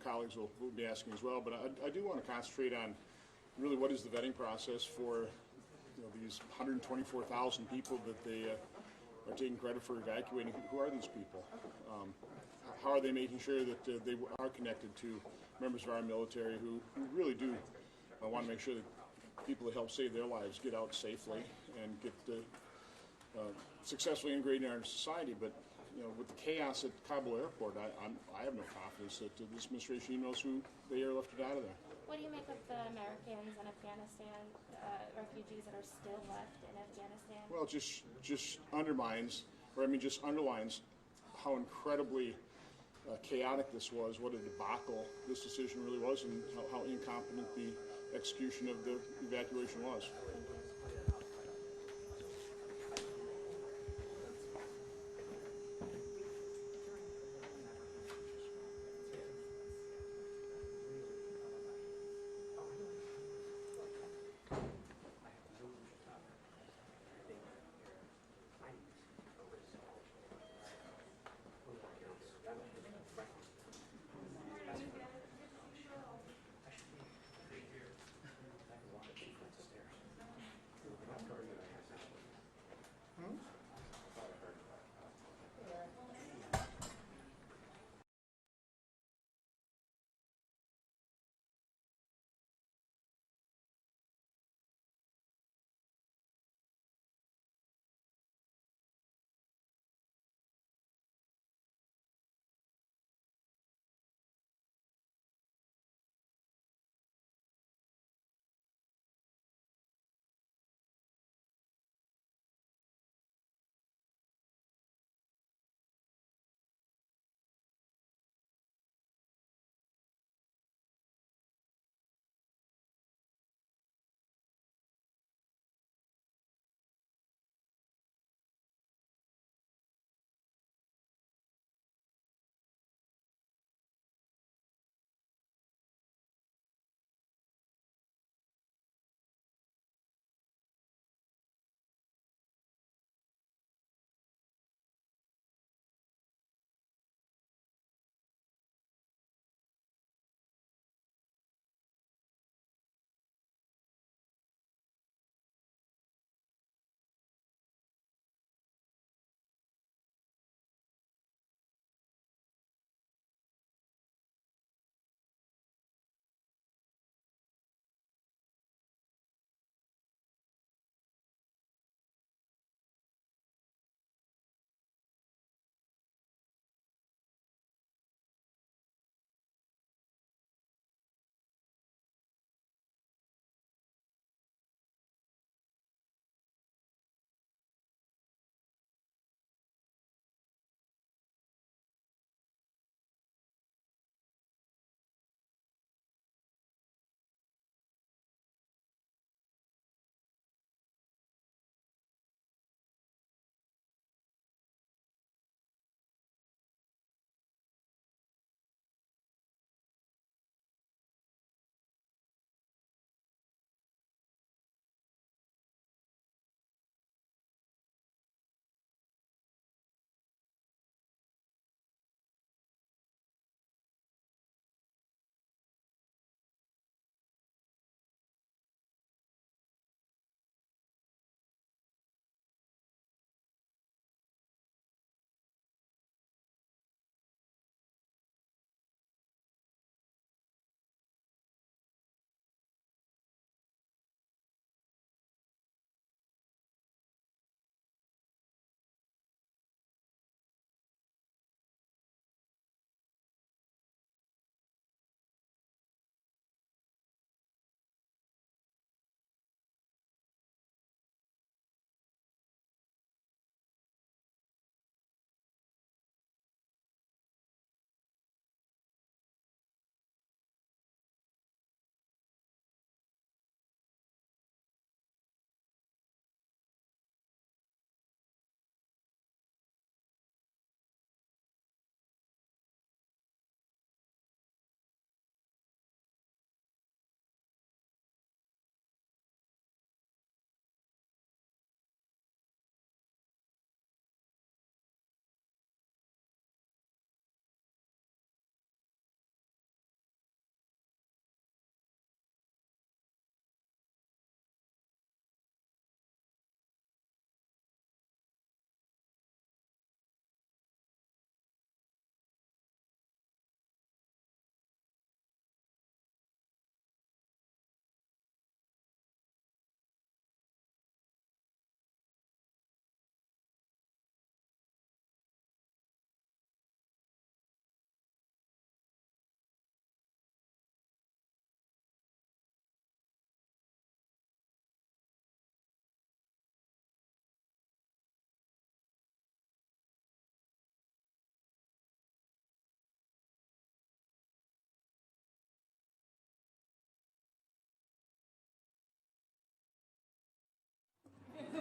colleagues will be asking as well, but I do want to concentrate on really what is the vetting process for these 124,000 people that they are taking credit for evacuating. Who are these people? How are they making sure that they are connected to members of our military who really do want to make sure that people that help save their lives get out safely and get successfully integrated in our society? But with the chaos at Kabul airport, I have no confidence that this administration even knows who they airlifted out of there. What do you make of the Americans and Afghanistan refugees that are still left in Afghanistan? Well, it just underlines how incredibly chaotic this was, what a debacle this decision really was, and how incompetent the execution of the evacuation was.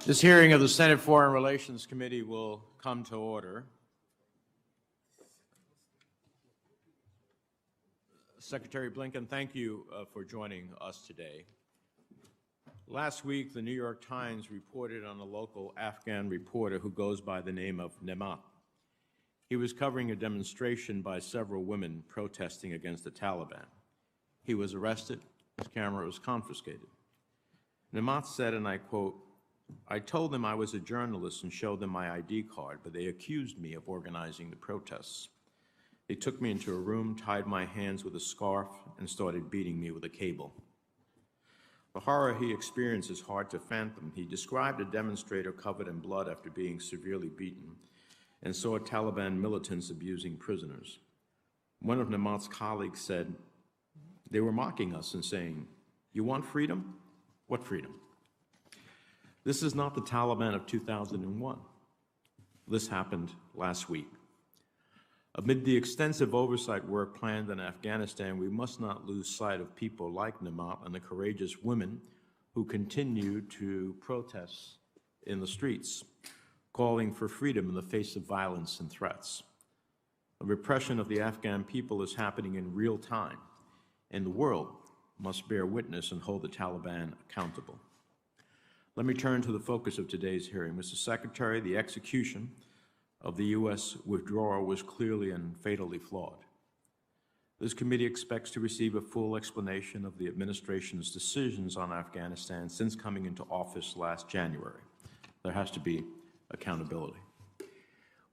This hearing of the Senate Foreign Relations Committee will come to order. Secretary Blinken, thank you for joining us today. Last week, the New York Times reported on a local Afghan reporter who goes by the name of Nemat. He was covering a demonstration by several women protesting against the Taliban. He was arrested. His camera was confiscated. Nemat said, and I quote, "I told them I was a journalist and showed them my ID card, but they accused me of organizing the protests. They took me into a room, tied my hands with a scarf, and started beating me with a cable." The horror he experienced is hard to fathom. He described a demonstrator covered in blood after being severely beaten and saw Taliban militants abusing prisoners. One of Nemat's colleagues said, "They were mocking us and saying, 'You want freedom? What freedom?' This is not the Taliban of 2001. This happened last week. Amid the extensive oversight work planned in Afghanistan, we must not lose sight of people like Nemat and the courageous women who continue to protest in the streets, calling for freedom in the face of violence and threats. The repression of the Afghan people is happening in real time, and the world must bear witness and hold the Taliban accountable. Let me turn to the focus of today's hearing. Mr. Secretary, the execution of the U.S. withdrawal was clearly and fatally flawed. This committee expects to receive a full explanation of the administration's decisions on Afghanistan since coming into office last January. There has to be accountability.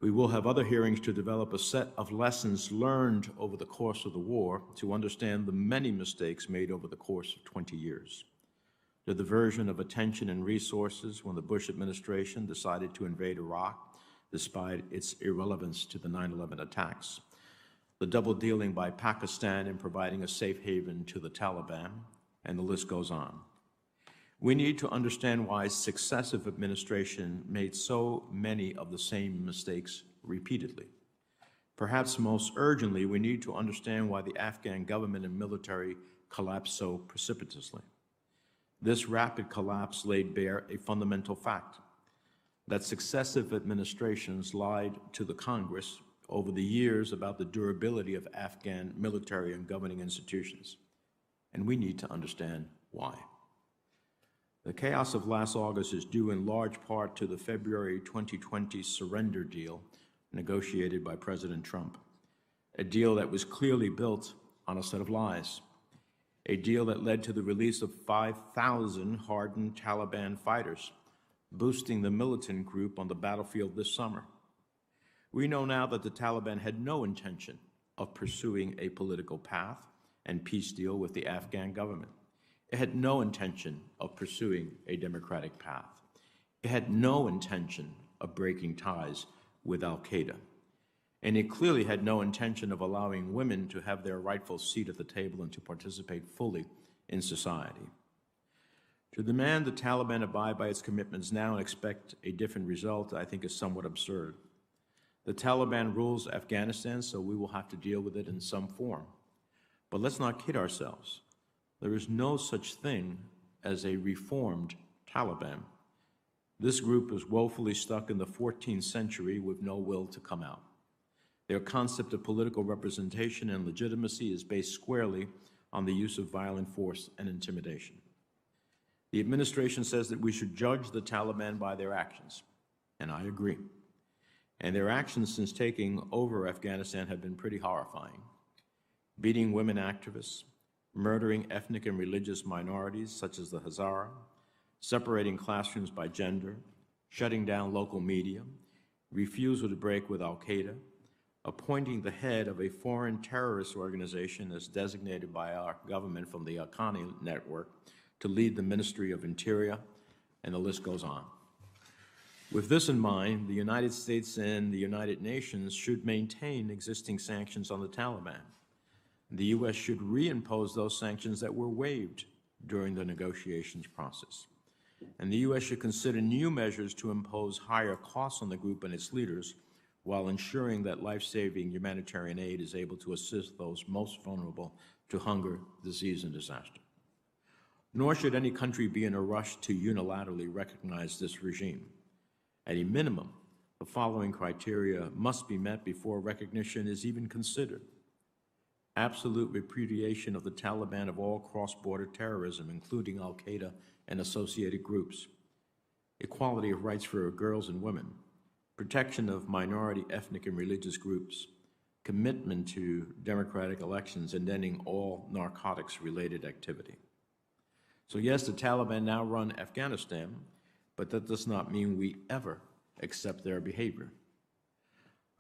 We will have other hearings to develop a set of lessons learned over the course of the war to understand the many mistakes made over the course of 20 years. The diversion of attention and resources when the Bush administration decided to invade Iraq despite its irrelevance to the 9/11 attacks, the double dealing by Pakistan in providing a safe haven to the Taliban, and the list goes on. We need to understand why successive administration made so many of the same mistakes repeatedly. Perhaps most urgently, we need to understand why the Afghan government and military collapsed so precipitously. This rapid collapse laid bare a fundamental fact: that successive administrations lied to the Congress over the years about the durability of Afghan military and governing institutions. And we need to understand why. The chaos of last August is due in large part to the February 2020 surrender deal negotiated by President Trump, a deal that was clearly built on a set of lies, a deal that led to the release of 5,000 hardened Taliban fighters, boosting the militant group on the battlefield this summer. We know now that the Taliban had no intention of pursuing a political path and peace deal with the Afghan government. It had no intention of pursuing a democratic path. It had no intention of breaking ties with al-Qaeda. And it clearly had no intention of allowing women to have their rightful seat at the table and to participate fully in society. To demand the Taliban abide by its commitments now and expect a different result, I think, is somewhat absurd. The Taliban rules Afghanistan, so we will have to deal with it in some form. But let's not kid ourselves. There is no such thing as a reformed Taliban. This group is woefully stuck in the 14th century with no will to come out. Their concept of political representation and legitimacy is based squarely on the use of violent force and intimidation. The administration says that we should judge the Taliban by their actions, and I agree. And their actions since taking over Afghanistan have been pretty horrifying. Beating women activists, murdering ethnic and religious minorities such as the Hazara, separating classrooms by gender, shutting down local media, refusal to break with al-Qaeda, appointing the head of a foreign terrorist organization as designated by our government from the Afghan network to lead the Ministry of Interior, and the list goes on. With this in mind, the United States and the United Nations should maintain existing sanctions on the Taliban. The U.S. should reimpose those sanctions that were waived during the negotiations process. And the U.S. should consider new measures to impose higher costs on the group and its leaders while ensuring that life-saving humanitarian aid is able to assist those most vulnerable to hunger, disease, and disaster. Nor should any country be in a rush to unilaterally recognize this regime. At a minimum, the following criteria must be met before recognition is even considered. Absolute repudiation of the Taliban of all cross-border terrorism, including al-Qaeda and associated groups. Equality of rights for girls and women. Protection of minority ethnic and religious groups. Commitment to democratic elections and ending all narcotics-related activity. So yes, the Taliban now run Afghanistan, but that does not mean we ever accept their behavior.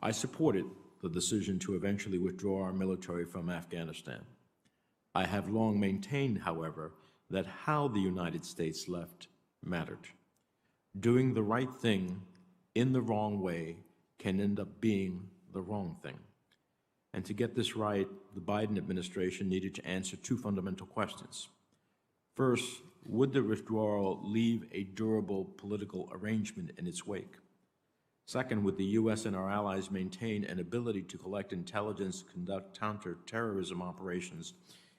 I supported the decision to eventually withdraw our military from Afghanistan. I have long maintained, however, that how the United States left mattered. Doing the right thing in the wrong way can end up being the wrong thing. And to get this right, the Biden administration needed to answer two fundamental questions. First, would the withdrawal leave a durable political arrangement in its wake? Second, would the U.S. and our allies maintain an ability to collect intelligence, conduct counter-terrorism operations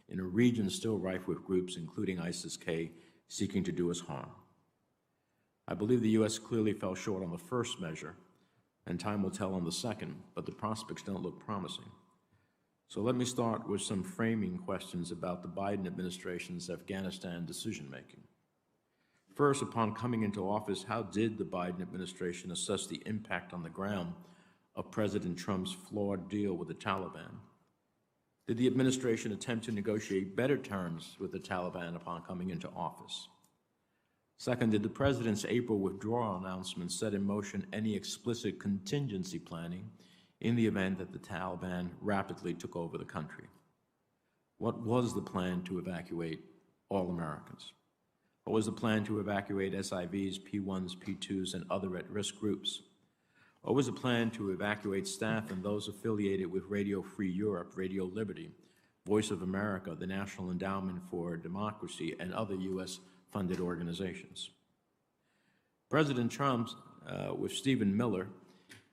in a region still rife with groups, including ISIS-K, seeking to do us harm? I believe the U.S. clearly fell short on the first measure, and time will tell on the second, but the prospects don't look promising. So let me start with some framing questions about the Biden administration's Afghanistan decision-making. First, upon coming into office, how did the Biden administration assess the impact on the ground of President Trump's flawed deal with the Taliban? Did the administration attempt to negotiate better terms with the Taliban upon coming into office? Second, did the president's April withdrawal announcement set in motion any explicit contingency planning in the event that the Taliban rapidly took over the country? What was the plan to evacuate all Americans? What was the plan to evacuate SIVs, P1s, P2s, and other at-risk groups? What was the plan to evacuate staff and those affiliated with Radio Free Europe, Radio Liberty, Voice of America, the National Endowment for Democracy, and other U.S.-funded organizations? President Trump, with Stephen Miller,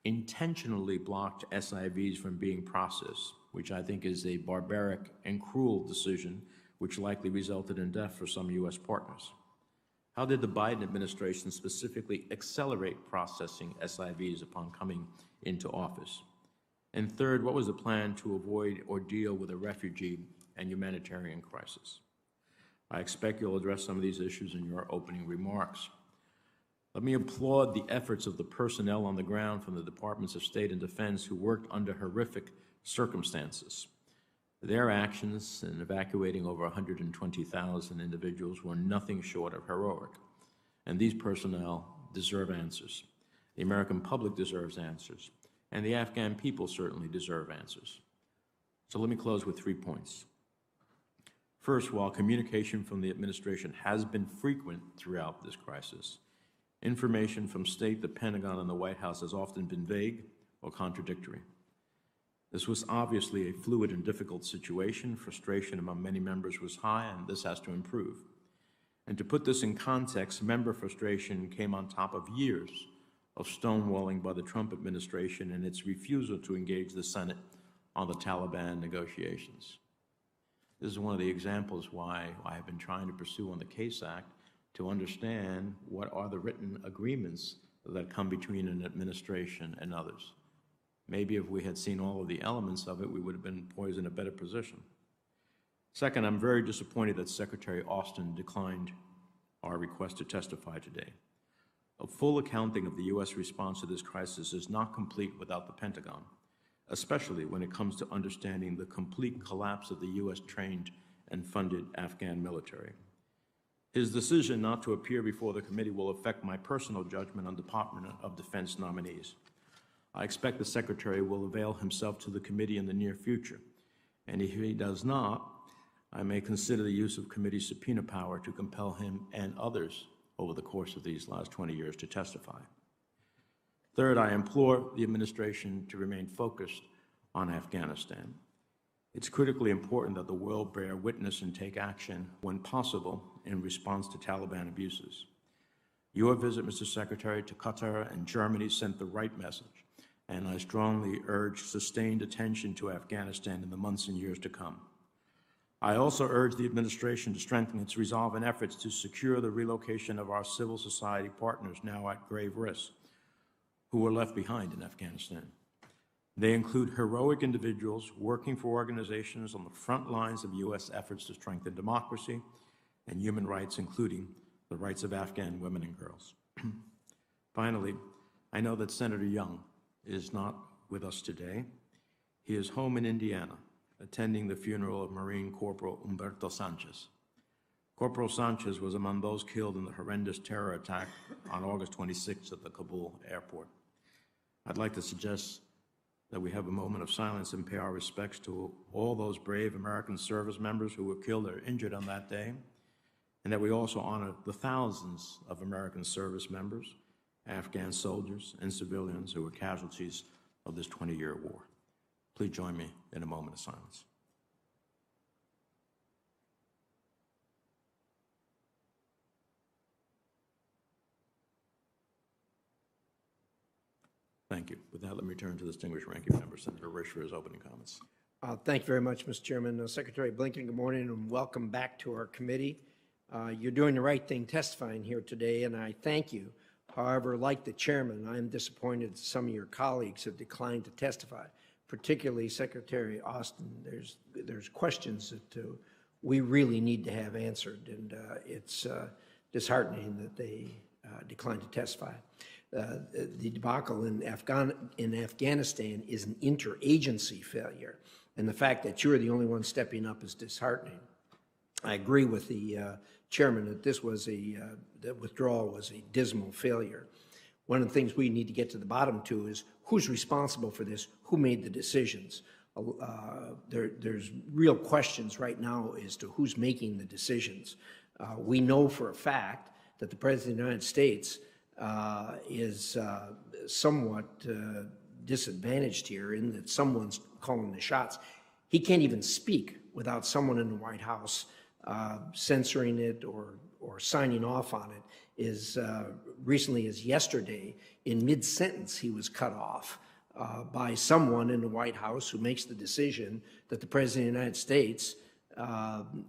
intentionally blocked SIVs from being processed, which I think is a barbaric and cruel decision which likely resulted in death for some U.S. partners. How did the Biden administration specifically accelerate processing SIVs upon coming into office? And third, what was the plan to avoid or deal with a refugee and humanitarian crisis? I expect you'll address some of these issues in your opening remarks. Let me applaud the efforts of the personnel on the ground from the Departments of State and Defense who worked under horrific circumstances. Their actions in evacuating over 120,000 individuals were nothing short of heroic, and these personnel deserve answers. The American public deserves answers, and the Afghan people certainly deserve answers. So let me close with 3 points. First, while communication from the administration has been frequent throughout this crisis, information from State, the Pentagon, and the White House has often been vague or contradictory. This was obviously a fluid and difficult situation. Frustration among many members was high, and this has to improve. And to put this in context, member frustration came on top of years of stonewalling by the Trump administration and its refusal to engage the Senate on the Taliban negotiations. This is one of the examples why I have been trying to pursue on the CASE Act to understand what are the written agreements that come between an administration and others. Maybe if we had seen all of the elements of it, we would have been poised in a better position. Second, I'm very disappointed that Secretary Austin declined our request to testify today. A full accounting of the U.S. response to this crisis is not complete without the Pentagon, especially when it comes to understanding the complete collapse of the U.S.-trained and funded Afghan military. His decision not to appear before the committee will affect my personal judgment on Department of Defense nominees. I expect the Secretary will avail himself to the committee in the near future, and if he does not, I may consider the use of committee subpoena power to compel him and others over the course of these last 20 years to testify. Third, I implore the administration to remain focused on Afghanistan. It's critically important that the world bear witness and take action when possible in response to Taliban abuses. Your visit, Mr. Secretary, to Qatar and Germany sent the right message, and I strongly urge sustained attention to Afghanistan in the months and years to come. I also urge the administration to strengthen its resolve and efforts to secure the relocation of our civil society partners now at grave risk, who were left behind in Afghanistan. They include heroic individuals working for organizations on the front lines of U.S. efforts to strengthen democracy and human rights, including the rights of Afghan women and girls. Finally, I know that Senator Young is not with us today. He is home in Indiana, attending the funeral of Marine Corporal Humberto Sanchez. Corporal Sanchez was among those killed in the horrendous terror attack on August 26th at the Kabul airport. I'd like to suggest that we have a moment of silence and pay our respects to all those brave American service members who were killed or injured on that day, and that we also honor the thousands of American service members, Afghan soldiers, and civilians who were casualties of this 20-year war. Please join me in a moment of silence. Thank you. With that, let me turn to the distinguished ranking member, Senator Risch, for his opening comments. Thank you very much, Mr. Chairman. Secretary Blinken, good morning and welcome back to our committee. You're doing the right thing testifying here today, and I thank you. However, like the chairman, I am disappointed that some of your colleagues have declined to testify, particularly Secretary Austin. There's questions that we really need to have answered, and it's disheartening that they declined to testify. The debacle in Afghanistan is an interagency failure, and the fact that you're the only one stepping up is disheartening. I agree with the chairman that that withdrawal was a dismal failure. One of the things we need to get to the bottom to is who's responsible for this, who made the decisions. There's real questions right now as to who's making the decisions. We know for a fact that the President of the United States is somewhat disadvantaged here in that someone's calling the shots. He can't even speak without someone in the White House censoring it or signing off on it. As recently as yesterday, in mid-sentence, he was cut off by someone in the White House who makes the decision that the President of the United States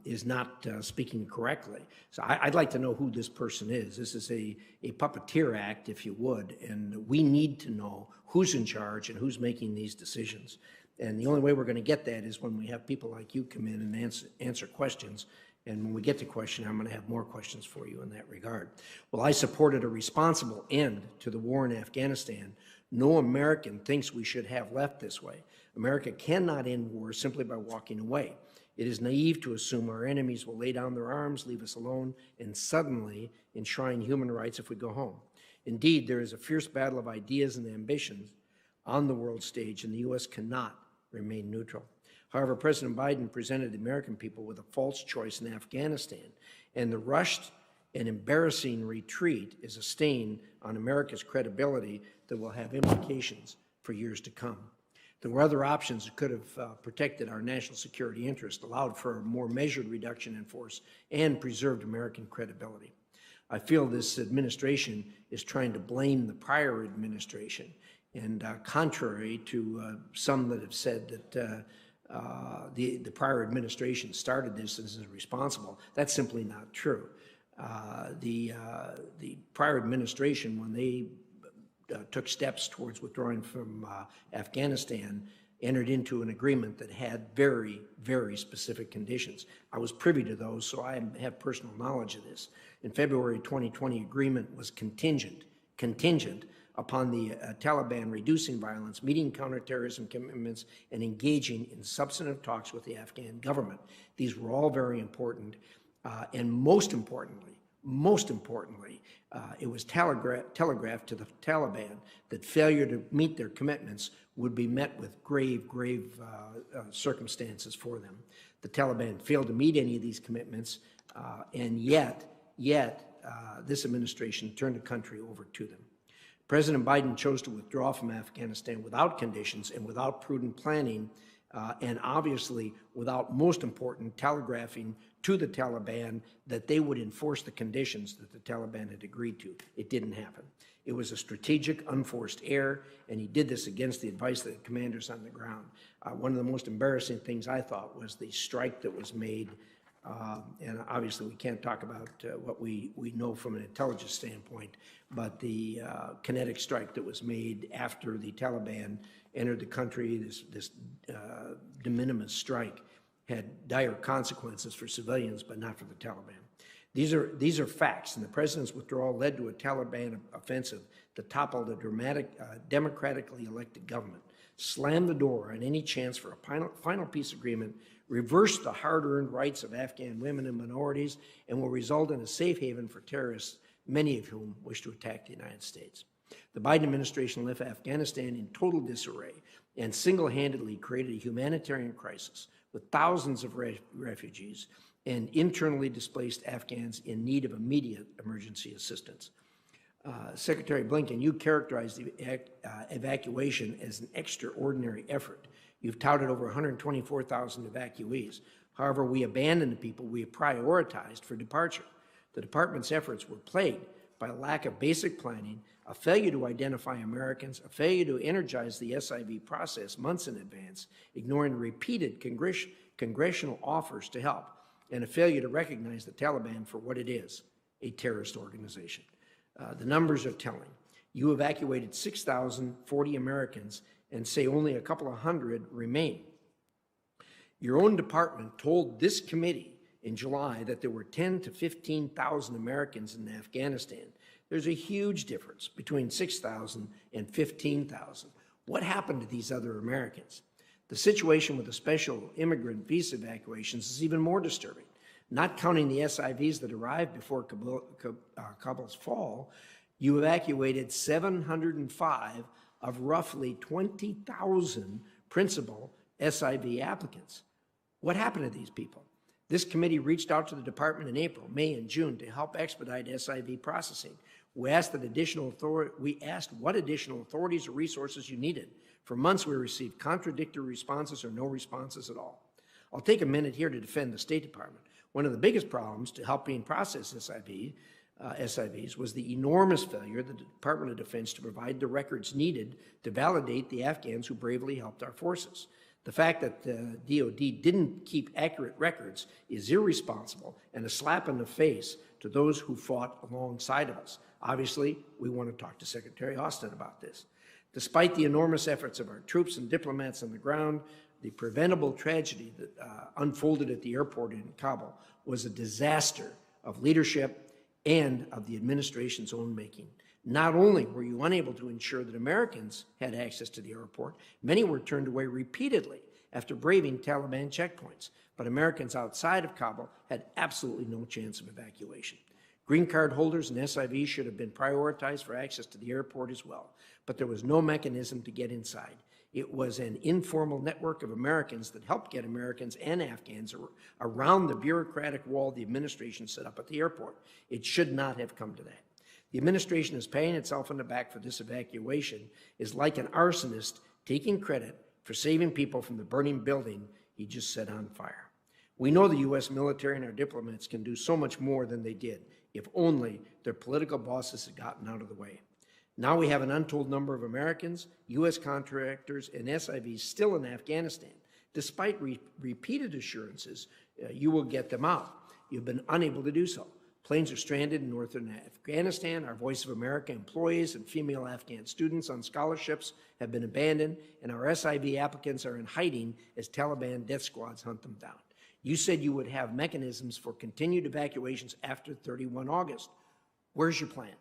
is not speaking correctly. So I'd like to know who this person is. This is a puppeteer act, if you would, and we need to know who's in charge and who's making these decisions. And the only way we're going to get that is when we have people like you come in and answer questions. And when we get to question, I'm going to have more questions for you in that regard. Well, I supported a responsible end to the war in Afghanistan. No American thinks we should have left this way. America cannot end war simply by walking away. It is naive to assume our enemies will lay down their arms, leave us alone, and suddenly enshrine human rights if we go home. Indeed, there is a fierce battle of ideas and ambitions on the world stage, and the U.S. cannot remain neutral. However, President Biden presented the American people with a false choice in Afghanistan, and the rushed and embarrassing retreat is a stain on America's credibility that will have implications for years to come. There were other options that could have protected our national security interest, allowed for a more measured reduction in force, and preserved American credibility. I feel this administration is trying to blame the prior administration, and contrary to some that have said that the prior administration started this and is responsible, that's simply not true. The prior administration, when they took steps towards withdrawing from Afghanistan, entered into an agreement that had very, very specific conditions. I was privy to those, so I have personal knowledge of this. In February 2020, agreement was contingent upon the Taliban reducing violence, meeting counterterrorism commitments, and engaging in substantive talks with the Afghan government. These were all very important, and most importantly, it was telegraphed to the Taliban that failure to meet their commitments would be met with grave circumstances for them. The Taliban failed to meet any of these commitments, and yet this administration turned the country over to them. President Biden chose to withdraw from Afghanistan without conditions and without prudent planning and obviously, without, most important, telegraphing to the Taliban that they would enforce the conditions that the Taliban had agreed to. It didn't happen. It was a strategic, unforced error, and he did this against the advice of the commanders on the ground. One of the most embarrassing things I thought was the strike that was made, and obviously we can't talk about what we know from an intelligence standpoint, but the kinetic strike that was made after the Taliban entered the country, this de minimis strike, had dire consequences for civilians, but not for the Taliban. These are facts, and the president's withdrawal led to a Taliban offensive that toppled a democratically elected government, slammed the door on any chance for a final peace agreement, reversed the hard-earned rights of Afghan women and minorities, and will result in a safe haven for terrorists, many of whom wish to attack the United States. The Biden administration left Afghanistan in total disarray and single-handedly created a humanitarian crisis with thousands of refugees and internally displaced Afghans in need of immediate emergency assistance. Secretary Blinken, you characterized the evacuation as an extraordinary effort. You've touted over 124,000 evacuees. However, we abandoned the people we prioritized for departure. The department's efforts were plagued by a lack of basic planning, a failure to identify Americans, a failure to energize the SIV process months in advance, ignoring repeated congressional offers to help, and a failure to recognize the Taliban for what it is, a terrorist organization. The numbers are telling. You evacuated 6,040 Americans and say only a couple of hundred remain. Your own department told this committee in July that there were 10 to 15,000 Americans in Afghanistan. There's a huge difference between 6,000 and 15,000. What happened to these other Americans? The situation with the special immigrant visa evacuations is even more disturbing. Not counting the SIVs that arrived before Kabul's fall, you evacuated 705 of roughly 20,000 principal SIV applicants. What happened to these people? This committee reached out to the department in April, May, and June to help expedite SIV processing. We asked what additional authorities or resources you needed. For months, we received contradictory responses or no responses at all. I'll take a minute here to defend the State Department. One of the biggest problems to helping process SIVs was the enormous failure of the Department of Defense to provide the records needed to validate the Afghans who bravely helped our forces. The fact that the DoD didn't keep accurate records is irresponsible and a slap in the face to those who fought alongside of us. Obviously, we want to talk to Secretary Austin about this. Despite the enormous efforts of our troops and diplomats on the ground, the preventable tragedy that unfolded at the airport in Kabul was a disaster of leadership and of the administration's own making. Not only were you unable to ensure that Americans had access to the airport, many were turned away repeatedly after braving Taliban checkpoints, but Americans outside of Kabul had absolutely no chance of evacuation. Green card holders and SIVs should have been prioritized for access to the airport as well, but there was no mechanism to get inside. It was an informal network of Americans that helped get Americans and Afghans around the bureaucratic wall the administration set up at the airport. It should not have come to that. The administration is paying itself in the back for this evacuation is like an arsonist taking credit for saving people from the burning building he just set on fire. We know the U.S. military and our diplomats can do so much more than they did, if only their political bosses had gotten out of the way. Now we have an untold number of Americans, U.S. contractors, and SIVs still in Afghanistan. Despite repeated assurances, you will get them out. You've been unable to do so. Planes are stranded in northern Afghanistan. Our Voice of America employees and female Afghan students on scholarships have been abandoned, and our SIV applicants are in hiding as Taliban death squads hunt them down. You said you would have mechanisms for continued evacuations after 31 August. Where's your plan?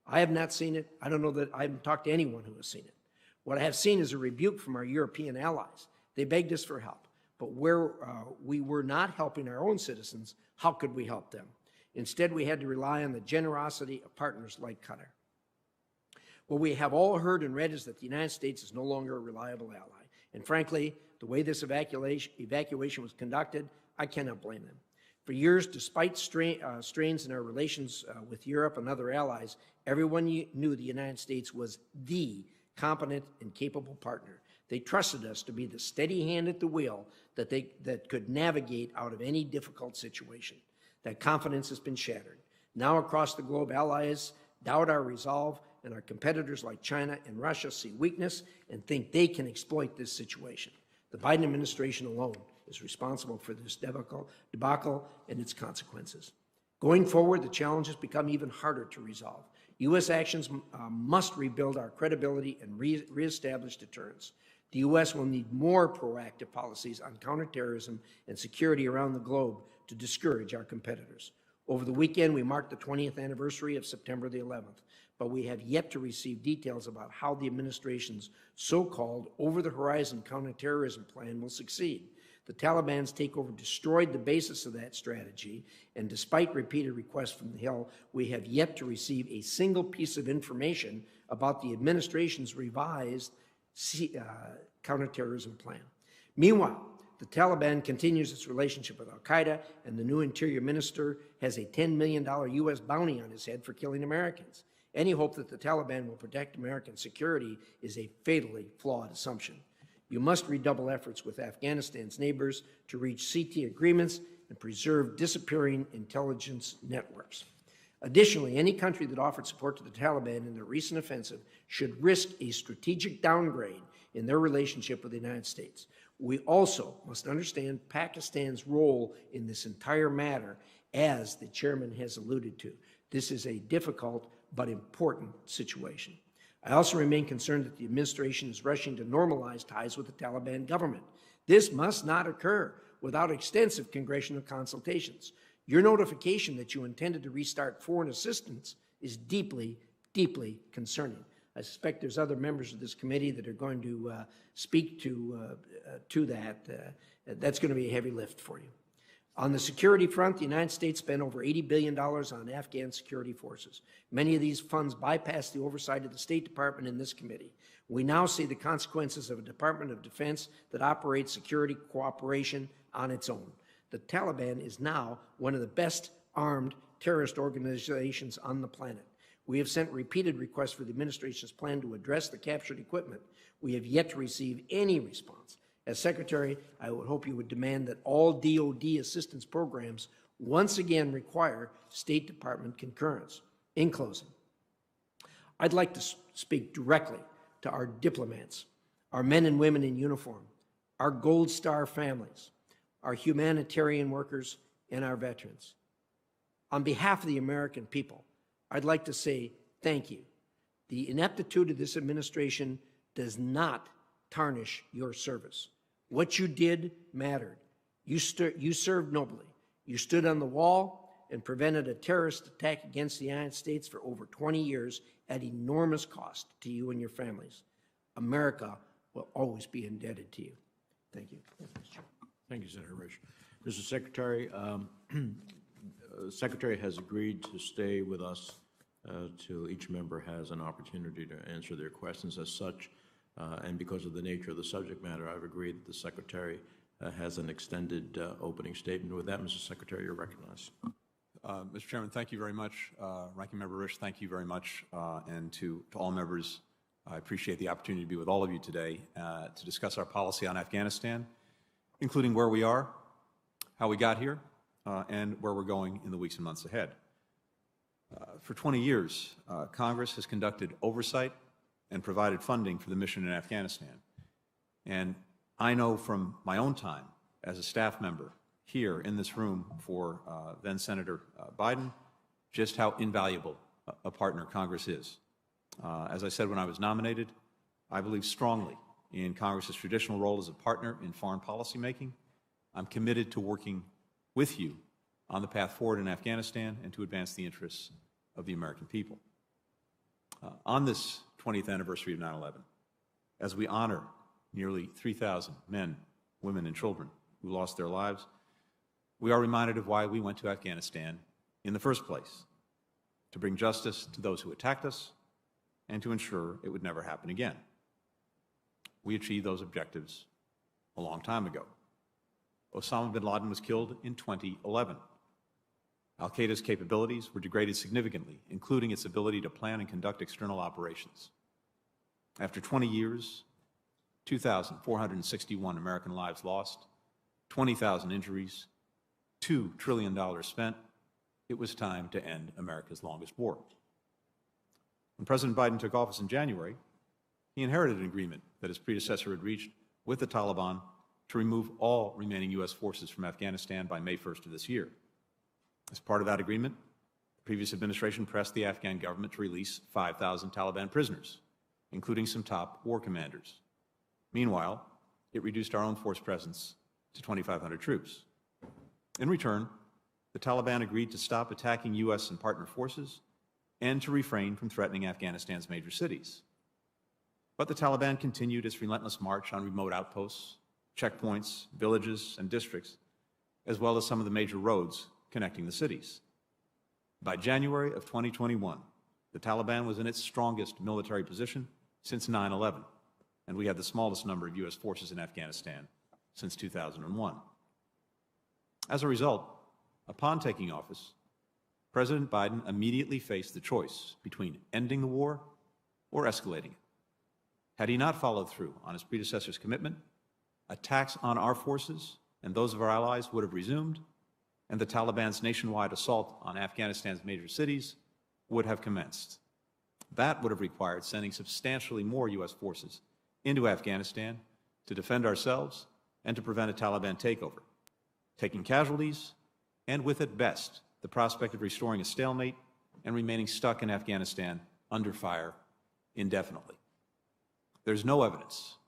I have not seen it. I don't know that I haven't talked to anyone who has seen it. What I have seen is a rebuke from our European allies. They begged us for help, but where we were not helping our own citizens, how could we help them? Instead, we had to rely on the generosity of partners like Qatar. What we have all heard and read is that the United States is no longer a reliable ally. And frankly, the way this evacuation was conducted, I cannot blame them. For years, despite strains in our relations with Europe and other allies, everyone knew the United States was the competent and capable partner. They trusted us to be the steady hand at the wheel that could navigate out of any difficult situation. That confidence has been shattered. Now across the globe, allies doubt our resolve, and our competitors like China and Russia see weakness and think they can exploit this situation. The Biden administration alone is responsible for this debacle and its consequences. Going forward, the challenges become even harder to resolve. U.S. actions must rebuild our credibility and reestablish deterrence. The U.S. will need more proactive policies on counterterrorism and security around the globe to discourage our competitors. Over the weekend, we marked the 20th anniversary of September the 11th, but we have yet to receive details about how the administration's so-called over-the-horizon counterterrorism plan will succeed. The Taliban's takeover destroyed the basis of that strategy, and despite repeated requests from the Hill, we have yet to receive a single piece of information about the administration's revised counterterrorism plan. Meanwhile, the Taliban continues its relationship with al-Qaeda, and the new Interior Minister has a $10 million U.S. bounty on his head for killing Americans. Any hope that the Taliban will protect American security is a fatally flawed assumption. You must redouble efforts with Afghanistan's neighbors to reach CT agreements and preserve disappearing intelligence networks. Additionally, any country that offered support to the Taliban in their recent offensive should risk a strategic downgrade in their relationship with the United States. We also must understand Pakistan's role in this entire matter, as the chairman has alluded to. This is a difficult but important situation. I also remain concerned that the administration is rushing to normalize ties with the Taliban government. This must not occur without extensive congressional consultations. Your notification that you intended to restart foreign assistance is deeply, deeply concerning. I suspect there's other members of this committee that are going to speak to that. That's going to be a heavy lift for you. On the security front, the United States spent over $80 billion on Afghan security forces. Many of these funds bypassed the oversight of the State Department in this committee. We now see the consequences of a Department of Defense that operates security cooperation on its own. The Taliban is now one of the best armed terrorist organizations on the planet. We have sent repeated requests for the administration's plan to address the captured equipment. We have yet to receive any response. As Secretary, I would hope you would demand that all DoD assistance programs once again require State Department concurrence. In closing, I'd like to speak directly to our diplomats, our men and women in uniform, our Gold Star families, our humanitarian workers, and our veterans. On behalf of the American people, I'd like to say thank you. The ineptitude of this administration does not tarnish your service. What you did mattered. You served nobly. You stood on the wall and prevented a terrorist attack against the United States for over 20 years at enormous cost to you and your families. America will always be indebted to you. Thank you. Thank you, Senator Rich. Mr. Secretary, the Secretary has agreed to stay with us till each member has an opportunity to answer their questions. As such, and because of the nature of the subject matter, I've agreed that the Secretary has an extended opening statement. With that, Mr. Secretary, you're recognized. Mr. Chairman, thank you very much. Ranking Member Risch, thank you very much. And to all members, I appreciate the opportunity to be with all of you today to discuss our policy on Afghanistan, including where we are, how we got here, and where we're going in the weeks and months ahead. For 20 years, Congress has conducted oversight and provided funding for the mission in Afghanistan. And I know from my own time as a staff member here in this room for then Senator Biden, just how invaluable a partner Congress is. As I said when I was nominated, I believe strongly in Congress's traditional role as a partner in foreign policy making. I'm committed to working with you on the path forward in Afghanistan and to advance the interests of the American people. On this 20th anniversary of 9/11, as we honor nearly 3,000 men, women, and children who lost their lives, we are reminded of why we went to Afghanistan in the first place, to bring justice to those who attacked us and to ensure it would never happen again. We achieved those objectives a long time ago. Osama bin Laden was killed in 2011. Al-Qaeda's capabilities were degraded significantly, including its ability to plan and conduct external operations. After 20 years, 2,461 American lives lost, 20,000 injuries, $2 trillion spent. It was time to end America's longest war. When President Biden took office in January, he inherited an agreement that his predecessor had reached with the Taliban to remove all remaining U.S. forces from Afghanistan by May 1st of this year. As part of that agreement, the previous administration pressed the Afghan government to release 5,000 Taliban prisoners, including some top war commanders. Meanwhile, it reduced our own force presence to 2,500 troops. In return, the Taliban agreed to stop attacking U.S. and partner forces and to refrain from threatening Afghanistan's major cities. But the Taliban continued its relentless march on remote outposts, checkpoints, villages, and districts, as well as some of the major roads connecting the cities. By January of 2021, the Taliban was in its strongest military position since 9/11, and we had the smallest number of U.S. forces in Afghanistan since 2001. As a result, upon taking office, President Biden immediately faced the choice between ending the war or escalating it. Had he not followed through on his predecessor's commitment, attacks on our forces and those of our allies would have resumed, and the Taliban's nationwide assault on Afghanistan's major cities would have commenced. That would have required sending substantially more U.S. forces into Afghanistan to defend ourselves and to prevent a Taliban takeover, taking casualties, and with at best the prospect of restoring a stalemate and remaining stuck in Afghanistan under fire indefinitely. There's no evidence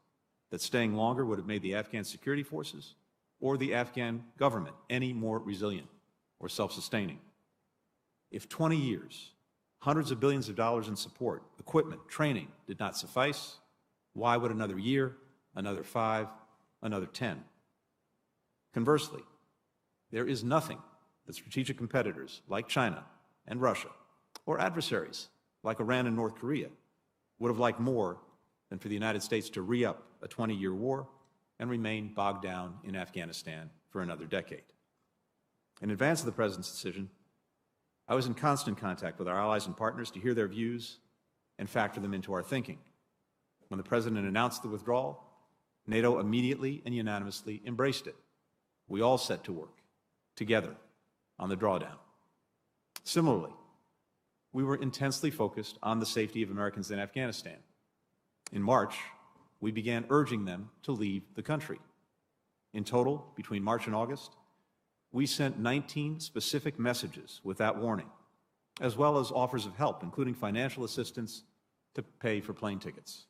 that staying longer would have made the Afghan security forces or the Afghan government any more resilient or self-sustaining. If 20 years, hundreds of billions of dollars in support, equipment, training did not suffice, why would another year, another 5, another 10? Conversely, there is nothing that strategic competitors like China and Russia, or adversaries like Iran and North Korea, would have liked more than for the United States to re-up a 20-year war and remain bogged down in Afghanistan for another decade. In advance of the President's decision, I was in constant contact with our allies and partners to hear their views and factor them into our thinking. When the President announced the withdrawal, NATO immediately and unanimously embraced it. We all set to work, together, on the drawdown. Similarly, we were intensely focused on the safety of Americans in Afghanistan. In March, we began urging them to leave the country. In total, between March and August, we sent 19 specific messages with that warning, as well as offers of help, including financial assistance to pay for plane tickets.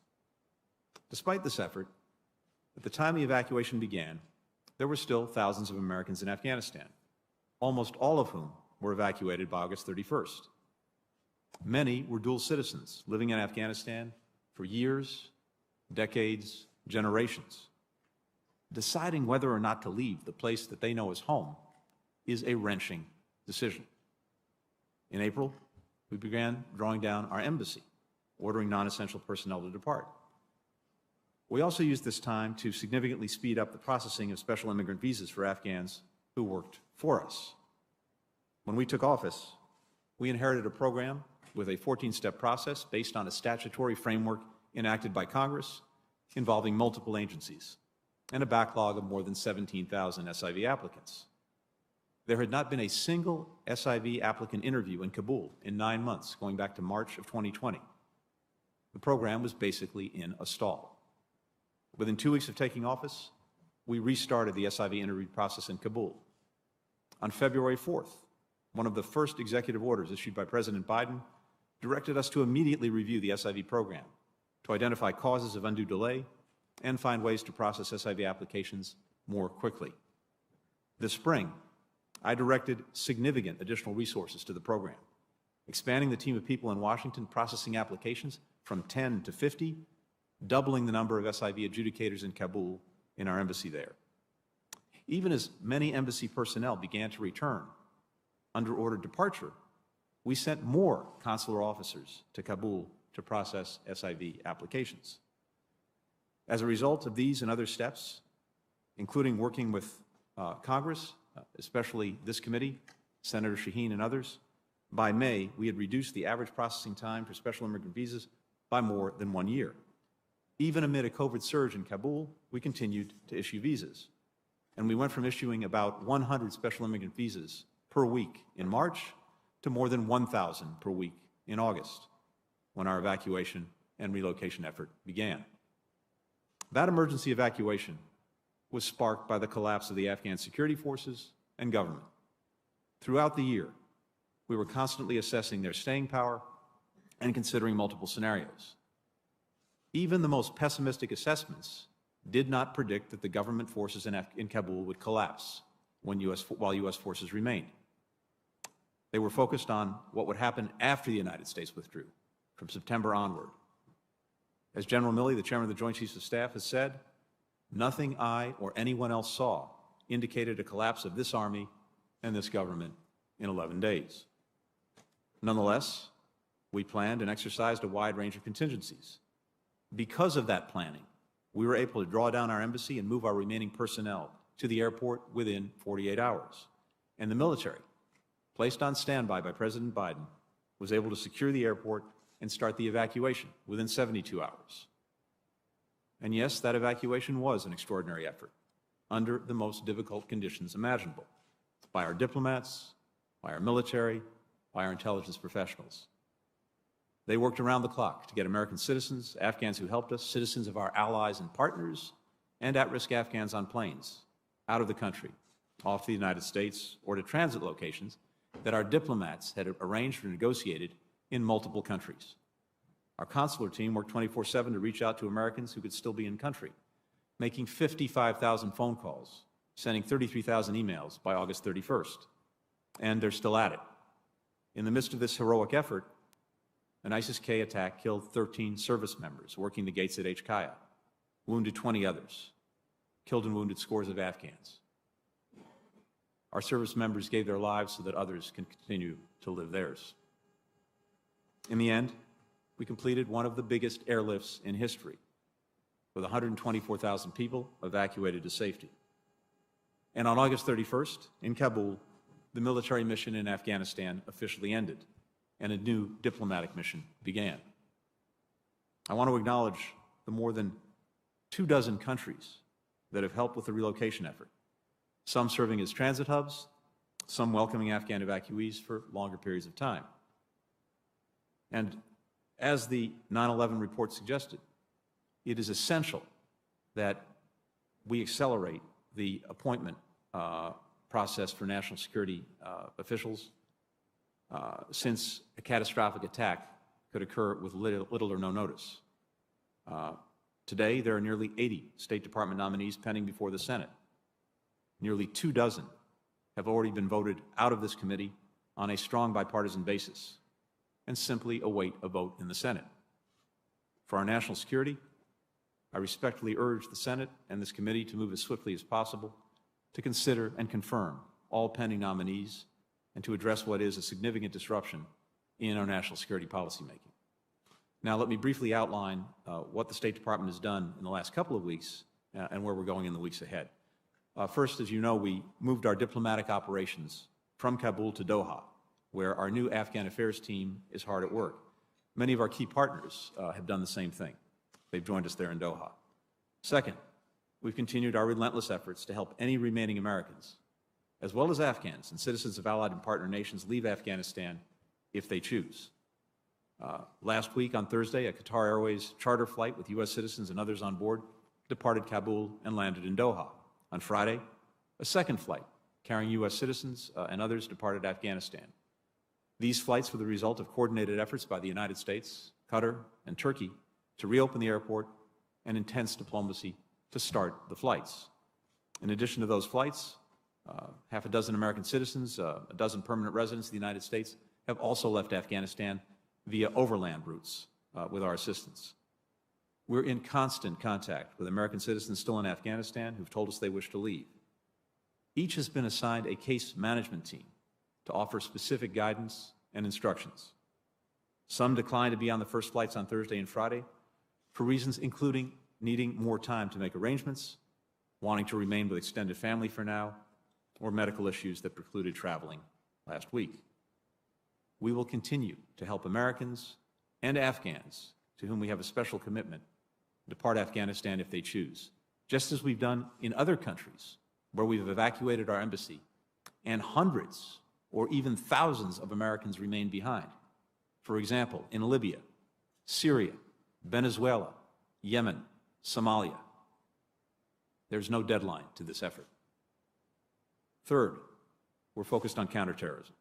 Despite this effort, at the time the evacuation began, there were still thousands of Americans in Afghanistan, almost all of whom were evacuated by August 31st. Many were dual citizens living in Afghanistan for years, decades, generations. Deciding whether or not to leave the place that they know as home is a wrenching decision. In April, we began drawing down our embassy, ordering non-essential personnel to depart. We also used this time to significantly speed up the processing of special immigrant visas for Afghans who worked for us. When we took office, we inherited a program with a 14-step process based on a statutory framework enacted by Congress involving multiple agencies and a backlog of more than 17,000 SIV applicants. There had not been a single SIV applicant interview in Kabul in 9 months, going back to March of 2020. The program was basically in a stall. Within 2 weeks of taking office, we restarted the SIV interview process in Kabul. On February 4th, one of the first executive orders issued by President Biden directed us to immediately review the SIV program, to identify causes of undue delay, and find ways to process SIV applications more quickly. This spring, I directed significant additional resources to the program, expanding the team of people in Washington processing applications from 10 to 50, doubling the number of SIV adjudicators in Kabul in our embassy there. Even as many embassy personnel began to return under ordered departure, we sent more consular officers to Kabul to process SIV applications. As a result of these and other steps, including working with Congress, especially this committee, Senator Shaheen and others, by May, we had reduced the average processing time for special immigrant visas by more than 1 year. Even amid a COVID surge in Kabul, we continued to issue visas. And we went from issuing about 100 special immigrant visas per week in March to more than 1,000 per week in August, when our evacuation and relocation effort began. That emergency evacuation was sparked by the collapse of the Afghan security forces and government. Throughout the year, we were constantly assessing their staying power and considering multiple scenarios. Even the most pessimistic assessments did not predict that the government forces in Kabul would collapse while U.S. forces remained. They were focused on what would happen after the United States withdrew, from September onward. As General Milley, the chairman of the Joint Chiefs of Staff, has said, nothing I or anyone else saw indicated a collapse of this army and this government in 11 days. Nonetheless, we planned and exercised a wide range of contingencies. Because of that planning, we were able to draw down our embassy and move our remaining personnel to the airport within 48 hours. And the military, placed on standby by President Biden, was able to secure the airport and start the evacuation within 72 hours. And yes, that evacuation was an extraordinary effort under the most difficult conditions imaginable, by our diplomats, by our military, by our intelligence professionals. They worked around the clock to get American citizens, Afghans who helped us, citizens of our allies and partners, and at-risk Afghans on planes out of the country, off the United States, or to transit locations that our diplomats had arranged or negotiated in multiple countries. Our consular team worked 24/7 to reach out to Americans who could still be in country, making 55,000 phone calls, sending 33,000 emails by August 31st. And they're still at it. In the midst of this heroic effort, an ISIS-K attack killed 13 service members working the gates at H-Kaya, wounded 20 others, killed and wounded scores of Afghans. Our service members gave their lives so that others can continue to live theirs. In the end, we completed one of the biggest airlifts in history, with 124,000 people evacuated to safety. And on August 31st, in Kabul, the military mission in Afghanistan officially ended, and a new diplomatic mission began. I want to acknowledge the more than 24 countries that have helped with the relocation effort, some serving as transit hubs, some welcoming Afghan evacuees for longer periods of time. And as the 9/11 report suggested, it is essential that we accelerate the appointment process for national security officials, since a catastrophic attack could occur with little or no notice. Today, there are nearly 80 State Department nominees pending before the Senate. Nearly 24 have already been voted out of this committee on a strong bipartisan basis and simply await a vote in the Senate. For our national security, I respectfully urge the Senate and this committee to move as swiftly as possible to consider and confirm all pending nominees and to address what is a significant disruption in our national security policymaking. Now, let me briefly outline what the State Department has done in the last couple of weeks and where we're going in the weeks ahead. First, as you know, we moved our diplomatic operations from Kabul to Doha, where our new Afghan affairs team is hard at work. Many of our key partners have done the same thing. They've joined us there in Doha. Second, we've continued our relentless efforts to help any remaining Americans, as well as Afghans and citizens of allied and partner nations, leave Afghanistan if they choose. Last week, on Thursday, a Qatar Airways charter flight with U.S. citizens and others on board departed Kabul and landed in Doha. On Friday, a second flight carrying U.S. citizens and others departed Afghanistan. These flights were the result of coordinated efforts by the United States, Qatar, and Turkey to reopen the airport and intense diplomacy to start the flights. In addition to those flights, half a dozen American citizens, a dozen permanent residents of the United States have also left Afghanistan via overland routes with our assistance. We're in constant contact with American citizens still in Afghanistan who've told us they wish to leave. Each has been assigned a case management team to offer specific guidance and instructions. Some declined to be on the first flights on Thursday and Friday for reasons including needing more time to make arrangements, wanting to remain with extended family for now, or medical issues that precluded traveling last week. We will continue to help Americans and Afghans to whom we have a special commitment depart Afghanistan if they choose, just as we've done in other countries where we've evacuated our embassy and hundreds or even thousands of Americans remain behind. For example, in Libya, Syria, Venezuela, Yemen, Somalia. There's no deadline to this effort. Third, we're focused on counterterrorism.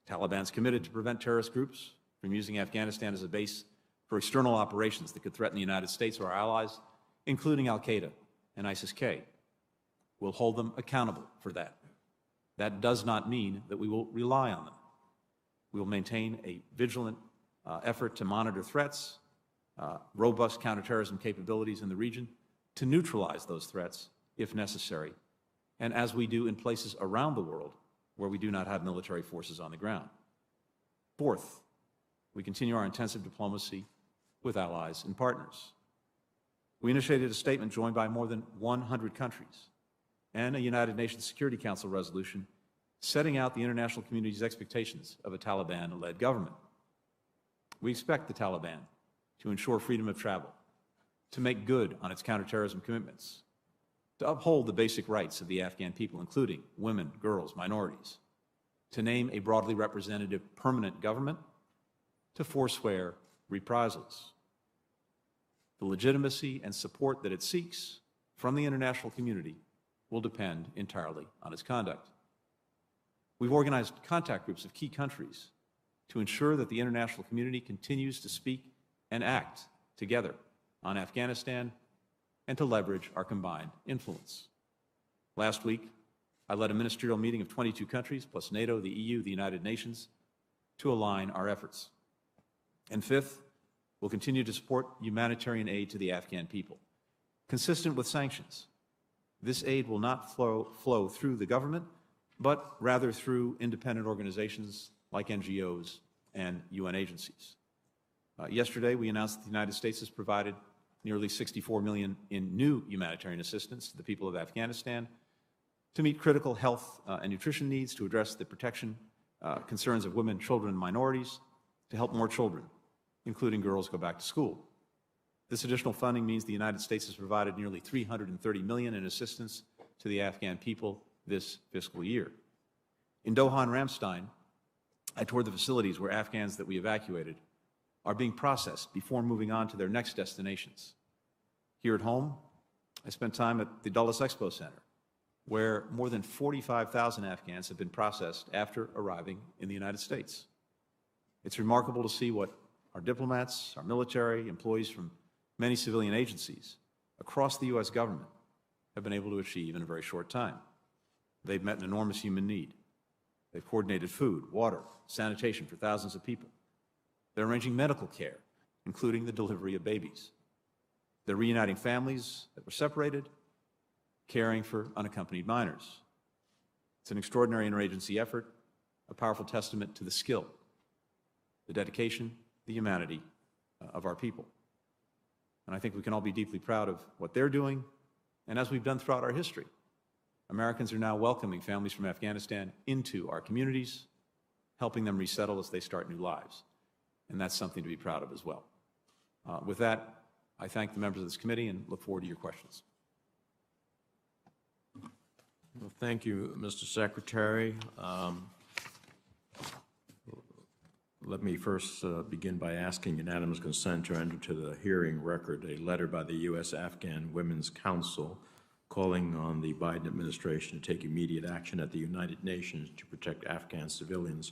Taliban's committed to prevent terrorist groups from using Afghanistan as a base for external operations that could threaten the United States or our allies, including Al-Qaeda and ISIS-K. We'll hold them accountable for that. That does not mean that we will rely on them. We will maintain a vigilant effort to monitor threats, robust counterterrorism capabilities in the region, to neutralize those threats if necessary, and as we do in places around the world where we do not have military forces on the ground. Fourth, we continue our intensive diplomacy with allies and partners. We initiated a statement joined by more than 100 countries and a United Nations Security Council resolution setting out the international community's expectations of a Taliban-led government. We expect the Taliban to ensure freedom of travel, to make good on its counterterrorism commitments, to uphold the basic rights of the Afghan people, including women, girls, minorities, to name a broadly representative permanent government, to forswear reprisals. The legitimacy and support that it seeks from the international community will depend entirely on its conduct. We've organized contact groups of key countries to ensure that the international community continues to speak and act together on Afghanistan and to leverage our combined influence. Last week, I led a ministerial meeting of 22 countries, plus NATO, the EU, the United Nations, to align our efforts. And fifth, we'll continue to support humanitarian aid to the Afghan people, consistent with sanctions. This aid will not flow through the government, but rather through independent organizations like NGOs and UN agencies. Yesterday, we announced that the United States has provided nearly $64 million in new humanitarian assistance to the people of Afghanistan to meet critical health and nutrition needs, to address the protection concerns of women, children, and minorities, to help more children, including girls, go back to school. This additional funding means the United States has provided nearly $330 million in assistance to the Afghan people this fiscal year. In Doha and Ramstein, I toured the facilities where Afghans that we evacuated are being processed before moving on to their next destinations. Here at home, I spent time at the Dulles Expo Center, where more than 45,000 Afghans have been processed after arriving in the United States. It's remarkable to see what our diplomats, our military, employees from many civilian agencies across the U.S. government have been able to achieve in a very short time. They've met an enormous human need. They've coordinated food, water, sanitation for thousands of people. They're arranging medical care, including the delivery of babies. They're reuniting families that were separated, caring for unaccompanied minors. It's an extraordinary interagency effort, a powerful testament to the skill, the dedication, the humanity of our people. And I think we can all be deeply proud of what they're doing, and as we've done throughout our history, Americans are now welcoming families from Afghanistan into our communities, helping them resettle as they start new lives. And that's something to be proud of as well. With that, I thank the members of this committee and look forward to your questions. Well, thank you, Mr. Secretary. Let me first begin by asking unanimous consent to enter to the hearing record a letter by the U.S. Afghan Women's Council calling on the Biden administration to take immediate action at the United Nations to protect Afghan civilians,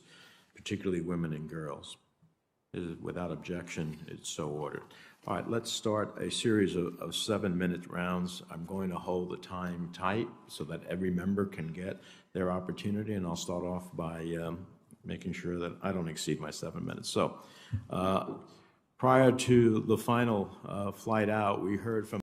particularly women and girls. Without objection, it's so ordered. All right, let's start a series of 7-minute rounds. I'm going to hold the time tight so that every member can get their opportunity, and I'll start off by making sure that I don't exceed my 7 minutes. So prior to the final flight out, we heard from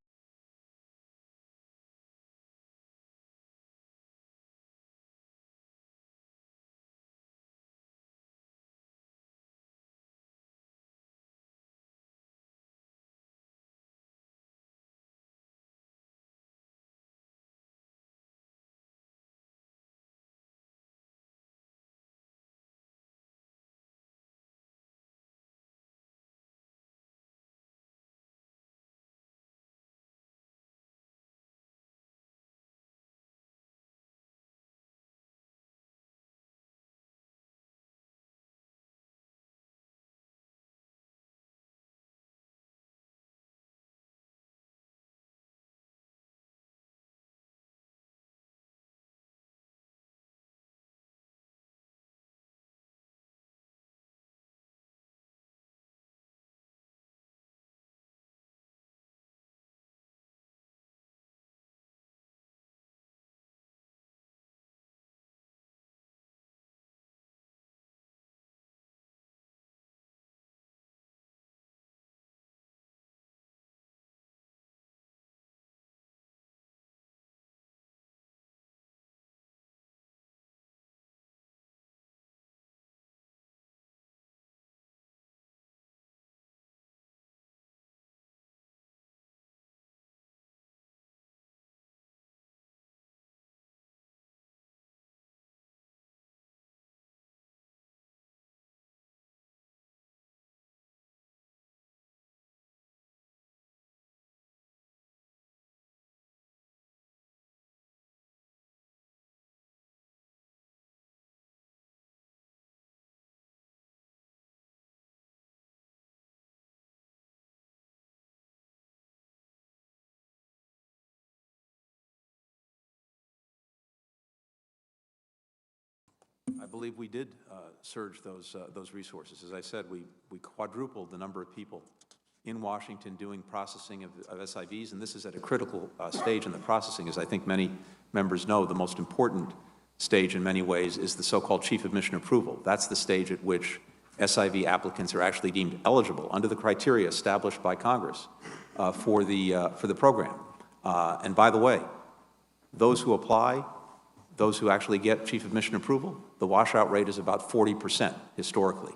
I believe we did surge those resources. As I said, we quadrupled the number of people in Washington doing processing of SIVs, and this is at a critical stage in the processing. As I think many members know, the most important stage in many ways is the so-called chief of mission approval. That's the stage at which SIV applicants are actually deemed eligible under the criteria established by Congress for the program. And by the way, those who apply, those who actually get chief of mission approval, the washout rate is about 40% historically.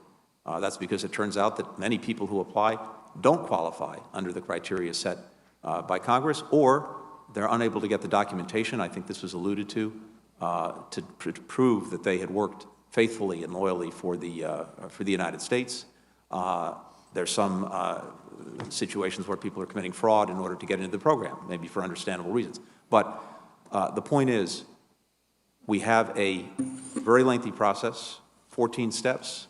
That's because it turns out that many people who apply don't qualify under the criteria set by Congress, or they're unable to get the documentation, I think this was alluded to prove that they had worked faithfully and loyally for the United States. There's some situations where people are committing fraud in order to get into the program, maybe for understandable reasons. But the point is, we have a very lengthy process, 14 steps,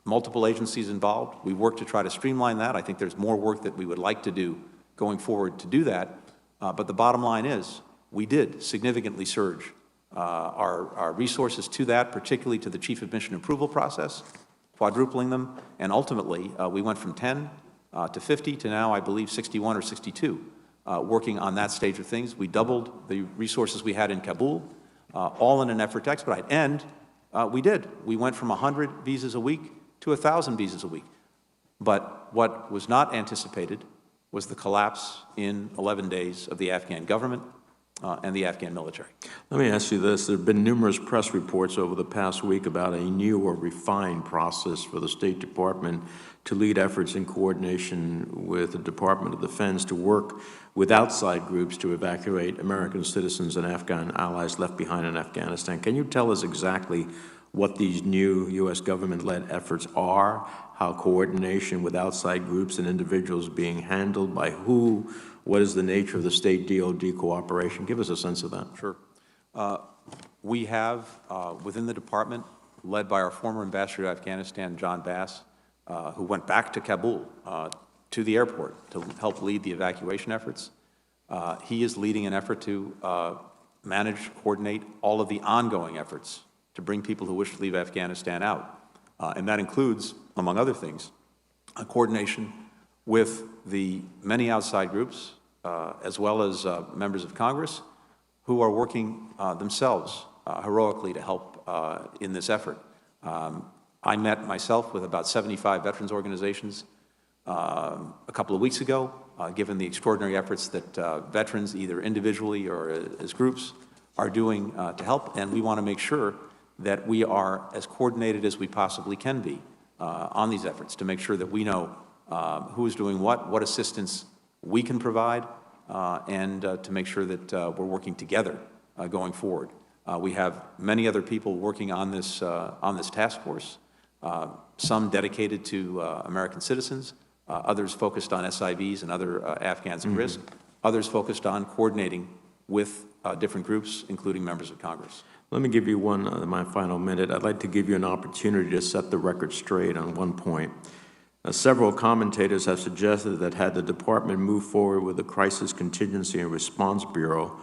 multiple agencies involved. We work to try to streamline that. I think there's more work that we would like to do going forward to do that. But the bottom line is, we did significantly surge our resources to that, particularly to the chief of mission approval process, quadrupling them, and ultimately we went from 10 to 50 to now, I believe, 61 or 62, working on that stage of things. We doubled the resources we had in Kabul, all in an effort to expedite. And we did. We went from 100 visas a week to 1,000 visas a week. But what was not anticipated was the collapse in 11 days of the Afghan government and the Afghan military. Let me ask you this. There have been numerous press reports over the past week about a new or refined process for the State Department to lead efforts in coordination with the Department of Defense to work with outside groups to evacuate American citizens and Afghan allies left behind in Afghanistan. Can you tell us exactly what these new U.S. government-led efforts are, how coordination with outside groups and individuals is being handled, by who, what is the nature of the state DoD cooperation? Give us a sense of that. Sure. We have, within the department, led by our former ambassador to Afghanistan, John Bass, who went back to Kabul to the airport to help lead the evacuation efforts. He is leading an effort to manage, coordinate all of the ongoing efforts to bring people who wish to leave Afghanistan out. And that includes, among other things, a coordination with the many outside groups, as well as members of Congress, who are working themselves heroically to help in this effort. I met myself with about 75 veterans organizations a couple of weeks ago, given the extraordinary efforts that veterans, either individually or as groups, are doing to help. And we want to make sure that we are as coordinated as we possibly can be on these efforts, to make sure that we know who is doing what assistance we can provide, and to make sure that we're working together going forward. We have many other people working on this task force, some dedicated to American citizens, others focused on SIVs and other Afghans at risk, others focused on coordinating with different groups, including members of Congress. Let me give you my final minute. I'd like to give you an opportunity to set the record straight on one point. Several commentators have suggested that had the department moved forward with the Crisis Contingency and Response Bureau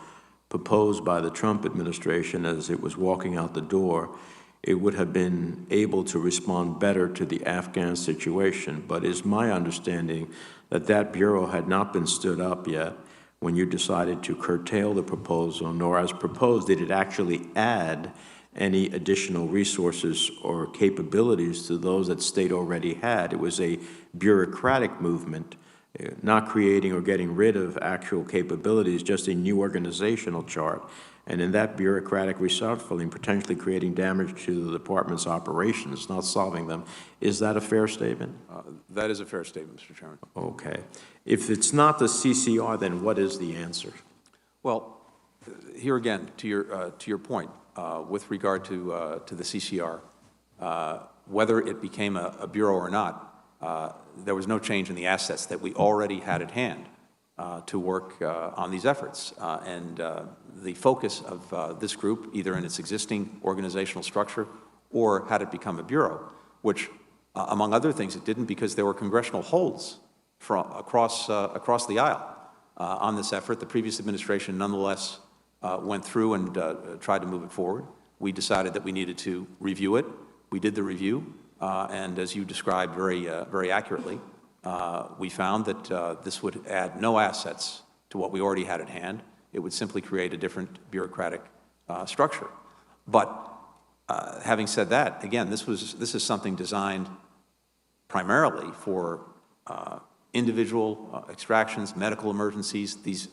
proposed by the Trump administration as it was walking out the door, it would have been able to respond better to the Afghan situation. But it's my understanding that that bureau had not been stood up yet when you decided to curtail the proposal, nor as proposed did it actually add any additional resources or capabilities to those that state already had. It was a bureaucratic movement, not creating or getting rid of actual capabilities, just a new organizational chart. And in that bureaucratic reshuffling, potentially creating damage to the department's operations, not solving them. Is that a fair statement? That is a fair statement, Mr. Chairman. Okay. If it's not the CCR, then what is the answer? Well, here again, to your point, with regard to the CCR, whether it became a bureau or not, there was no change in the assets that we already had at hand to work on these efforts. And the focus of this group, either in its existing organizational structure or had it become a bureau, which, among other things, it didn't because there were congressional holds across the aisle on this effort. The previous administration, nonetheless, went through and tried to move it forward. we decided that we needed to review it. We did the review, and as you described very accurately, we found that this would add no assets to what we already had at hand. It would simply create a different bureaucratic structure. But having said that, again, this is something designed primarily for individual extractions, medical emergencies. These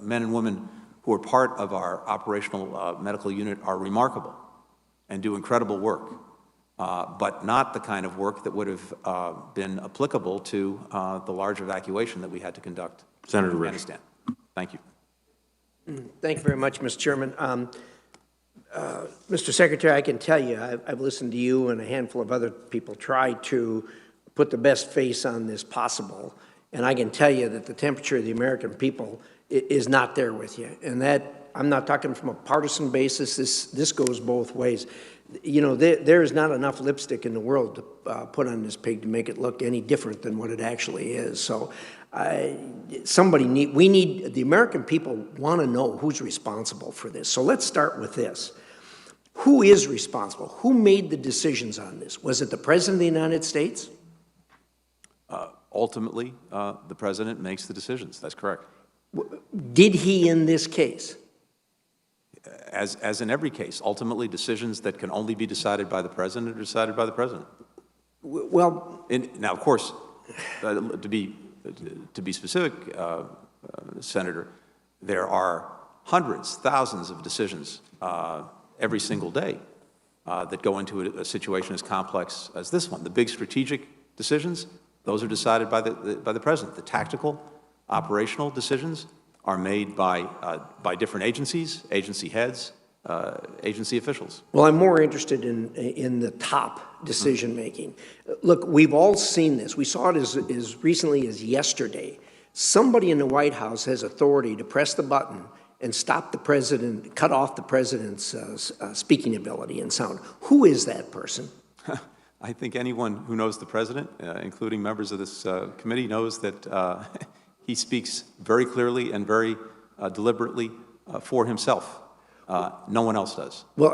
men and women who are part of our operational medical unit are remarkable and do incredible work, but not the kind of work that would have been applicable to the large evacuation that we had to conduct in Afghanistan. Thank you. Thank you very much, Mr. Chairman. Mr. Secretary, I can tell you, I've listened to you and a handful of other people try to put the best face on this possible, and I can tell you that the temperature of the American people is not there with you. And that, I'm not talking from a partisan basis, this goes both ways. You know, there is not enough lipstick in the world to put on this pig to make it look any different than what it actually is. So the American people want to know who's responsible for this. So let's start with this. Who is responsible? Who made the decisions on this? Was it the President of the United States? Ultimately, the President makes the decisions. That's correct. Did he in this case? As in every case, ultimately decisions that can only be decided by the President are decided by the President. Well, now, of course, to be specific, Senator, there are hundreds, thousands of decisions every single day that go into a situation as complex as this one. The big strategic decisions, those are decided by the President. The tactical, operational decisions are made by different agencies, agency heads, agency officials. Well, I'm more interested in the top decision-making. Look, we've all seen this. We saw it as recently as yesterday. Somebody in the White House has authority to press the button and stop the president, cut off the president's speaking ability and sound. Who is that person? I think anyone who knows the president, including members of this committee, knows that he speaks very clearly and very deliberately for himself. No one else does. Well,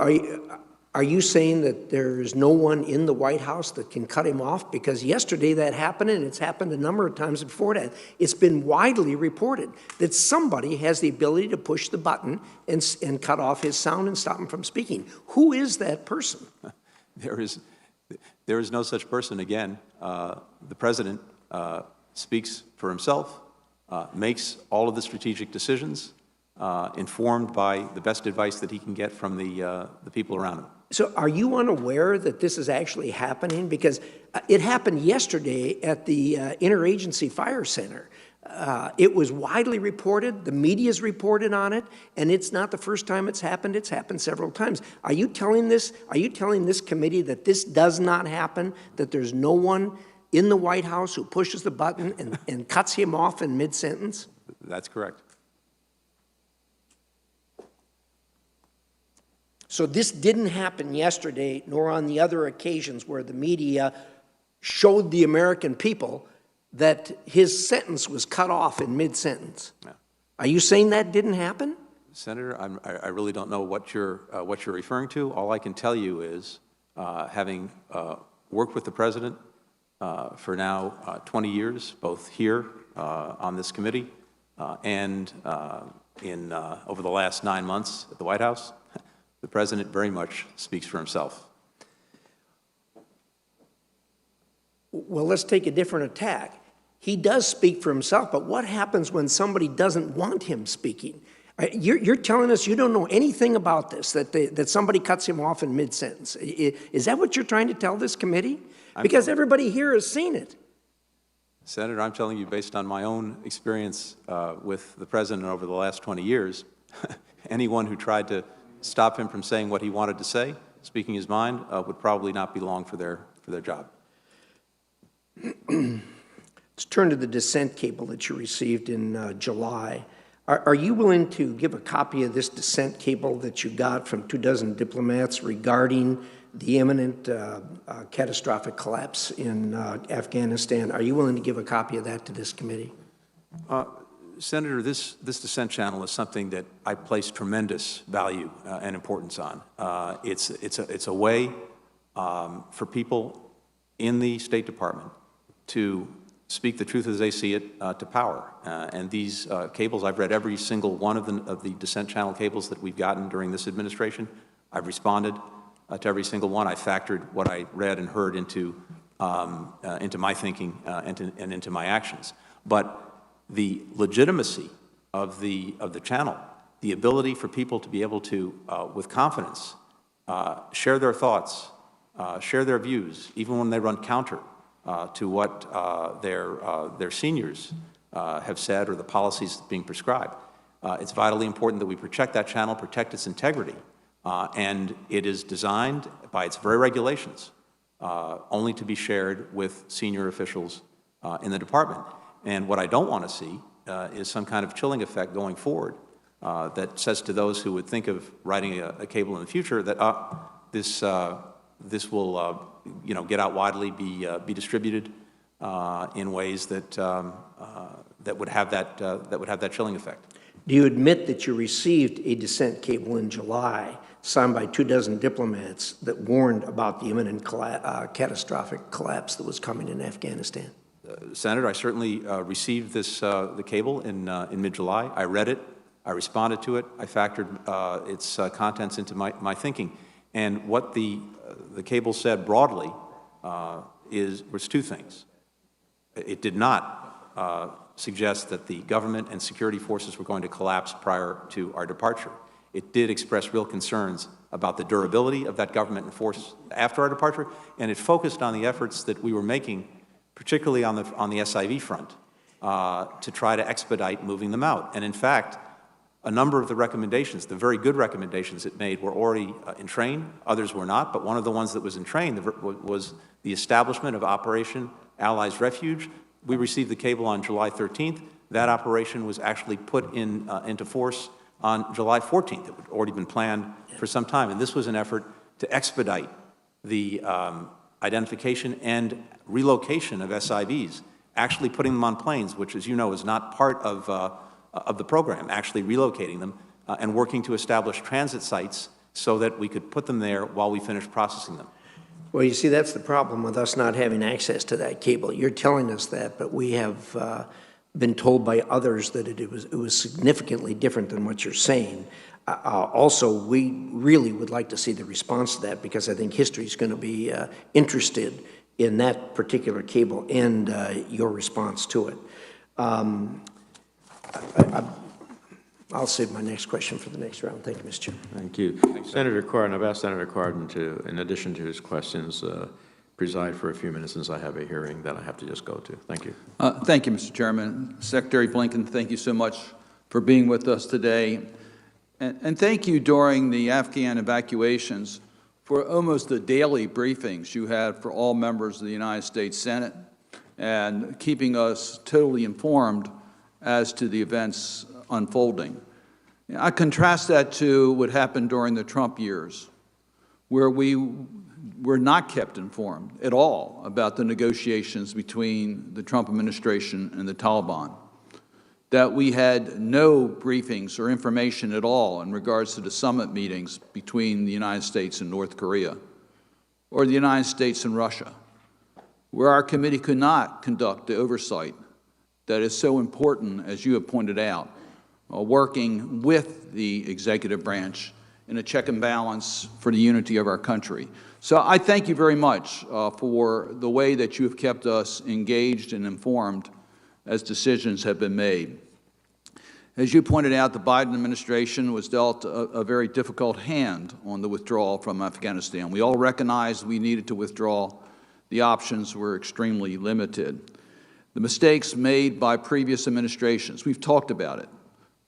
are you saying that there is no one in the White House that can cut him off? Because yesterday that happened, and it's happened a number of times before that. It's been widely reported that somebody has the ability to push the button and cut off his sound and stop him from speaking. Who is that person? There is no such person. Again, the president speaks for himself, makes all of the strategic decisions, informed by the best advice that he can get from the people around him. So are you unaware that this is actually happening? Because it happened yesterday at the Interagency Fire Center. It was widely reported, the media's reported on it, and it's not the first time it's happened several times. Are you telling this committee that this does not happen, that there's no one in the White House who pushes the button and cuts him off in mid-sentence? That's correct. So this didn't happen yesterday, nor on the other occasions where the media showed the American people that his sentence was cut off in mid-sentence. No. Are you saying that didn't happen? Senator, I really don't know what you're referring to. All I can tell you is, having worked with the president for now 20 years, both here on this committee and over the last 9 months at the White House, the president very much speaks for himself. Well, let's take a different attack. He does speak for himself, but what happens when somebody doesn't want him speaking? You're telling us you don't know anything about this, that somebody cuts him off in mid-sentence. Is that what you're trying to tell this committee? Because everybody here has seen it. Senator, I'm telling you, based on my own experience with the president over the last 20 years, anyone who tried to stop him from saying what he wanted to say, speaking his mind, would probably not be long for their job. Let's turn to the dissent cable that you received in July. Are you willing to give a copy of this dissent cable that you got from 24 diplomats regarding the imminent catastrophic collapse in Afghanistan? Are you willing to give a copy of that to this committee? Senator, this descent channel is something that I place tremendous value and importance on. It's a way for people in the State Department to speak the truth as they see it to power. And these cables, I've read every single one of the descent channel cables that we've gotten during this administration. I've responded to every single one. I factored what I read and heard into my thinking and into my actions. But the legitimacy of the channel, the ability for people to be able to, with confidence, share their thoughts, share their views, even when they run counter to what their seniors have said or the policies being prescribed. It's vitally important that we protect that channel, protect its integrity, and it is designed by its very regulations only to be shared with senior officials in the department. And what I don't want to see is some kind of chilling effect going forward that says to those who would think of writing a cable in the future that this will get out widely, be distributed in ways that would have that chilling effect. Do you admit that you received a dissent cable in July signed by 24 diplomats that warned about the imminent catastrophic collapse that was coming in Afghanistan? Senator, I certainly received the cable in mid-July. I read it. I responded to it. I factored its contents into my thinking. And what the cable said broadly was two things. It did not suggest that the government and security forces were going to collapse prior to our departure. It did express real concerns about the durability of that government and force after our departure, and it focused on the efforts that we were making, particularly on the SIV front, to try to expedite moving them out. And in fact, a number of the recommendations, the very good recommendations it made, were already in train. Others were not, but one of the ones that was in train was the establishment of Operation Allies Refuge. We received the cable on July 13th. That operation was actually put into force on July 14th. It had already been planned for some time, and this was an effort to expedite the identification and relocation of SIVs, actually putting them on planes, which, as you know, is not part of the program, actually relocating them and working to establish transit sites so that we could put them there while we finished processing them. Well, you see, that's the problem with us not having access to that cable. You're telling us that, but we have been told by others that it was significantly different than what you're saying. Also, we really would like to see the response to that, because I think history is going to be interested in that particular cable and your response to it. I'll save my next question for the next round. Thank you, Mr. Chairman. Thank you. Senator Cardin, I've asked Senator Cardin to, in addition to his questions, preside for a few minutes since I have a hearing that I have to just go to. Thank you. Thank you, Mr. Chairman. Secretary Blinken, thank you so much for being with us today. And thank you during the Afghan evacuations for almost the daily briefings you had for all members of the United States Senate and keeping us totally informed as to the events unfolding. I contrast that to what happened during the Trump years, where we were not kept informed at all about the negotiations between the Trump administration and the Taliban, that we had no briefings or information at all in regards to the summit meetings between the United States and North Korea, or the United States and Russia, where our committee could not conduct the oversight that is so important, as you have pointed out, working with the executive branch in a check and balance for the unity of our country. So I thank you very much for the way that you have kept us engaged and informed as decisions have been made. As you pointed out, the Biden administration was dealt a very difficult hand on the withdrawal from Afghanistan. We all recognized we needed to withdraw. The options were extremely limited. The mistakes made by previous administrations, we've talked about it,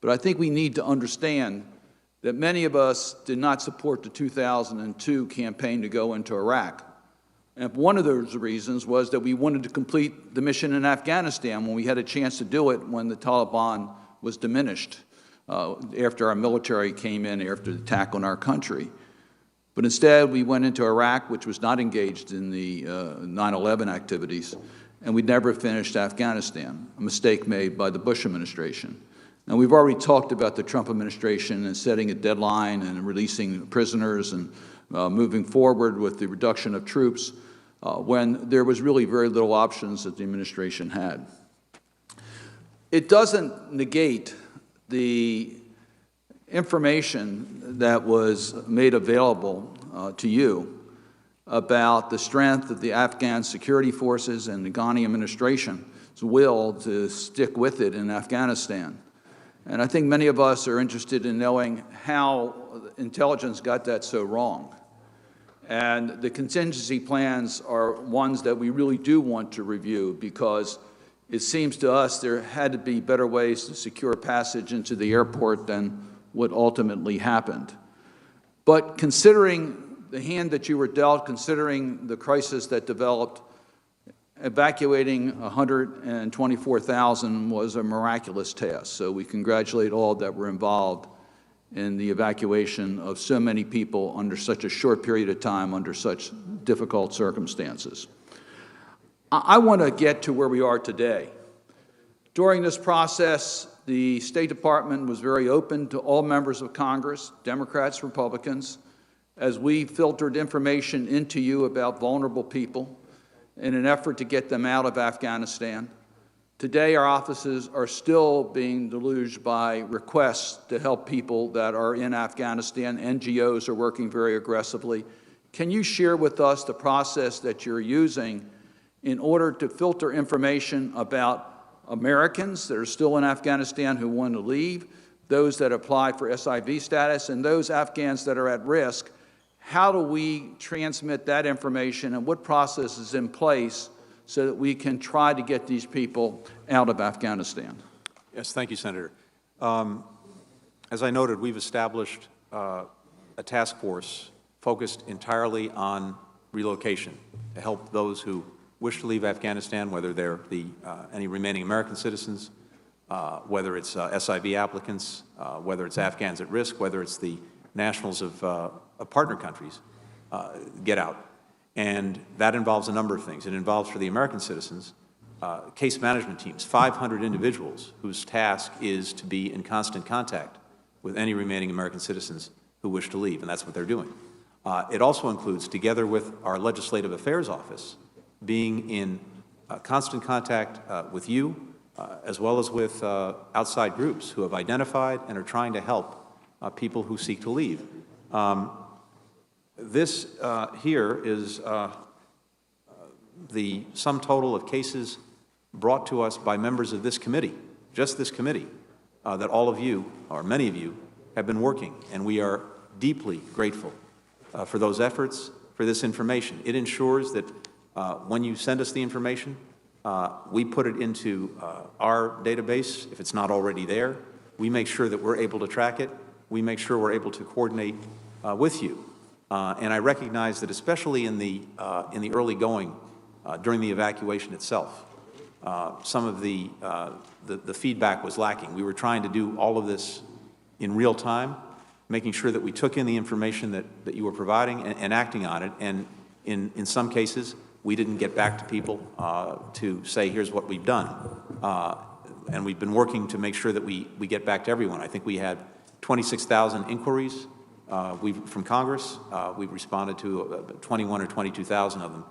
but I think we need to understand that many of us did not support the 2002 campaign to go into Iraq. And one of those reasons was that we wanted to complete the mission in Afghanistan when we had a chance to do it when the Taliban was diminished after our military came in after the attack on our country. But instead, we went into Iraq, which was not engaged in the 9/11 activities, and we never finished Afghanistan, a mistake made by the Bush administration. Now, we've already talked about the Trump administration and setting a deadline and releasing prisoners and moving forward with the reduction of troops when there was really very little options that the administration had. It doesn't negate the information that was made available to you about the strength of the Afghan security forces and the Ghani administration's will to stick with it in Afghanistan. And I think many of us are interested in knowing how intelligence got that so wrong. And the contingency plans are ones that we really do want to review, because it seems to us there had to be better ways to secure passage into the airport than what ultimately happened. But considering the hand that you were dealt, considering the crisis that developed, evacuating 124,000 was a miraculous task. So we congratulate all that were involved in the evacuation of so many people under such a short period of time, under such difficult circumstances. I want to get to where we are today. During this process, the State Department was very open to all members of Congress, Democrats, Republicans, as we filtered information into you about vulnerable people in an effort to get them out of Afghanistan. Today, our offices are still being deluged by requests to help people that are in Afghanistan. NGOs are working very aggressively. Can you share with us the process that you're using in order to filter information about Americans that are still in Afghanistan who want to leave, those that apply for SIV status, and those Afghans that are at risk? How do we transmit that information, and what process is in place so that we can try to get these people out of Afghanistan? Yes, thank you, Senator. As I noted, we've established a task force focused entirely on relocation to help those who wish to leave Afghanistan, whether they're any remaining American citizens, whether it's SIV applicants, whether it's Afghans at risk, whether it's the nationals of partner countries, get out. And that involves a number of things. It involves, for the American citizens, case management teams, 500 individuals whose task is to be in constant contact with any remaining American citizens who wish to leave, and that's what they're doing. It also includes, together with our Legislative Affairs Office, being in constant contact with you, as well as with outside groups who have identified and are trying to help people who seek to leave. This here is the sum total of cases brought to us by members of this committee, just this committee, that all of you, or many of you, have been working, and we are deeply grateful for those efforts, for this information. It ensures that when you send us the information, we put it into our database, if it's not already there. We make sure that we're able to track it. We make sure we're able to coordinate with you. And I recognize that, especially in the early going, during the evacuation itself, some of the feedback was lacking. We were trying to do all of this in real time, making sure that we took in the information that you were providing and acting on it. And in some cases, we didn't get back to people to say, here's what we've done. And we've been working to make sure that we get back to everyone. I think we had 26,000 inquiries from Congress. We've responded to 21 or 22,000 of them.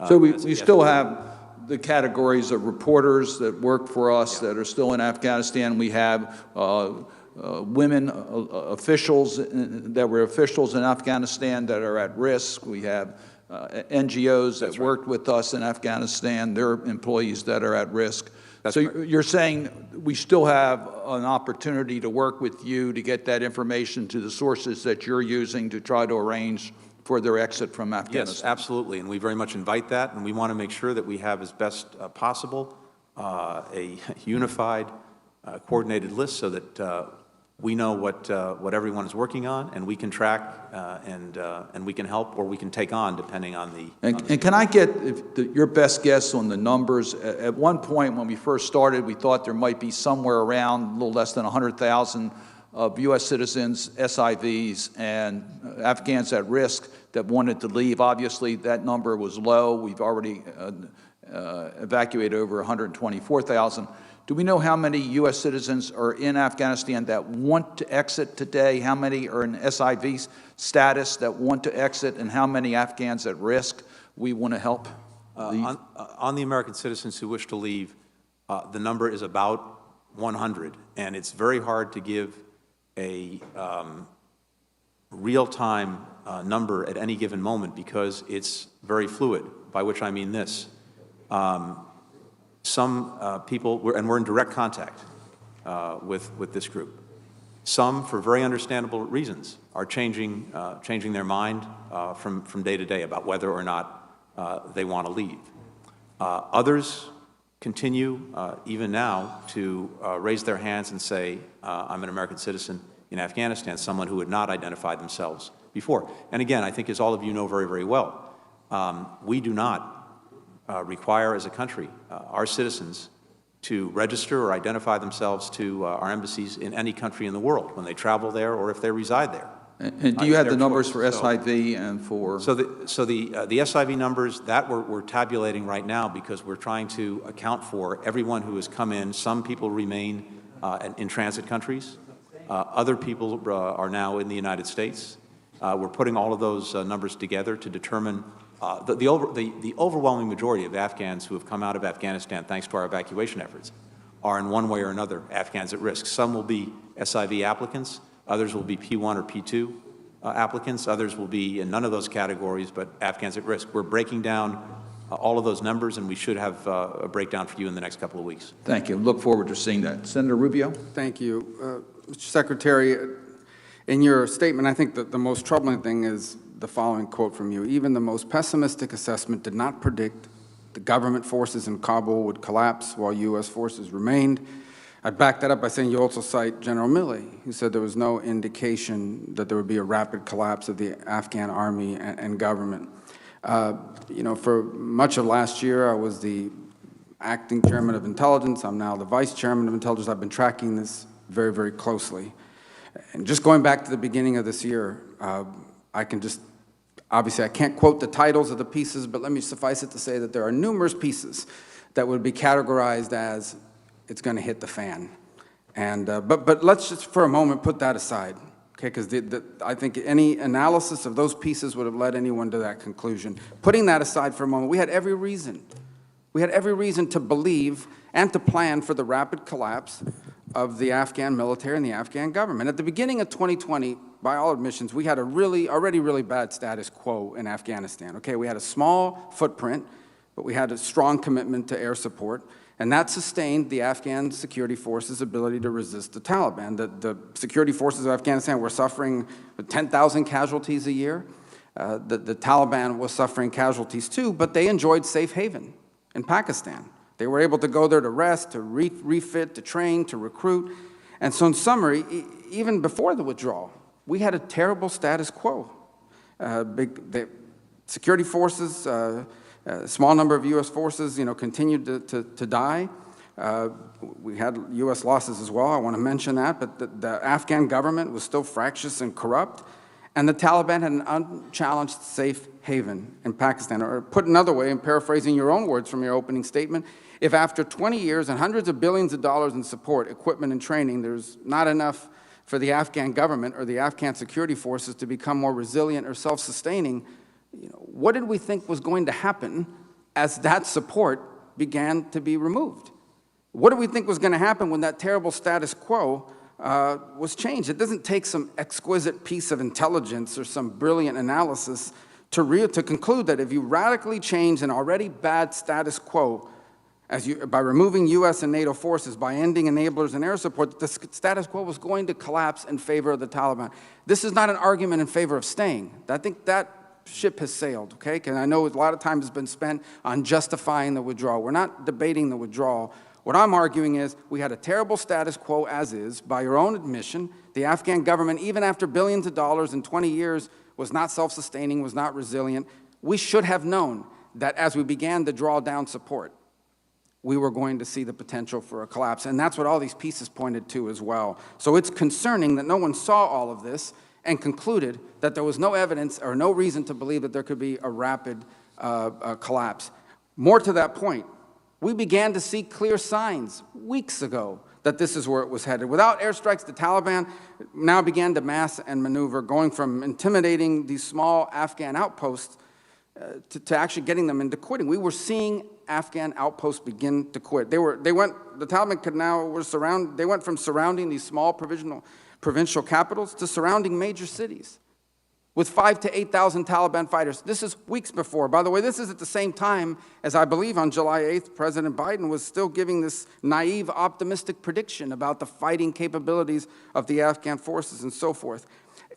So we still have the categories of reporters that work for us that are still in Afghanistan. We have women officials that were officials in Afghanistan that are at risk. We have NGOs that worked with us in Afghanistan, their employees that are at risk. So you're saying we still have an opportunity to work with you to get that information to the sources that you're using to try to arrange for their exit from Afghanistan? Yes, absolutely, and we very much invite that, and we want to make sure that we have as best possible a unified, coordinated list so that we know what everyone is working on, and we can track and we can help or we can take on depending on the. And can I get your best guess on the numbers? At one point when we first started, we thought there might be somewhere around a little less than 100,000 of U.S. citizens, SIVs, and Afghans at risk that wanted to leave. Obviously, that number was low. We've already evacuated over 124,000. Do we know how many U.S. citizens are in Afghanistan that want to exit today? How many are in SIV status that want to exit? And how many Afghans at risk we want to help? On the American citizens who wish to leave, the number is about 100. And it's very hard to give a real-time number at any given moment because it's very fluid, by which I mean this. Some people, and we're in direct contact with this group. Some, for very understandable reasons, are changing their mind from day to day about whether or not they want to leave. Others continue, even now, to raise their hands and say, I'm an American citizen in Afghanistan, someone who had not identified themselves before. And again, I think as all of you know very, very well, we do not require as a country our citizens to register or identify themselves to our embassies in any country in the world when they travel there or if they reside there. And do you have the numbers for SIV and for? So the SIV numbers, that we're tabulating right now because we're trying to account for everyone who has come in. Some people remain in transit countries. Other people are now in the United States. We're putting all of those numbers together to determine the overwhelming majority of Afghans who have come out of Afghanistan, thanks to our evacuation efforts, are in one way or another Afghans at risk. Some will be SIV applicants. Others will be P1 or P2 applicants. Others will be in none of those categories, but Afghans at risk. We're breaking down all of those numbers, and we should have a breakdown for you in the next couple of weeks. Thank you. Look forward to seeing that. Senator Rubio? Thank you. Mr. Secretary, in your statement, I think that the most troubling thing is the following quote from you. Even the most pessimistic assessment did not predict the government forces in Kabul would collapse while U.S. forces remained. I'd back that up by saying you also cite General Milley, who said there was no indication that there would be a rapid collapse of the Afghan army and government. You know, for much of last year, I was the acting chairman of intelligence. I'm now the vice chairman of intelligence. I've been tracking this very, very closely. And just going back to the beginning of this year, I can just, obviously I can't quote the titles of the pieces, but let me suffice it to say that there are numerous pieces that would be categorized as it's going to hit the fan. And, but let's just for a moment put that aside, okay, because I think any analysis of those pieces would have led anyone to that conclusion. Putting that aside for a moment, we had every reason to believe and to plan for the rapid collapse of the Afghan military and the Afghan government. At the beginning of 2020, by all admissions, we had a already really bad status quo in Afghanistan. Okay, we had a small footprint, but we had a strong commitment to air support, and that sustained the Afghan security forces' ability to resist the Taliban. The security forces of Afghanistan were suffering 10,000 casualties a year. The Taliban was suffering casualties too, but they enjoyed safe haven in Pakistan. They were able to go there to rest, to refit, to train, to recruit. And so in summary, even before the withdrawal, we had a terrible status quo. The security forces, a small number of U.S. forces, continued to die. We had U.S. losses as well, I want to mention that, but the Afghan government was still fractious and corrupt, and the Taliban had an unchallenged safe haven in Pakistan. Or put another way, and paraphrasing your own words from your opening statement, if after 20 years and hundreds of billions of dollars in support, equipment, and training, there's not enough for the Afghan government or the Afghan security forces to become more resilient or self-sustaining, what did we think was going to happen as that support began to be removed? What did we think was going to happen when that terrible status quo was changed? It doesn't take some exquisite piece of intelligence or some brilliant analysis to conclude that if you radically change an already bad status quo, by removing U.S. and NATO forces, by ending enablers and air support, the status quo was going to collapse in favor of the Taliban. This is not an argument in favor of staying. I think that ship has sailed, okay? Because I know a lot of time has been spent on justifying the withdrawal. We're not debating the withdrawal. What I'm arguing is we had a terrible status quo as is, by your own admission. The Afghan government, even after billions of dollars in 20 years, was not self-sustaining, was not resilient. We should have known that as we began to draw down support, we were going to see the potential for a collapse. And that's what all these pieces pointed to as well. So it's concerning that no one saw all of this and concluded that there was no evidence or no reason to believe that there could be a rapid collapse. More to that point, we began to see clear signs weeks ago that this is where it was headed. Without airstrikes, the Taliban now began to mass and maneuver, going from intimidating these small Afghan outposts to actually getting them into quitting. We were seeing Afghan outposts begin to quit. The Taliban they went from surrounding these small provincial capitals to surrounding major cities with 5,000 to 8,000 Taliban fighters. This is weeks before. By the way, this is at the same time as I believe on July 8th, President Biden was still giving this naive, optimistic prediction about the fighting capabilities of the Afghan forces and so forth.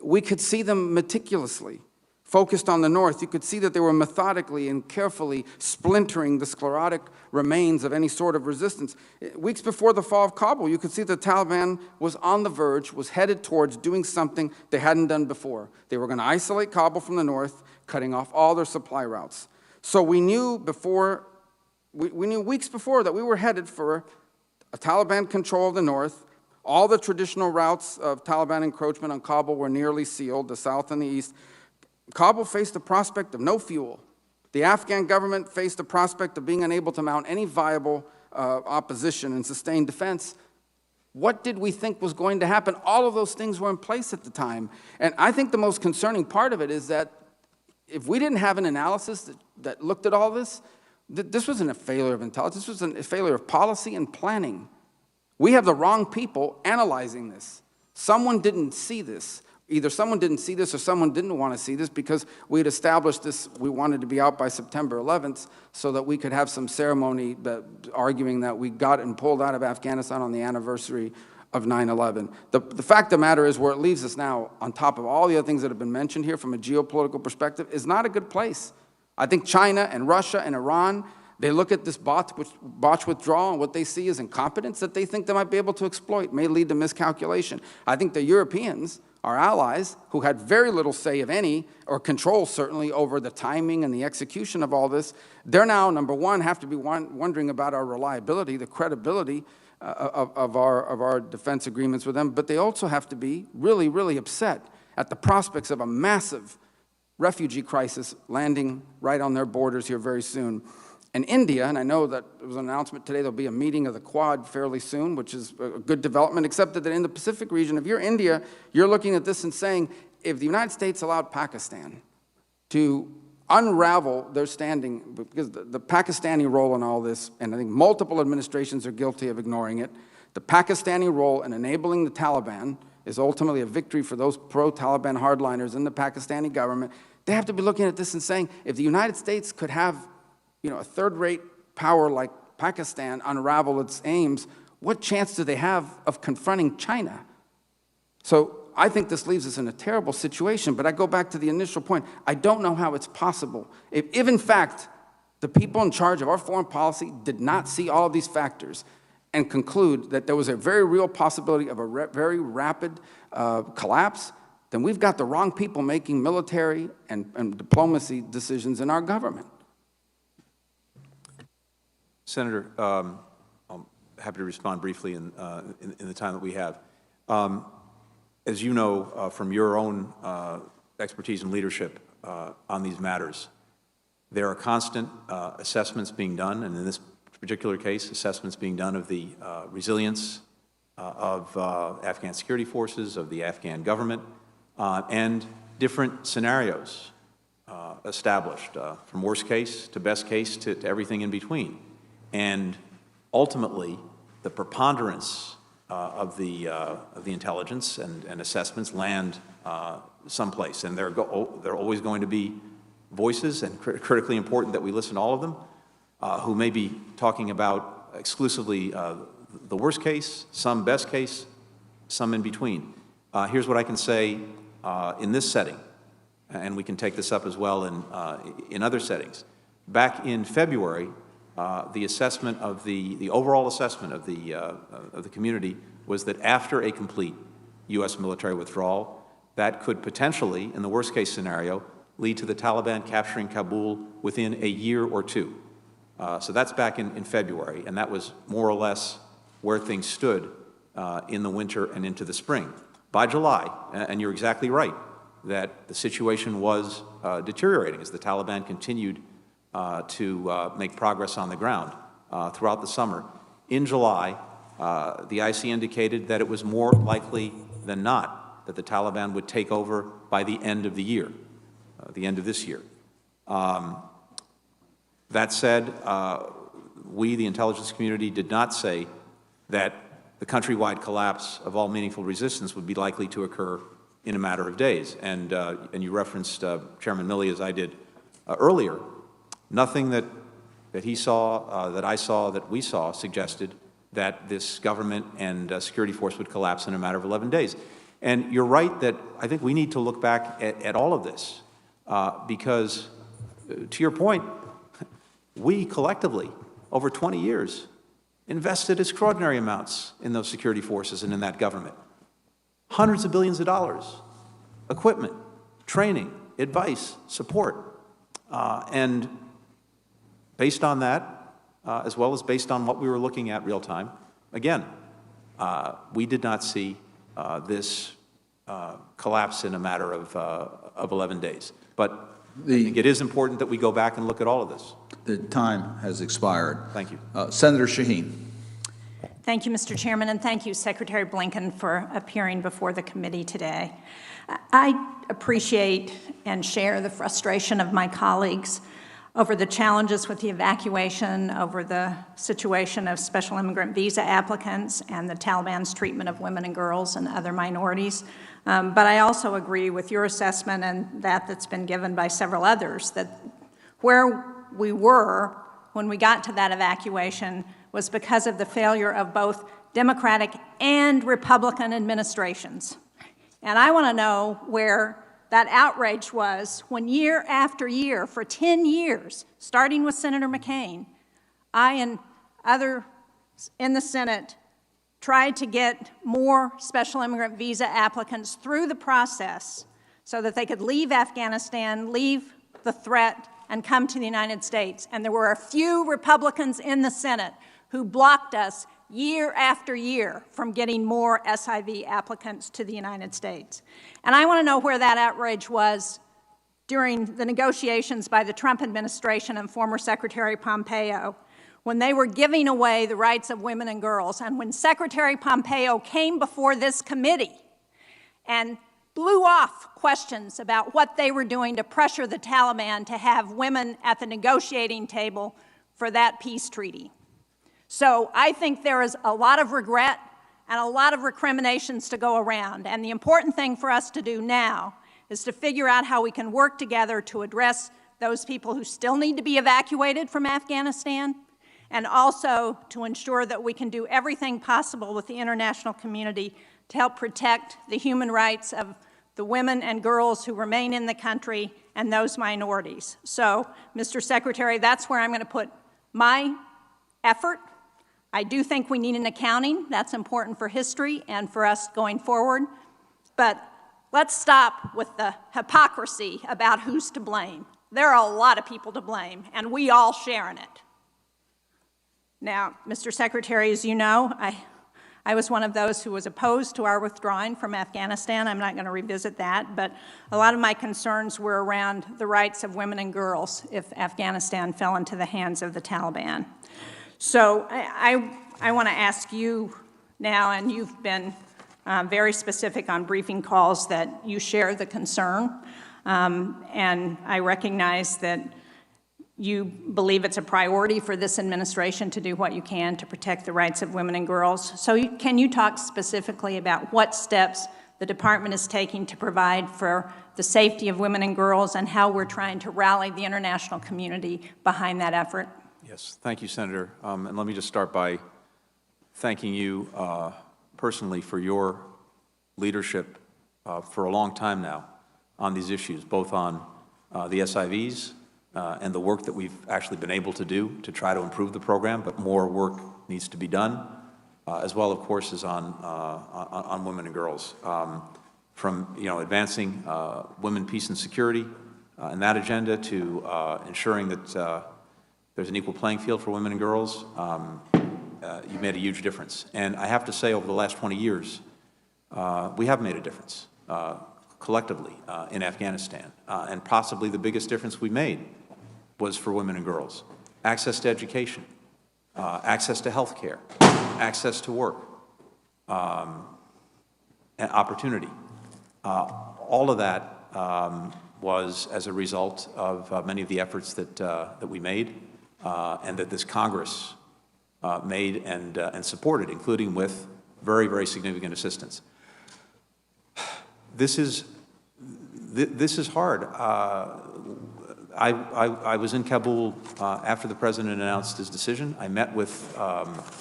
We could see them meticulously focused on the north. You could see that they were methodically and carefully splintering the sclerotic remains of any sort of resistance. Weeks before the fall of Kabul, you could see the Taliban was on the verge, was headed towards doing something they hadn't done before. They were going to isolate Kabul from the north, cutting off all their supply routes. So we knew weeks before that we were headed for a Taliban control of the north. All the traditional routes of Taliban encroachment on Kabul were nearly sealed, the south and the east. Kabul faced the prospect of no fuel. The Afghan government faced the prospect of being unable to mount any viable opposition and sustain defense. What did we think was going to happen? All of those things were in place at the time. And I think the most concerning part of it is that if we didn't have an analysis that looked at all this, this wasn't a failure of intelligence, this was a failure of policy and planning. We have the wrong people analyzing this. Someone didn't see this. Either someone didn't see this or someone didn't want to see this because we had established this, we wanted to be out by September 11th so that we could have some ceremony arguing that we got and pulled out of Afghanistan on the anniversary of 9/11. The fact of the matter is where it leaves us now, on top of all the other things that have been mentioned here from a geopolitical perspective, is not a good place. I think China and Russia and Iran, they look at this botched withdrawal, and what they see is incompetence that they think they might be able to exploit, may lead to miscalculation. I think the Europeans, our allies, who had very little say, if any, or control certainly over the timing and the execution of all this, they're now, number one, have to be wondering about our reliability, the credibility of our defense agreements with them, but they also have to be really, really upset at the prospects of a massive refugee crisis landing right on their borders here very soon. And India, and I know that there was an announcement today, there'll be a meeting of the Quad fairly soon, which is a good development, except that in the Pacific region, if you're India, you're looking at this and saying, if the United States allowed Pakistan to unravel their standing, because the Pakistani role in all this, and I think multiple administrations are guilty of ignoring it, the Pakistani role in enabling the Taliban is ultimately a victory for those pro-Taliban hardliners in the Pakistani government. They have to be looking at this and saying, if the United States could have a third-rate power like Pakistan unravel its aims, what chance do they have of confronting China? So I think this leaves us in a terrible situation, but I go back to the initial point. I don't know how it's possible. If in fact, the people in charge of our foreign policy did not see all of these factors and conclude that there was a very real possibility of a very rapid collapse, then we've got the wrong people making military and diplomacy decisions in our government. Senator, I'm happy to respond briefly in the time that we have. As you know from your own expertise and leadership on these matters, there are constant assessments being done, and in this particular case, assessments being done of the resilience of Afghan security forces, of the Afghan government, and different scenarios established, from worst case to best case to everything in between. And ultimately, the preponderance of the intelligence and assessments land someplace, and there are always going to be voices, and critically important that we listen to all of them, who may be talking about exclusively the worst case, some best case, some in between. Here's what I can say in this setting, and we can take this up as well in other settings. Back in February, the assessment of the overall assessment of the community was that after a complete U.S. military withdrawal, that could potentially, in the worst case scenario, lead to the Taliban capturing Kabul within a year or two. So that's back in February, and that was more or less where things stood in the winter and into the spring. By July, and you're exactly right, that the situation was deteriorating as the Taliban continued to make progress on the ground throughout the summer. In July, the IC indicated that it was more likely than not that the Taliban would take over by the end of the year, the end of this year. That said, we, the intelligence community, did not say that the countrywide collapse of all meaningful resistance would be likely to occur in a matter of days. And you referenced Chairman Milley, as I did earlier. Nothing that he saw, that I saw, that we saw, suggested that this government and security force would collapse in a matter of 11 days. And you're right that I think we need to look back at all of this because, to your point, we collectively, over 20 years, invested extraordinary amounts in those security forces and in that government. Hundreds of billions of dollars, equipment, training, advice, support. And based on that, as well as based on what we were looking at real time, again, we did not see this collapse in a matter of 11 days. But I think it is important that we go back and look at all of this. The time has expired. Thank you. Senator Shaheen. Thank you, Mr. Chairman, and thank you, Secretary Blinken, for appearing before the committee today. I appreciate and share the frustration of my colleagues over the challenges with the evacuation, over the situation of special immigrant visa applicants, and the Taliban's treatment of women and girls and other minorities. But I also agree with your assessment and that's been given by several others, that where we were when we got to that evacuation was because of the failure of both Democratic and Republican administrations. And I want to know where that outrage was when year after year, for 10 years, starting with Senator McCain, I and others in the Senate tried to get more special immigrant visa applicants through the process so that they could leave Afghanistan, leave the threat, and come to the United States. And there were a few Republicans in the Senate who blocked us year after year from getting more SIV applicants to the United States. And I want to know where that outrage was during the negotiations by the Trump administration and former Secretary Pompeo, when they were giving away the rights of women and girls, and when Secretary Pompeo came before this committee and blew off questions about what they were doing to pressure the Taliban to have women at the negotiating table for that peace treaty. So I think there is a lot of regret and a lot of recriminations to go around. And the important thing for us to do now is to figure out how we can work together to address those people who still need to be evacuated from Afghanistan, and also to ensure that we can do everything possible with the international community to help protect the human rights of the women and girls who remain in the country and those minorities. So, Mr. Secretary, that's where I'm going to put my effort. I do think we need an accounting. That's important for history and for us going forward. But let's stop with the hypocrisy about who's to blame. There are a lot of people to blame, and we all share in it. Now, Mr. Secretary, as you know, I was one of those who was opposed to our withdrawing from Afghanistan. I'm not going to revisit that, but a lot of my concerns were around the rights of women and girls if Afghanistan fell into the hands of the Taliban. So I want to ask you now, and you've been very specific on briefing calls, that you share the concern, and I recognize that you believe it's a priority for this administration to do what you can to protect the rights of women and girls. So can you talk specifically about what steps the department is taking to provide for the safety of women and girls, and how we're trying to rally the international community behind that effort? Yes, thank you, Senator. And let me just start by thanking you personally for your leadership for a long time now on these issues, both on the SIVs and the work that we've actually been able to do to try to improve the program, but more work needs to be done, as well, of course, as on women and girls. From advancing women, peace, and security and that agenda to ensuring that there's an equal playing field for women and girls, you've made a huge difference. And I have to say, over the last 20 years, we have made a difference collectively in Afghanistan, and possibly the biggest difference we made was for women and girls. Access to education, access to health care, access to work, and opportunity. All of that was as a result of many of the efforts that we made and that this Congress made and supported, including with very, very significant assistance. This is hard. I was in Kabul after the President announced his decision. I met with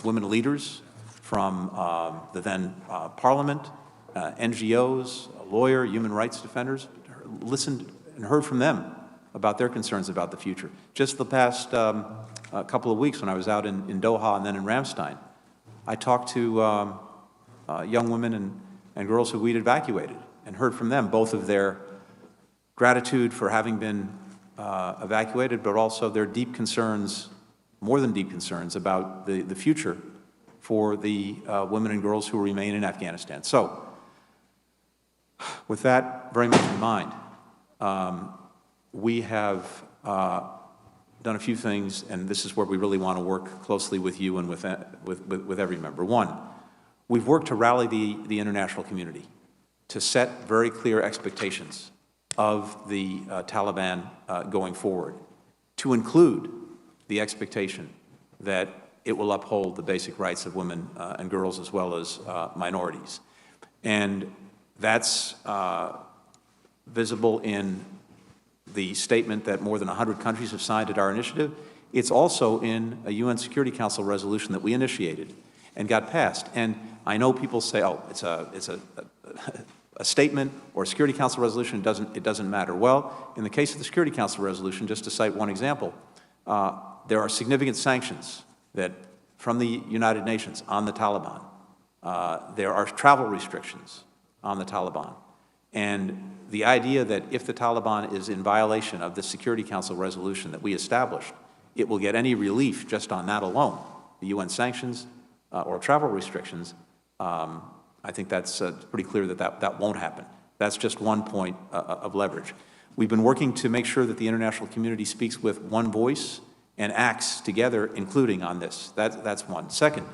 women leaders from the then Parliament, NGOs, a lawyer, human rights defenders, listened and heard from them about their concerns about the future. Just the past couple of weeks when I was out in Doha and then in Ramstein, I talked to young women and girls who we'd evacuated and heard from them both of their gratitude for having been evacuated, but also their deep concerns, more than deep concerns, about the future for the women and girls who remain in Afghanistan. So, with that very much in mind, we have done a few things, and this is where we really want to work closely with you and with every member. One, we've worked to rally the international community to set very clear expectations of the Taliban going forward, to include the expectation that it will uphold the basic rights of women and girls as well as minorities. And that's visible in the statement that more than 100 countries have signed at our initiative. It's also in a UN Security Council resolution that we initiated and got passed. And I know people say, oh, it's a statement or a Security Council resolution, it doesn't matter. Well, in the case of the Security Council resolution, just to cite one example, there are significant sanctions that from the United Nations on the Taliban. There are travel restrictions on the Taliban. And the idea that if the Taliban is in violation of the Security Council resolution that we established, it will get any relief just on that alone, the UN sanctions or travel restrictions, I think that's pretty clear that won't happen. That's just one point of leverage. We've been working to make sure that the international community speaks with one voice and acts together, including on this. That's one. Second,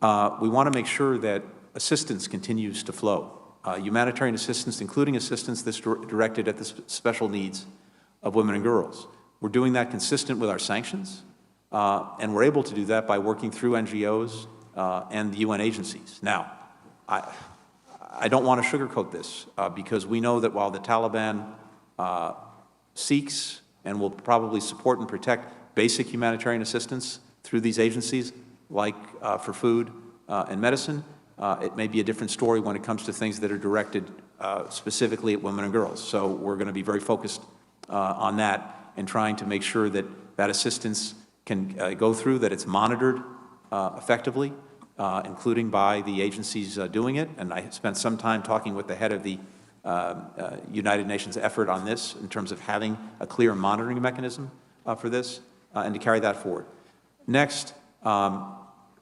we want to make sure that assistance continues to flow. Humanitarian assistance, including assistance that's directed at the special needs of women and girls. We're doing that consistent with our sanctions, and we're able to do that by working through NGOs and the UN agencies. Now, I don't want to sugarcoat this because we know that while the Taliban seeks and will probably support and protect basic humanitarian assistance through these agencies, like for food and medicine, it may be a different story when it comes to things that are directed specifically at women and girls. So we're going to be very focused on that and trying to make sure that that assistance can go through, that it's monitored effectively, including by the agencies doing it. And I spent some time talking with the head of the United Nations effort on this in terms of having a clear monitoring mechanism for this and to carry that forward. Next,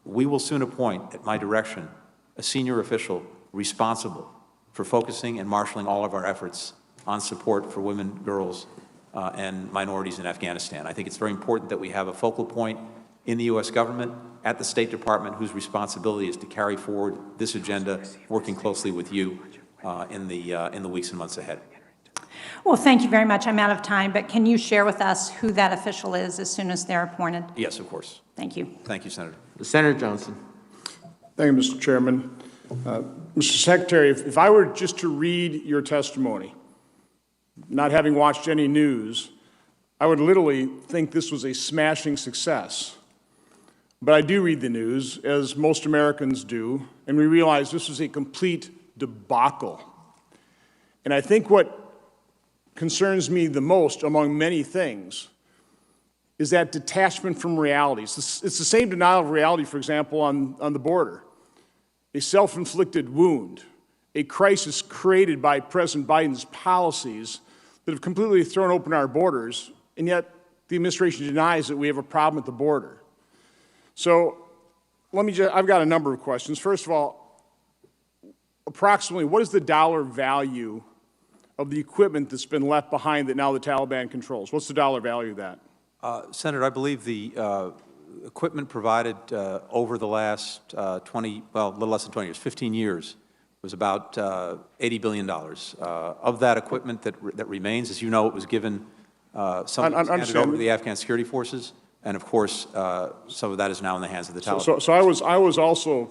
we will soon appoint, at my direction, a senior official responsible for focusing and marshaling all of our efforts on support for women, girls, and minorities in Afghanistan. I think it's very important that we have a focal point in the U.S. government, at the State Department, whose responsibility is to carry forward this agenda, working closely with you in the weeks and months ahead. Well, thank you very much. I'm out of time, but can you share with us who that official is as soon as they're appointed? Yes, of course. Thank you. Thank you, Senator. Senator Johnson. Thank you, Mr. Chairman. Mr. Secretary, if I were just to read your testimony, not having watched any news, I would literally think this was a smashing success. But I do read the news, as most Americans do, and we realize this was a complete debacle. And I think what concerns me the most, among many things, is that detachment from reality. It's the same denial of reality, for example, on the border. A self-inflicted wound, a crisis created by President Biden's policies that have completely thrown open our borders, and yet the administration denies that we have a problem at the border. So I've got a number of questions. First of all, approximately what is the dollar value of the equipment that's been left behind that now the Taliban controls? What's the dollar value of that? Senator, I believe the equipment provided over the last 20, well, a little less than 20 years, 15 years, was about $80 billion. Of that equipment that remains, as you know, it was given, some was handed over to the Afghan security forces, and of course, some of that is now in the hands of the Taliban. So I was also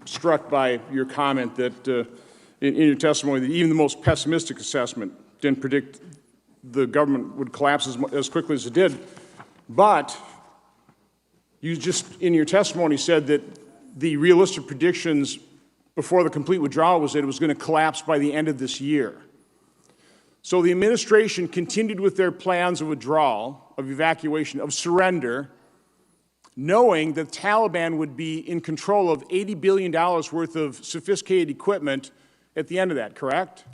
struck by your comment that in your testimony that even the most pessimistic assessment didn't predict the government would collapse as quickly as it did, but you just in your testimony said that the realistic predictions before the complete withdrawal was that it was going to collapse by the end of this year. So the administration continued with their plans of withdrawal, of evacuation, of surrender, knowing that the Taliban would be in control of $80 billion worth of sophisticated equipment at the end of that, correct?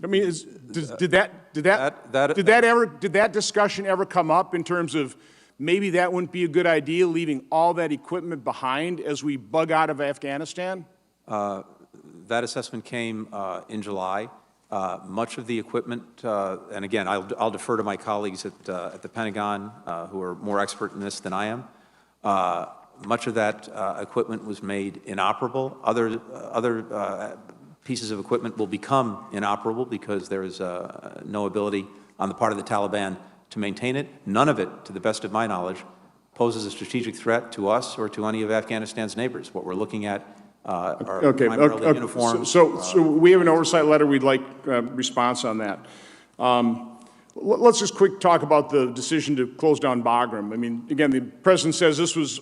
I mean, did that discussion ever come up in terms of maybe that wouldn't be a good idea, leaving all that equipment behind as we bug out of Afghanistan? That assessment came in July. Much of the equipment, and again, I'll defer to my colleagues at the Pentagon, who are more expert in this than I am. Much of that equipment was made inoperable. Other pieces of equipment will become inoperable because there is no ability on the part of the Taliban to maintain it. None of it, to the best of my knowledge, poses a strategic threat to us or to any of Afghanistan's neighbors. What we're looking at are primarily uniforms. So we have an oversight letter. We'd like response on that. Let's just quick talk about the decision to close down Bagram. I mean, again, the President says this was,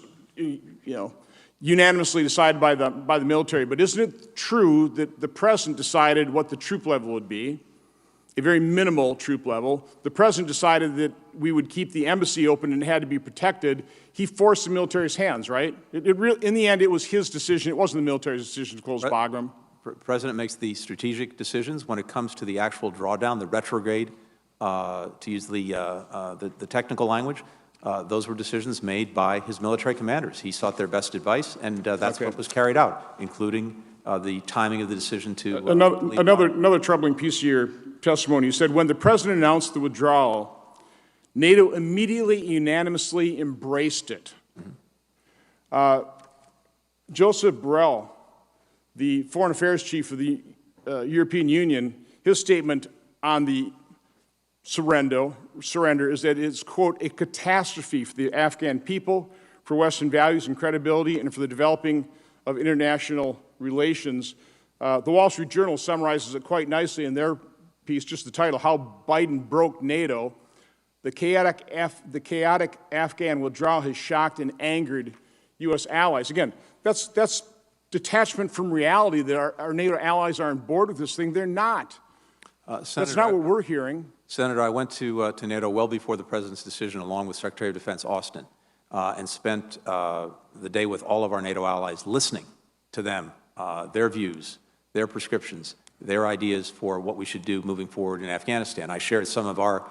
unanimously decided by the military, but isn't it true that the President decided what the troop level would be, a very minimal troop level? The President decided that we would keep the embassy open and it had to be protected. He forced the military's hands, right? In the end, it was his decision. It wasn't the military's decision to close Bagram. The President makes the strategic decisions when it comes to the actual drawdown, the retrograde, to use the technical language. Those were decisions made by his military commanders. He sought their best advice, and that's what was carried out, including the timing of the decision to another troubling piece of your testimony. You said when the President announced the withdrawal, NATO immediately, unanimously embraced it. Joseph Borrell, the Foreign Affairs Chief of the European Union, his statement on the surrender is that it's, quote, a catastrophe for the Afghan people, for Western values and credibility, and for the developing of international relations. The Wall Street Journal summarizes it quite nicely in their piece, just the title, How Biden Broke NATO. The chaotic Afghan withdrawal has shocked and angered U.S. allies. Again, that's detachment from reality that our NATO allies are on board with this thing. They're not. That's not what we're hearing. Senator, I went to NATO well before the President's decision, along with Secretary of Defense Austin, and spent the day with all of our NATO allies listening to them, their views, their prescriptions, their ideas for what we should do moving forward in Afghanistan. I shared some of our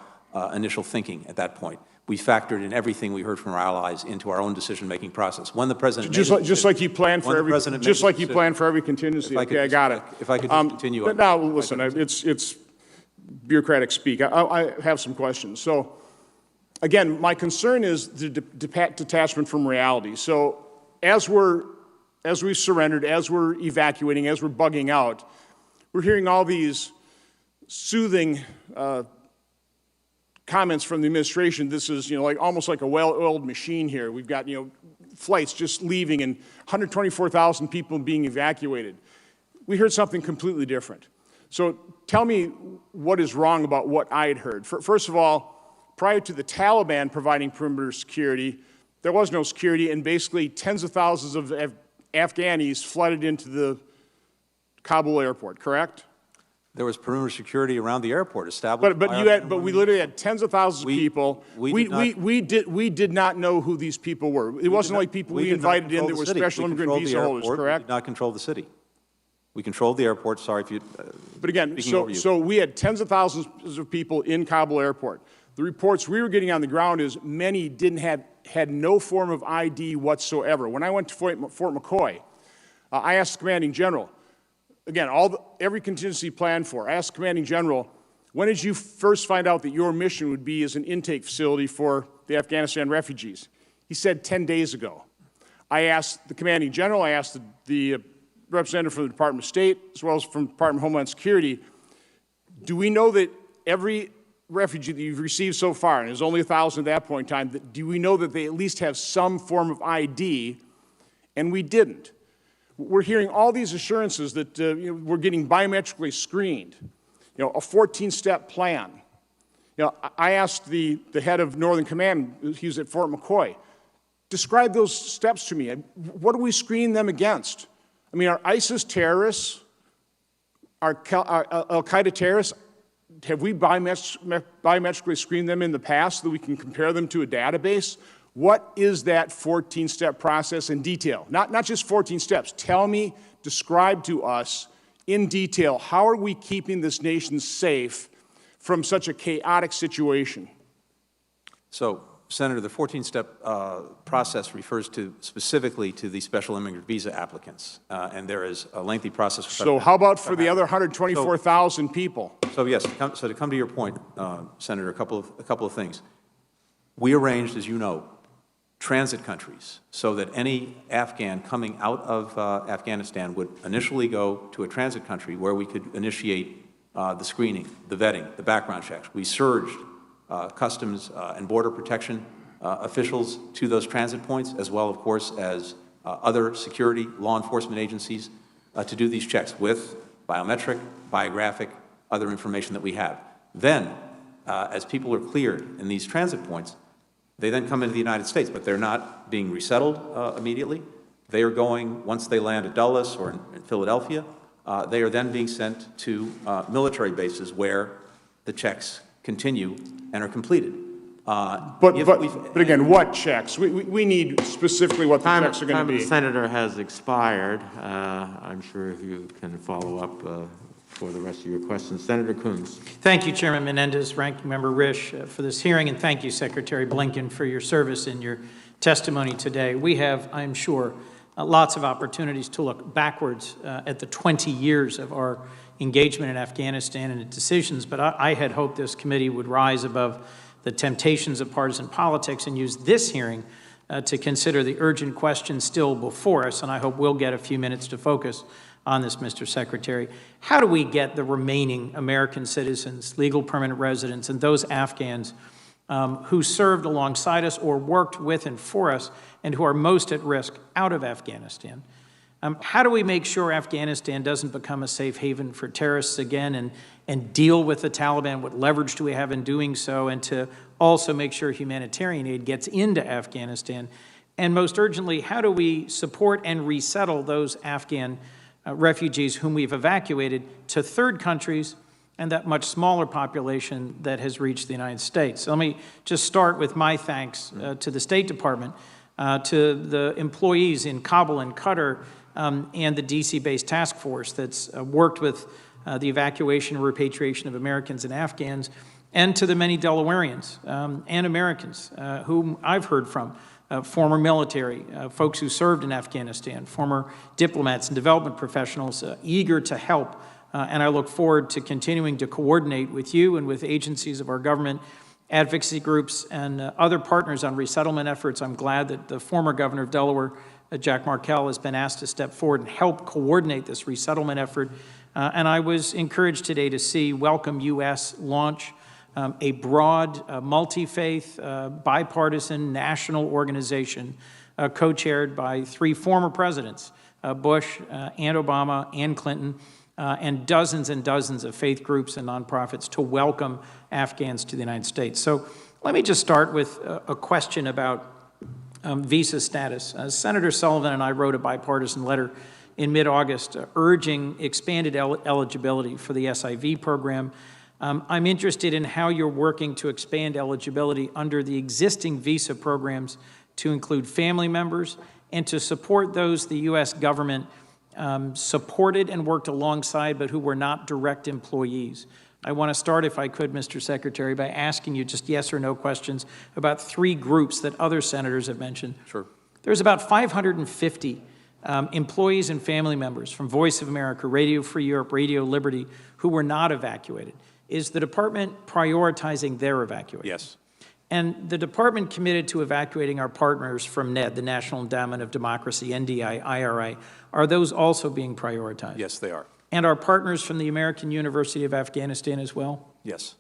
initial thinking at that point. We factored in everything we heard from our allies into our own decision-making process. When the President just like you planned for every contingency. Okay, I got it. If I could just continue. But now, listen, it's bureaucratic speak. I have some questions. So, again, my concern is the detachment from reality. So, as we surrendered, as we're evacuating, as we're bugging out, we're hearing all these soothing comments from the administration. This is, like almost like a well-oiled machine here. We've got, flights just leaving and 124,000 people being evacuated. We heard something completely different. So tell me what is wrong about what I had heard. First of all, prior to the Taliban providing perimeter security, there was no security, and basically tens of thousands of Afghanis flooded into the Kabul airport, correct? There was perimeter security around the airport established. But we literally had tens of thousands of people. We did not know who these people were. It wasn't like people we invited in that were special immigrant visa holders, correct? We did not control the city. We controlled the airport. Sorry if you. But again, so we had tens of thousands of people in Kabul airport. The reports we were getting on the ground is many had no form of ID whatsoever. When I went to Fort McCoy, I asked the commanding general. Again, every contingency planned for. I asked the commanding general, when did you first find out that your mission would be as an intake facility for the Afghanistan refugees? He said 10 days ago. I asked the commanding general, I asked the representative from the Department of State, as well as from the Department of Homeland Security, do we know that every refugee that you've received so far, and there's only 1,000 at that point in time, do we know that they at least have some form of ID? And we didn't. We're hearing all these assurances that we're getting biometrically screened, a 14-step plan. I asked the head of Northern Command, he was at Fort McCoy, describe those steps to me. What do we screen them against? I mean, are ISIS terrorists, are Al-Qaeda terrorists, have we biometrically screened them in the past so that we can compare them to a database? What is that 14-step process in detail? Not just 14 steps. Tell me, describe to us in detail, how are we keeping this nation safe from such a chaotic situation? So, Senator, the 14-step process refers specifically to the special immigrant visa applicants, and there is a lengthy process. So how about for the other 124,000 people? So yes, to come to your point, Senator, a couple of things. We arranged, as you know, transit countries so that any Afghan coming out of Afghanistan would initially go to a transit country where we could initiate the screening, the vetting, the background checks. We surged Customs and Border Protection officials to those transit points, as well, of course, as other security law enforcement agencies to do these checks with biometric, biographic, other information that we have. Then, as people are cleared in these transit points, they then come into the United States, but they're not being resettled immediately. They are going, once they land at Dulles or in Philadelphia, they are then being sent to military bases where the checks continue and are completed. But again, what checks? We need specifically what the checks are going to be. The Senator has expired. I'm sure if you can follow up for the rest of your questions. Senator Coons. Thank you, Chairman Menendez, Ranking Member Risch, for this hearing, and thank you, Secretary Blinken, for your service in your testimony today. We have, I'm sure, lots of opportunities to look backwards at the 20 years of our engagement in Afghanistan and its decisions, but I had hoped this committee would rise above the temptations of partisan politics and use this hearing to consider the urgent questions still before us, and I hope we'll get a few minutes to focus on this, Mr. Secretary. How do we get the remaining American citizens, legal permanent residents, and those Afghans who served alongside us or worked with and for us and who are most at risk out of Afghanistan? How do we make sure Afghanistan doesn't become a safe haven for terrorists again and deal with the Taliban? What leverage do we have in doing so? And to also make sure humanitarian aid gets into Afghanistan? And most urgently, how do we support and resettle those Afghan refugees whom we've evacuated to third countries and that much smaller population that has reached the United States? So let me just start with my thanks to the State Department, to the employees in Kabul and Qatar, and the DC-based task force that's worked with the evacuation and repatriation of Americans and Afghans, and to the many Delawareans and Americans whom I've heard from, former military, folks who served in Afghanistan, former diplomats and development professionals eager to help. And I look forward to continuing to coordinate with you and with agencies of our government, advocacy groups, and other partners on resettlement efforts. I'm glad that the former governor of Delaware, Jack Markell, has been asked to step forward and help coordinate this resettlement effort. And I was encouraged today to see Welcome U.S. launch a broad, multi-faith, bipartisan national organization co-chaired by 3 former presidents, Bush and Obama and Clinton, and dozens of faith groups and nonprofits to welcome Afghans to the United States. So let me just start with a question about visa status. Senator Sullivan and I wrote a bipartisan letter in mid-August urging expanded eligibility for the SIV program. I'm interested in how you're working to expand eligibility under the existing visa programs to include family members and to support those the U.S. government supported and worked alongside but who were not direct employees. I want to start, if I could, Mr. Secretary, by asking you just yes or no questions about 3 groups that other senators have mentioned. Sure. There's about 550 employees and family members from Voice of America, Radio Free Europe, Radio Liberty, who were not evacuated. is the department prioritizing their evacuation? Yes. And the department committed to evacuating our partners from NED, the National Endowment of Democracy, NDI, IRA, are those also being prioritized? Yes, they are. And our partners from the American University of Afghanistan as well? Yes.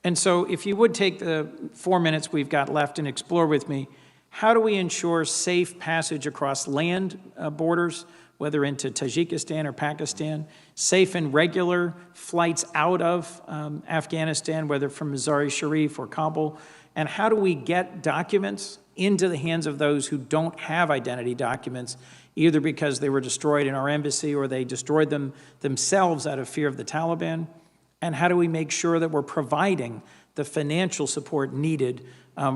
And so if you would take the 4 minutes we've got left and explore with me, how do we ensure safe passage across land borders, whether into Tajikistan or Pakistan, safe and regular flights out of Afghanistan, whether from Mazar-e-Sharif or Kabul, and how do we get documents into the hands of those who don't have identity documents, either because they were destroyed in our embassy or they destroyed them themselves out of fear of the Taliban? And how do we make sure that we're providing the financial support needed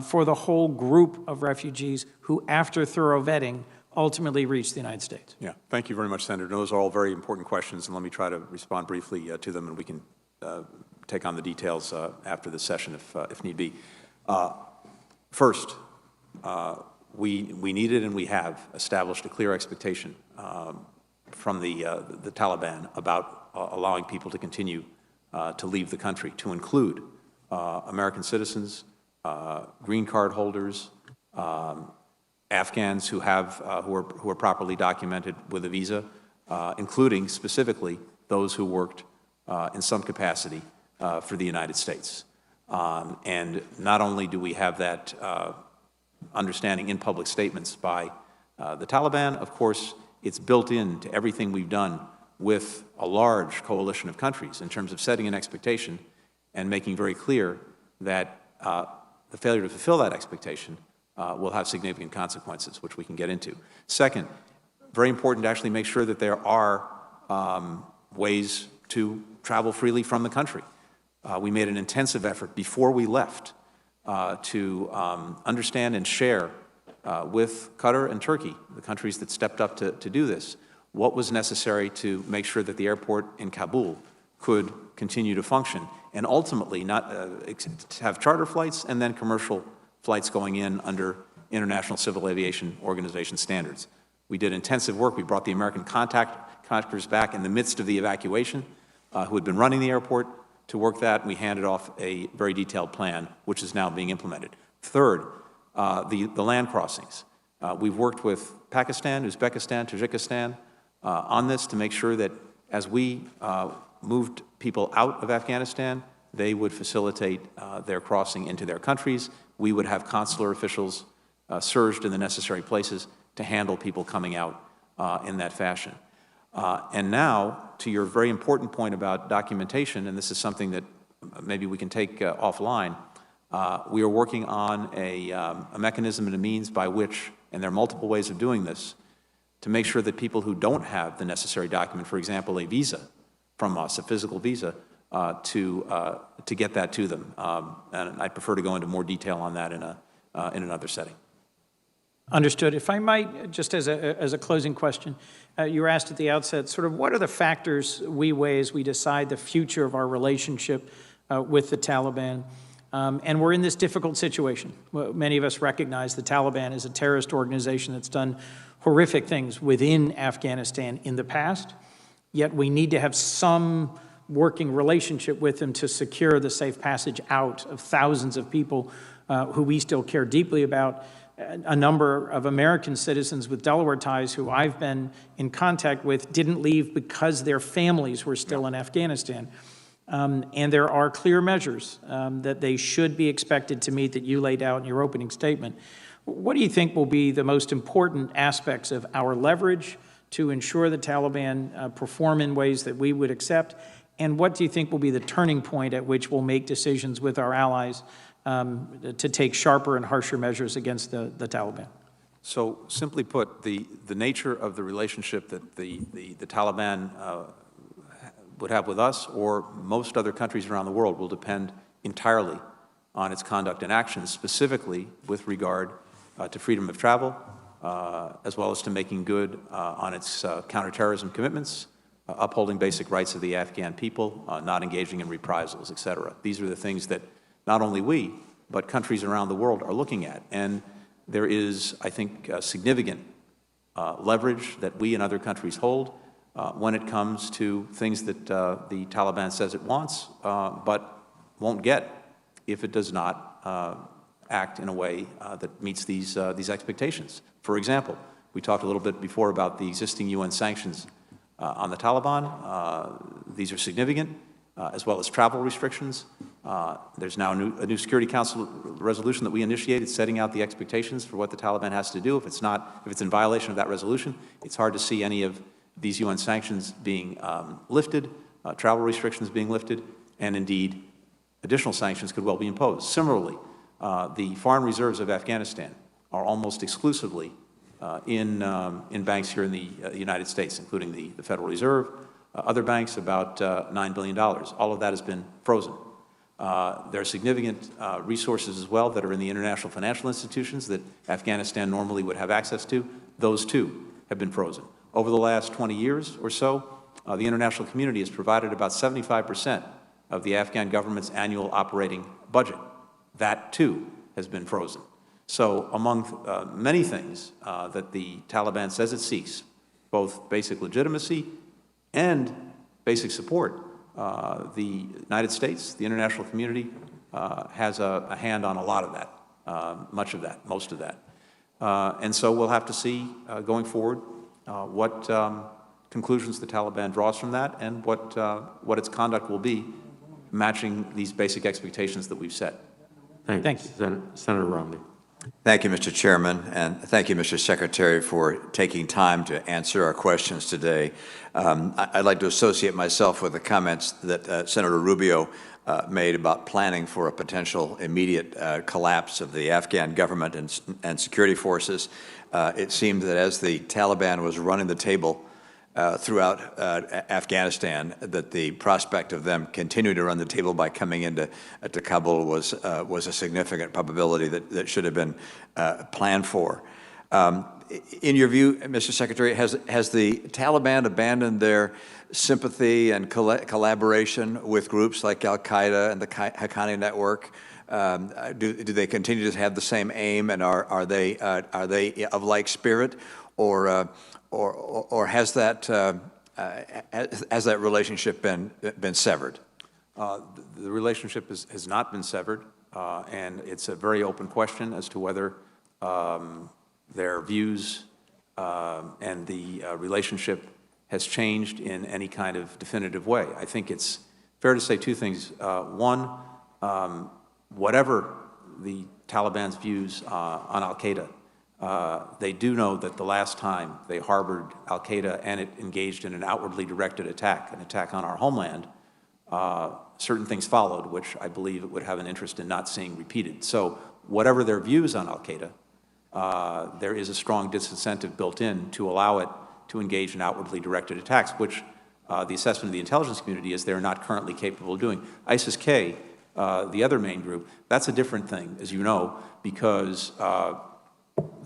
for the whole group of refugees who, after thorough vetting, ultimately reach the United States? Yeah, thank you very much, Senator. Those are all very important questions, and let me try to respond briefly to them, and we can take on the details after the session if need be. First, we needed and we have established a clear expectation from the Taliban about allowing people to continue to leave the country, to include American citizens, green card holders, Afghans who are properly documented with a visa, including specifically those who worked in some capacity for the United States. And not only do we have that understanding in public statements by the Taliban, of course, it's built into everything we've done with a large coalition of countries in terms of setting an expectation and making very clear that the failure to fulfill that expectation will have significant consequences, which we can get into. Second, very important to actually make sure that there are ways to travel freely from the country. We made an intensive effort before we left to understand and share with Qatar and Turkey, the countries that stepped up to do this, what was necessary to make sure that the airport in Kabul could continue to function, and ultimately not have charter flights and then commercial flights going in under International Civil Aviation Organization standards. We did intensive work. We brought the American contractors back in the midst of the evacuation who had been running the airport to work that. We handed off a very detailed plan, which is now being implemented. Third, the land crossings. We've worked with Pakistan, Uzbekistan, Tajikistan on this to make sure that as we moved people out of Afghanistan, they would facilitate their crossing into their countries. We would have consular officials surged in the necessary places to handle people coming out in that fashion. And now, to your very important point about documentation, and this is something that maybe we can take offline, we are working on a mechanism and a means by which, and there are multiple ways of doing this, to make sure that people who don't have the necessary document, for example, a visa from us, a physical visa, to get that to them. And I prefer to go into more detail on that in another setting. Understood. If I might, just as a closing question, you were asked at the outset, sort of what are the factors we weigh as we decide the future of our relationship with the Taliban? And we're in this difficult situation. Many of us recognize the Taliban is a terrorist organization that's done horrific things within Afghanistan in the past, yet we need to have some working relationship with them to secure the safe passage out of thousands of people who we still care deeply about. A number of American citizens with Delaware ties who I've been in contact with didn't leave because their families were still in Afghanistan. And there are clear measures that they should be expected to meet that you laid out in your opening statement. What do you think will be the most important aspects of our leverage to ensure the Taliban perform in ways that we would accept? And what do you think will be the turning point at which we'll make decisions with our allies to take sharper and harsher measures against the Taliban? So simply put, the nature of the relationship that the Taliban would have with us or most other countries around the world will depend entirely on its conduct and actions, specifically with regard to freedom of travel, as well as to making good on its counterterrorism commitments, upholding basic rights of the Afghan people, not engaging in reprisals, et cetera. These are the things that not only we, but countries around the world are looking at. And there is, I think, significant leverage that we and other countries hold when it comes to things that the Taliban says it wants, but won't get if it does not act in a way that meets these expectations. For example, we talked a little bit before about the existing UN sanctions on the Taliban. These are significant, as well as travel restrictions. There's now a new Security Council resolution that we initiated setting out the expectations for what the Taliban has to do. If it's in violation of that resolution, it's hard to see any of these UN sanctions being lifted, travel restrictions being lifted, and indeed additional sanctions could well be imposed. Similarly, the foreign reserves of Afghanistan are almost exclusively in banks here in the United States, including the Federal Reserve, other banks, about $9 billion. All of that has been frozen. There are significant resources as well that are in the international financial institutions that Afghanistan normally would have access to. Those, too, have been frozen. Over the last 20 years or so, the international community has provided about 75% of the Afghan government's annual operating budget. That, too, has been frozen. So among many things that the Taliban says it seeks, both basic legitimacy and basic support, the United States, the international community, has a hand on a lot of that, much of that, most of that. And so we'll have to see going forward what conclusions the Taliban draws from that and what its conduct will be, matching these basic expectations that we've set. Thank you. Senator Romney. Thank you, Mr. Chairman, and thank you, Mr. Secretary, for taking time to answer our questions today. I'd like to associate myself with the comments that Senator Rubio made about planning for a potential immediate collapse of the Afghan government and security forces. It seemed that as the Taliban was running the table throughout Afghanistan, that the prospect of them continuing to run the table by coming into Kabul was a significant probability that should have been planned for. In your view, Mr. Secretary, has the Taliban abandoned their sympathy and collaboration with groups like Al-Qaeda and the Haqqani network? Do they continue to have the same aim, and are they of like spirit, or has that relationship been severed? The relationship has not been severed, and it's a very open question as to whether their views and the relationship has changed in any kind of definitive way. I think it's fair to say two things. One, whatever the Taliban's views on Al-Qaeda, they do know that the last time they harbored Al-Qaeda and it engaged in an outwardly directed attack, an attack on our homeland, certain things followed, which I believe it would have an interest in not seeing repeated. So whatever their views on Al-Qaeda, there is a strong disincentive built in to allow it to engage in outwardly directed attacks, which the assessment of the intelligence community is they're not currently capable of doing. ISIS-K, the other main group, that's a different thing, as you know, because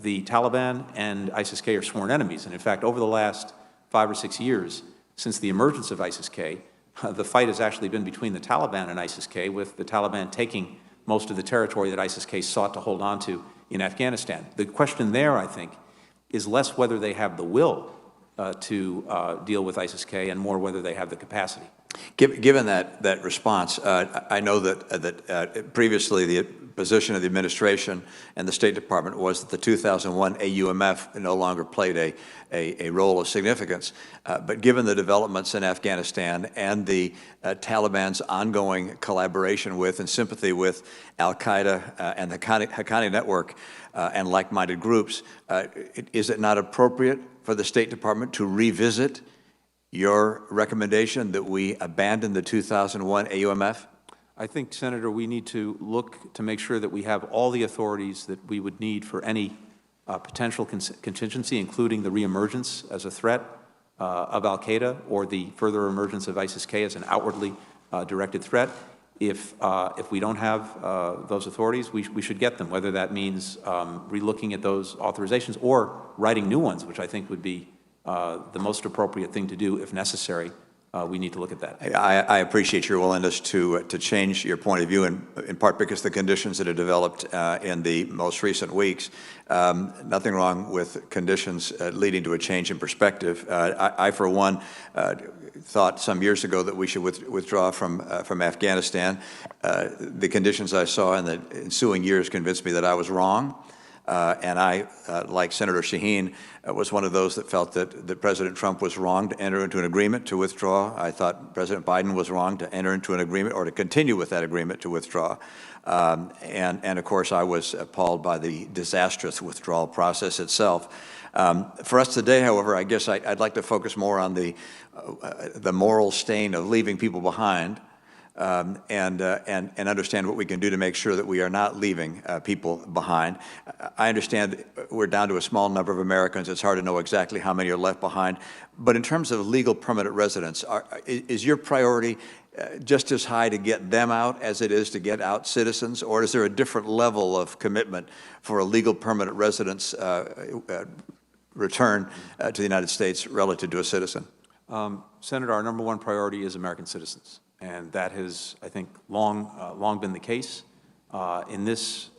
the Taliban and ISIS-K are sworn enemies. And in fact, over the last 5 or 6 years, since the emergence of ISIS-K, the fight has actually been between the Taliban and ISIS-K, with the Taliban taking most of the territory that ISIS-K sought to hold on to in Afghanistan. The question there, I think, is less whether they have the will to deal with ISIS-K and more whether they have the capacity. Given that response, I know that previously the position of the administration and the State Department was that the 2001 AUMF no longer played a role of significance. But given the developments in Afghanistan and the Taliban's ongoing collaboration with and sympathy with Al-Qaeda and the Haqqani network and like-minded groups, is it not appropriate for the State Department to revisit your recommendation that we abandon the 2001 AUMF? I think, Senator, we need to look to make sure that we have all the authorities that we would need for any potential contingency, including the reemergence as a threat of Al-Qaeda or the further emergence of ISIS-K as an outwardly directed threat. If we don't have those authorities, we should get them, whether that means relooking at those authorizations or writing new ones, which I think would be the most appropriate thing to do if necessary we need to look at that. I appreciate your willingness to change your point of view, in part because the conditions that have developed in the most recent weeks. Nothing wrong with conditions leading to a change in perspective. I for one, thought some years ago that we should withdraw from Afghanistan. The conditions I saw in the ensuing years convinced me that I was wrong. And I, like Senator Shaheen, was one of those that felt that President Trump was wrong to enter into an agreement to withdraw. I thought President Biden was wrong to enter into an agreement or to continue with that agreement to withdraw. And of course, I was appalled by the disastrous withdrawal process itself. For us today, however, I guess I'd like to focus more on the moral stain of leaving people behind. And understand what we can do to make sure that we are not leaving people behind. I understand we're down to a small number of Americans. It's hard to know exactly how many are left behind. But in terms of legal permanent residence, is your priority just as high to get them out as it is to get out citizens? Or is there a different level of commitment for a legal permanent residence return to the United States relative to a citizen? Senator, our number one priority is American citizens. And that has, I think, long been the case. In this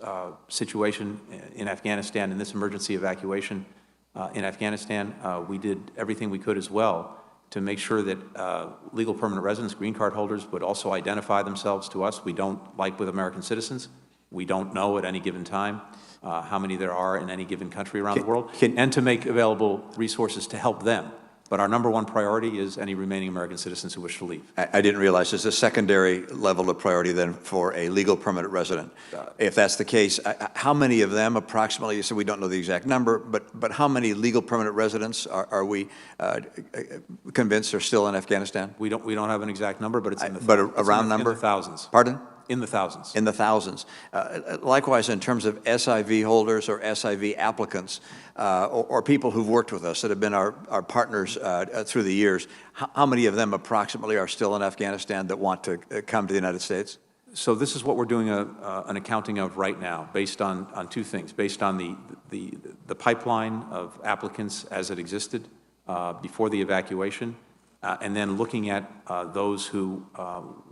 situation in Afghanistan, in this emergency evacuation in Afghanistan, we did everything we could as well to make sure that legal permanent residents, green card holders, would also identify themselves to us. We don't, like with American citizens, we don't know at any given time how many there are in any given country around the world, and to make available resources to help them. But our number one priority is any remaining American citizens who wish to leave. I didn't realize there's a secondary level of priority then for a legal permanent resident. If that's the case, how many of them approximately, you said we don't know the exact number, but how many legal permanent residents are we convinced are still in Afghanistan? We don't have an exact number, but it's in the but a round number? In the thousands. Pardon? In the thousands. In the thousands. Likewise, in terms of SIV holders or SIV applicants, or people who've worked with us that have been our partners through the years, how many of them approximately are still in Afghanistan that want to come to the United States? So this is what we're doing an accounting of right now, based on two things: based on the pipeline of applicants as it existed before the evacuation, and then looking at those who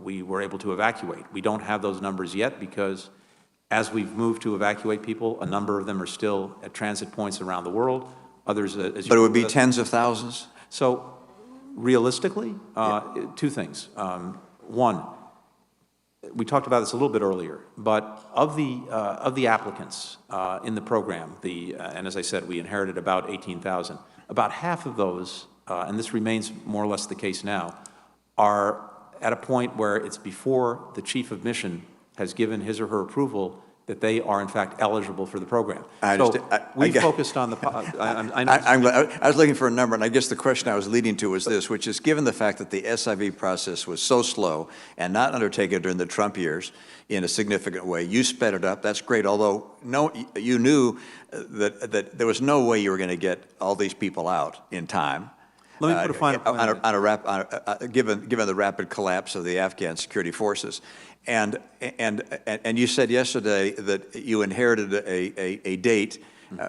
we were able to evacuate. We don't have those numbers yet because as we've moved to evacuate people, a number of them are still at transit points around the world. Others, as but it would be tens of thousands? So realistically, two things. One, we talked about this a little bit earlier, but of the applicants in the program, and as I said, we inherited about 18,000. About half of those, and this remains more or less the case now, are at a point where it's before the chief of mission has given his or her approval that they are in fact eligible for the program. I understand. So we focused on the. I was looking for a number, and I guess the question I was leading to was this, which is, given the fact that the SIV process was so slow and not undertaken during the Trump years in a significant way, you sped it up. That's great. Although you knew that there was no way you were going to get all these people out in time. Let me put a final point given the rapid collapse of the Afghan security forces. And you said yesterday that you inherited a date,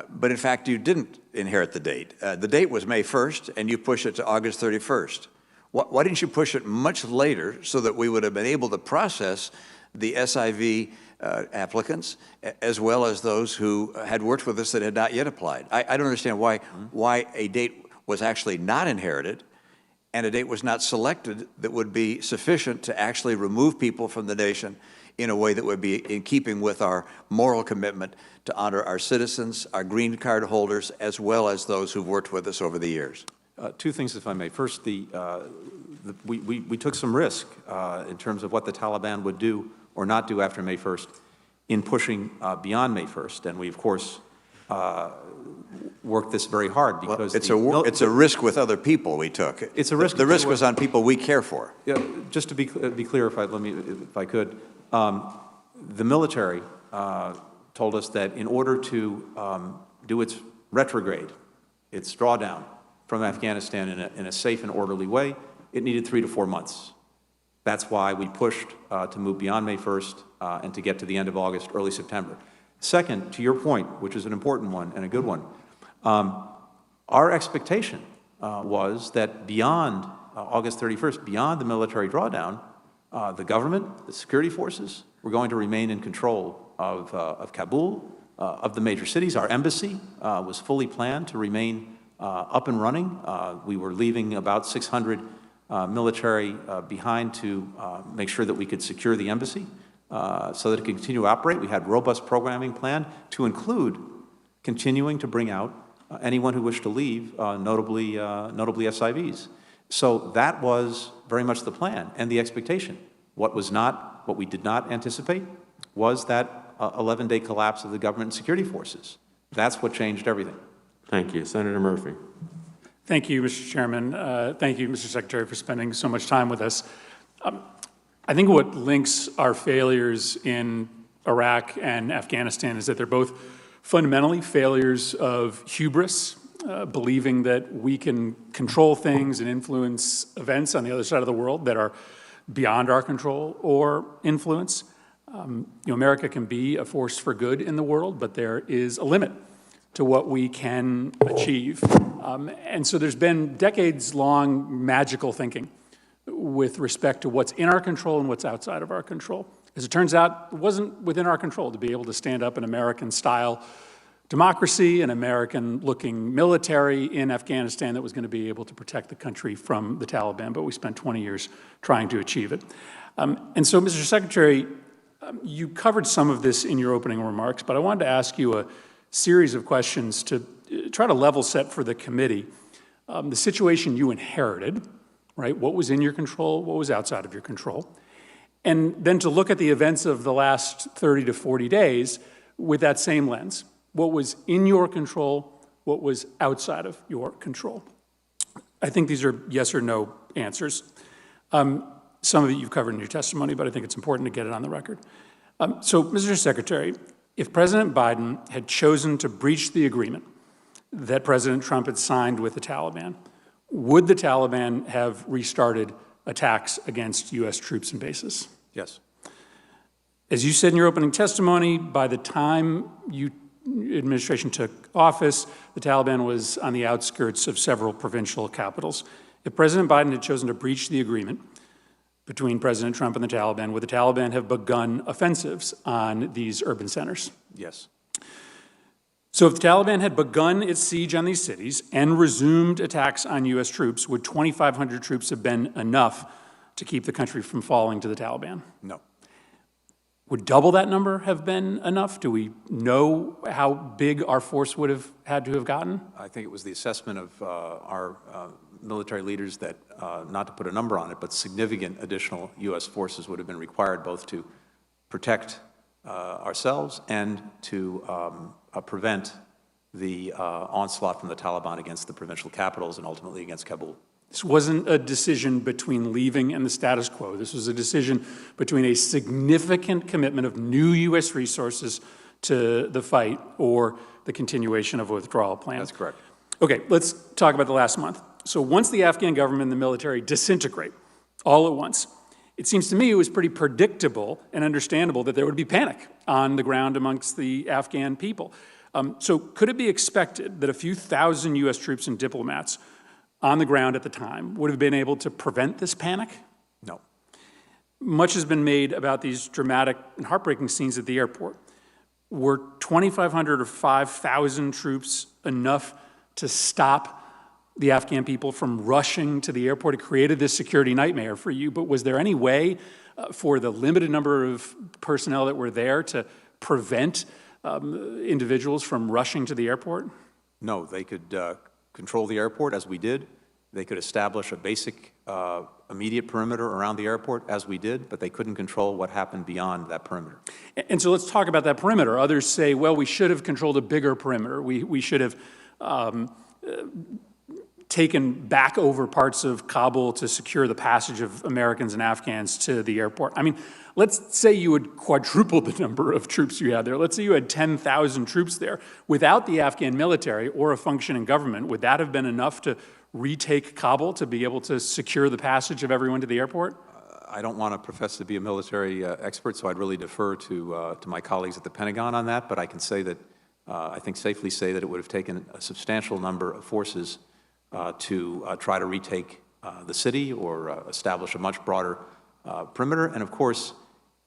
but in fact you didn't inherit the date. The date was May 1st, and you pushed it to August 31st. Why didn't you push it much later so that we would have been able to process the SIV applicants as well as those who had worked with us that had not yet applied? I don't understand why a date was actually not inherited and a date was not selected that would be sufficient to actually remove people from the nation in a way that would be in keeping with our moral commitment to honor our citizens, our green card holders, as well as those who've worked with us over the years. Two things, if I may. First, we took some risk in terms of what the Taliban would do or not do after May 1st in pushing beyond May 1st. And we, of course, worked this very hard because well, it's a risk with other people we took. It's a risk. The risk was on people we care for. Yeah, just to be clear, if I could, the military told us that in order to do its retrograde, its drawdown from Afghanistan in a safe and orderly way, it needed 3 to 4 months. That's why we pushed to move beyond May 1st and to get to the end of August, early September. Second, to your point, which is an important one and a good one, our expectation was that beyond August 31st, beyond the military drawdown, the government, the security forces, were going to remain in control of Kabul, of the major cities. Our embassy was fully planned to remain up and running. We were leaving about 600 military behind to make sure that we could secure the embassy so that it could continue to operate. We had robust programming planned to include continuing to bring out anyone who wished to leave, notably SIVs. So that was very much the plan and the expectation. What we did not anticipate was that 11-day collapse of the government and security forces. That's what changed everything. Thank you. Senator Murphy. Thank you, Mr. Chairman. Thank you, Mr. Secretary, for spending so much time with us. I think what links our failures in Iraq and Afghanistan is that they're both fundamentally failures of hubris, believing that we can control things and influence events on the other side of the world that are beyond our control or influence. America can be a force for good in the world, but there is a limit to what we can achieve. And so there's been decades-long magical thinking with respect to what's in our control and what's outside of our control. As it turns out, it wasn't within our control to be able to stand up an American-style democracy, an American-looking military in Afghanistan that was going to be able to protect the country from the Taliban, but we spent 20 years trying to achieve it. And so, Mr. Secretary, you covered some of this in your opening remarks, but I wanted to ask you a series of questions to try to level set for the committee the situation you inherited, right? What was in your control, what was outside of your control, and then to look at the events of the last 30 to 40 days with that same lens. What was in your control, what was outside of your control? I think these are yes or no answers. Some of it you've covered in your testimony, but I think it's important to get it on the record. So, Mr. Secretary, if President Biden had chosen to breach the agreement that President Trump had signed with the Taliban, would the Taliban have restarted attacks against U.S. troops and bases? Yes. As you said in your opening testimony, by the time your administration took office, the Taliban was on the outskirts of several provincial capitals. If President Biden had chosen to breach the agreement between President Trump and the Taliban, would the Taliban have begun offensives on these urban centers? Yes. So if the Taliban had begun its siege on these cities and resumed attacks on U.S. troops, would 2,500 troops have been enough to keep the country from falling to the Taliban? No. Would double that number have been enough? Do we know how big our force would have had to have gotten? I think it was the assessment of our military leaders that, not to put a number on it, but significant additional U.S. forces would have been required both to protect ourselves and to prevent the onslaught from the Taliban against the provincial capitals and ultimately against Kabul. This wasn't a decision between leaving and the status quo. This was a decision between a significant commitment of new U.S. resources to the fight or the continuation of a withdrawal plan. That's correct. Okay, let's talk about the last month. So once the Afghan government and the military disintegrate all at once, it seems to me it was pretty predictable and understandable that there would be panic on the ground amongst the Afghan people. So could it be expected that a few thousand U.S. troops and diplomats on the ground at the time would have been able to prevent this panic? No. Much has been made about these dramatic and heartbreaking scenes at the airport. Were 2,500 or 5,000 troops enough to stop the Afghan people from rushing to the airport? It created this security nightmare for you, but was there any way for the limited number of personnel that were there to prevent individuals from rushing to the airport? No, they could control the airport, as we did. They could establish a basic immediate perimeter around the airport, as we did, but they couldn't control what happened beyond that perimeter. And so let's talk about that perimeter. Others say, well, we should have controlled a bigger perimeter. We should have taken back over parts of Kabul to secure the passage of Americans and Afghans to the airport. I mean, let's say you had quadrupled the number of troops you had there. Let's say you had 10,000 troops there. Without the Afghan military or a functioning government, would that have been enough to retake Kabul to be able to secure the passage of everyone to the airport? I don't want to profess to be a military expert, so I'd really defer to my colleagues at the Pentagon on that, but I can say that, I think safely say that it would have taken a substantial number of forces to try to retake the city or establish a much broader perimeter. And of course,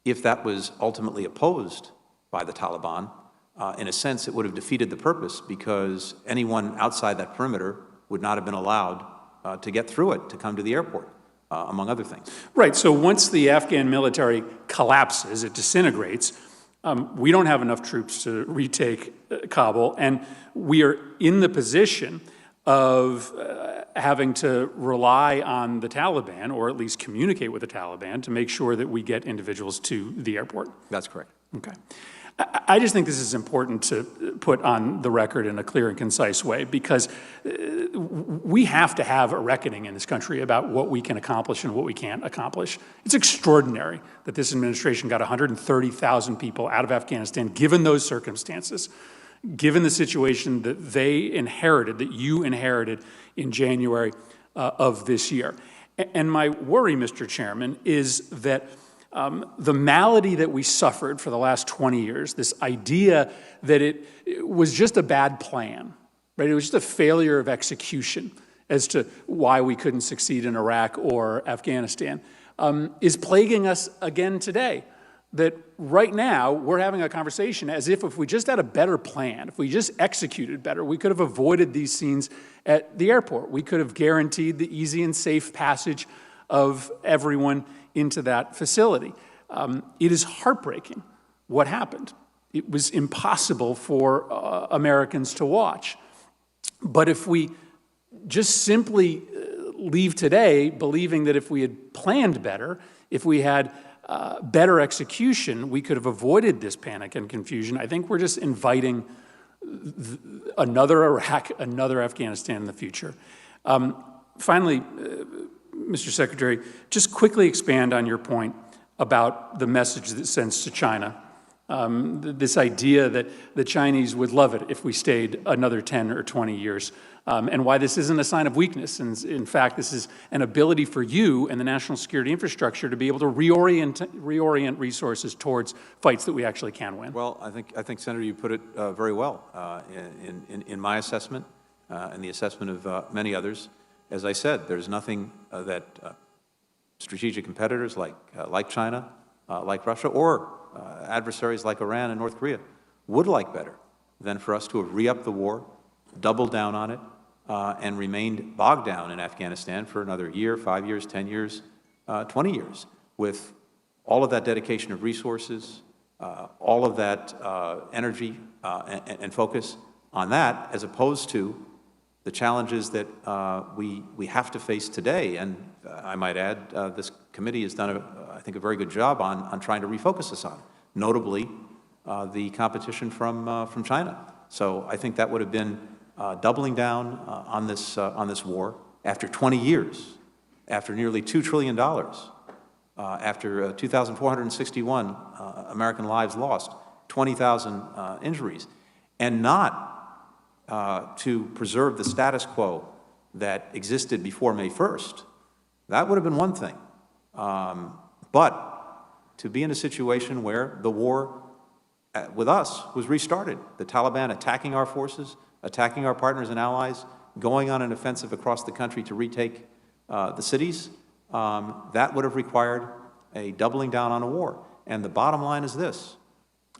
if that was ultimately opposed by the Taliban, in a sense, it would have defeated the purpose, because anyone outside that perimeter would not have been allowed to get through it, to come to the airport, among other things. Right, so once the Afghan military collapses, it disintegrates, we don't have enough troops to retake Kabul, and we are in the position of having to rely on the Taliban, or at least communicate with the Taliban, to make sure that we get individuals to the airport. That's correct. Okay. I just think this is important to put on the record in a clear and concise way, because we have to have a reckoning in this country about what we can accomplish and what we can't accomplish. It's extraordinary that this administration got 130,000 people out of Afghanistan, given those circumstances, given the situation that they inherited, that you inherited in January of this year. And my worry, Mr. Chairman, is that the malady that we suffered for the last 20 years, this idea that it was just a bad plan, right? It was just a failure of execution as to why we couldn't succeed in Iraq or Afghanistan, is plaguing us again today. That right now, we're having a conversation as if we just had a better plan, if we just executed better, we could have avoided these scenes at the airport. We could have guaranteed the easy and safe passage of everyone into that facility. It is heartbreaking what happened. It was impossible for Americans to watch. But if we just simply leave today believing that if we had planned better, if we had better execution, we could have avoided this panic and confusion, I think we're just inviting another Iraq, another Afghanistan in the future. Finally, Mr. Secretary, just quickly expand on your point about the message that it sends to China. This idea that the Chinese would love it if we stayed another 10 or 20 years, and why this isn't a sign of weakness. And in fact, this is an ability for you and the national security infrastructure to be able to reorient resources towards fights that we actually can win. Well, I think Senator, you put it very well. In my assessment and the assessment of many others, as I said, there's nothing that strategic competitors like China, like Russia, or adversaries like Iran and North Korea would like better than for us to have re-upped the war, doubled down on it, and remained bogged down in Afghanistan for another year, 5 years, 10 years, 20 years, with all of that dedication of resources, all of that energy and focus on that, as opposed to the challenges that we have to face today. And I might add, this committee has done, I think, a very good job on trying to refocus us on, notably the competition from China. So I think that would have been doubling down on this war after 20 years, after nearly $2 trillion, after 2,461 American lives lost, 20,000 injuries, and not to preserve the status quo that existed before May 1st. That would have been one thing. But to be in a situation where the war with us was restarted, the Taliban attacking our forces, attacking our partners and allies, going on an offensive across the country to retake the cities, that would have required a doubling down on a war. And the bottom line is this.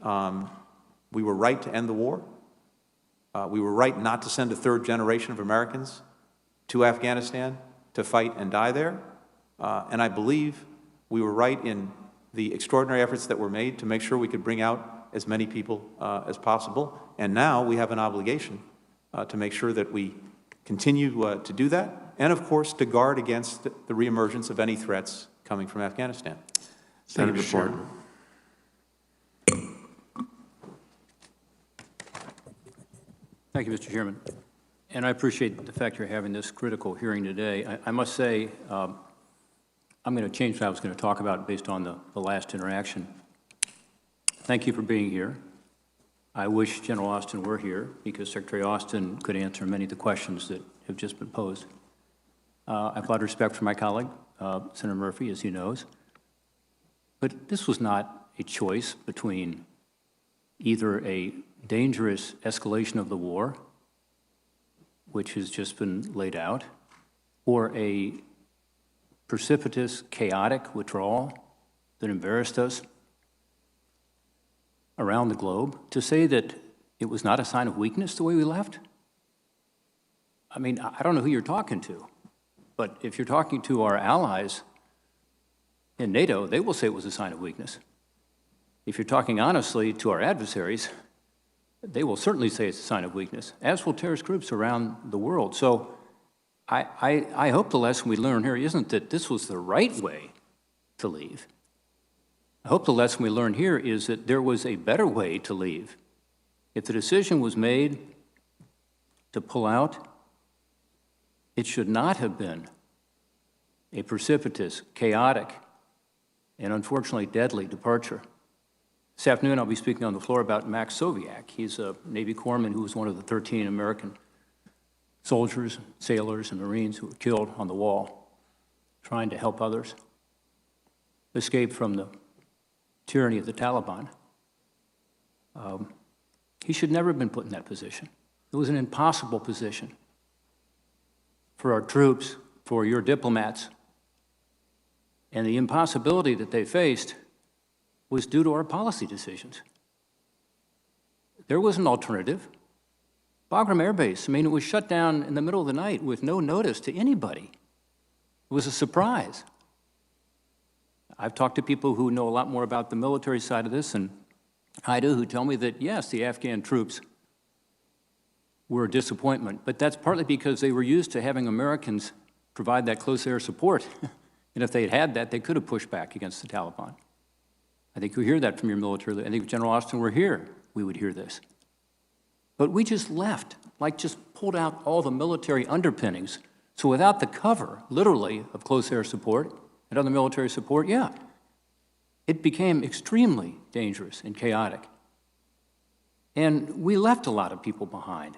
We were right to end the war. We were right not to send a third generation of Americans to Afghanistan to fight and die there. And I believe we were right in the extraordinary efforts that were made to make sure we could bring out as many people as possible. And now we have an obligation to make sure that we continue to do that, and of course to guard against the reemergence of any threats coming from Afghanistan. Senator Ford. Thank you, Mr. Chairman. And I appreciate the fact you're having this critical hearing today. I must say, I'm going to change what I was going to talk about based on the last interaction. Thank you for being here. I wish General Austin were here, because Secretary Austin could answer many of the questions that have just been posed. I have a lot of respect for my colleague, Senator Murphy, as he knows. But this was not a choice between either a dangerous escalation of the war, which has just been laid out, or a precipitous, chaotic withdrawal that embarrassed us around the globe, to say that it was not a sign of weakness the way we left? I mean, I don't know who you're talking to, but if you're talking to our allies in NATO, they will say it was a sign of weakness. If you're talking honestly to our adversaries, they will certainly say it's a sign of weakness, as will terrorist groups around the world. So I hope the lesson we learn here isn't that this was the right way to leave. I hope the lesson we learn here is that there was a better way to leave. If the decision was made to pull out, it should not have been a precipitous, chaotic, and unfortunately deadly departure. This afternoon, I'll be speaking on the floor about Max Soviak. He's a Navy corpsman who was one of the 13 American soldiers, sailors, and Marines who were killed on the wall trying to help others escape from the tyranny of the Taliban. He should never have been put in that position. It was an impossible position for our troops, for your diplomats. And the impossibility that they faced was due to our policy decisions. There was an alternative. Bagram Air Base, I mean, it was shut down in the middle of the night with no notice to anybody. It was a surprise. I've talked to people who know a lot more about the military side of this than I do, who tell me that, yes, the Afghan troops were a disappointment, but that's partly because they were used to having Americans provide that close air support. And if they had had that, they could have pushed back against the Taliban. I think you hear that from your military. I think if General Austin were here, we would hear this. But we just left, like just pulled out all the military underpinnings. So without the cover, literally, of close air support and other military support, yeah, it became extremely dangerous and chaotic. And we left a lot of people behind.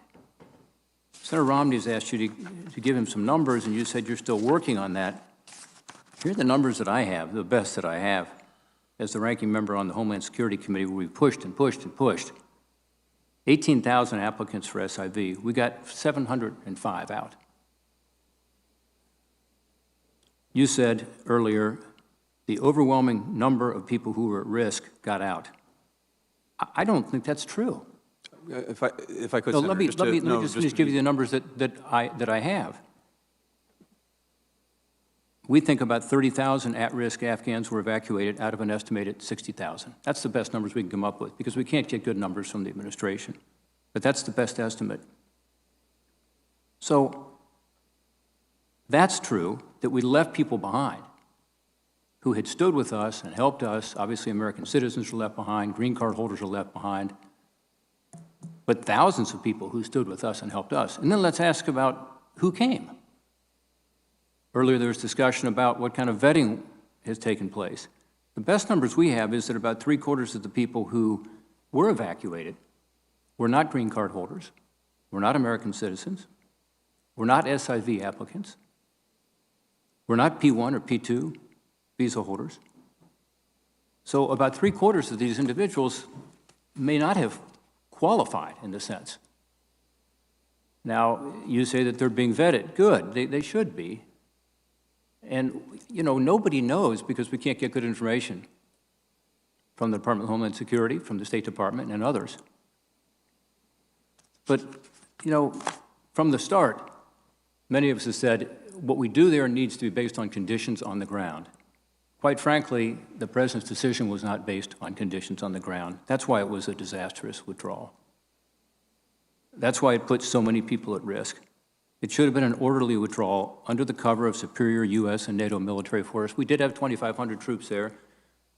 Senator Romney has asked you to give him some numbers, and you said you're still working on that. Here are the numbers that I have, the best that I have, as the ranking member on the Homeland Security Committee, where we pushed and pushed and pushed. 18,000 applicants for SIV. We got 705 out. You said earlier the overwhelming number of people who were at risk got out. I don't think that's true. If I could, No, Senator, let me just give you the numbers that I have. We think about 30,000 at-risk Afghans were evacuated out of an estimated 60,000. That's the best numbers we can come up with, because we can't get good numbers from the administration. But that's the best estimate. So that's true, that we left people behind who had stood with us and helped us. Obviously, American citizens were left behind, green card holders were left behind, but thousands of people who stood with us and helped us. And then let's ask about who came. Earlier, there was discussion about what kind of vetting has taken place. The best numbers we have is that about 3/4 of the people who were evacuated were not green card holders, were not American citizens, were not SIV applicants, were not P1 or P2 visa holders. So about 3/4 of these individuals may not have qualified in the sense. Now, you say that they're being vetted. Good, they should be. And, you know, nobody knows, because we can't get good information from the Department of Homeland Security, from the State Department, and others. But, you know, from the start, many of us have said what we do there needs to be based on conditions on the ground. Quite frankly, the President's decision was not based on conditions on the ground. That's why it was a disastrous withdrawal. That's why it put so many people at risk. It should have been an orderly withdrawal under the cover of superior U.S. and NATO military force. We did have 2,500 troops there,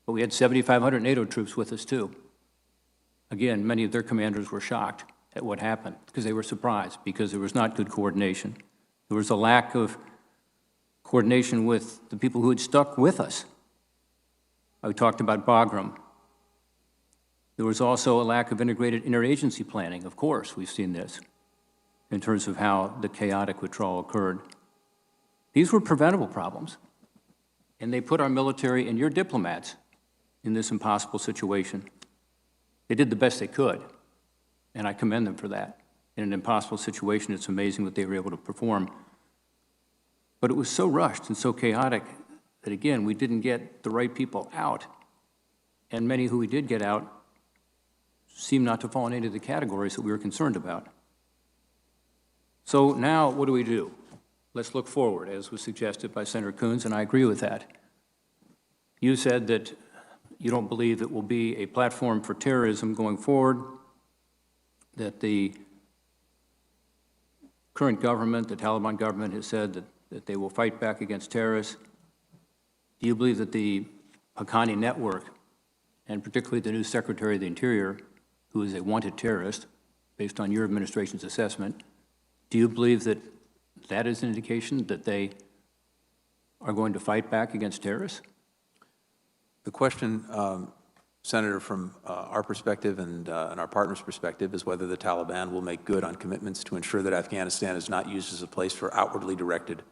but we had 7,500 NATO troops with us too. Again, many of their commanders were shocked at what happened because they were surprised, because there was not good coordination. There was a lack of coordination with the people who had stuck with us. I talked about Bagram. There was also a lack of integrated interagency planning. Of course, we've seen this in terms of how the chaotic withdrawal occurred. These were preventable problems, and they put our military and your diplomats in this impossible situation. They did the best they could, and I commend them for that. In an impossible situation, it's amazing what they were able to perform. But it was so rushed and so chaotic that, again, we didn't get the right people out, and many who we did get out seem not to fall into the categories that we were concerned about. So now, what do? Let's look forward, as was suggested by Senator Coons, and I agree with that. You said that you don't believe it will be a platform for terrorism going forward, that the current government, the Taliban government, has said that they will fight back against terrorists. Do you believe that the Haqqani network, and particularly the new Secretary of the Interior, who is a wanted terrorist, based on your administration's assessment, do you believe that that is an indication that they are going to fight back against terrorists? The question, Senator, from our perspective and our partners' perspective is whether the Taliban will make good on commitments to ensure that Afghanistan is not used as a place for outwardly directed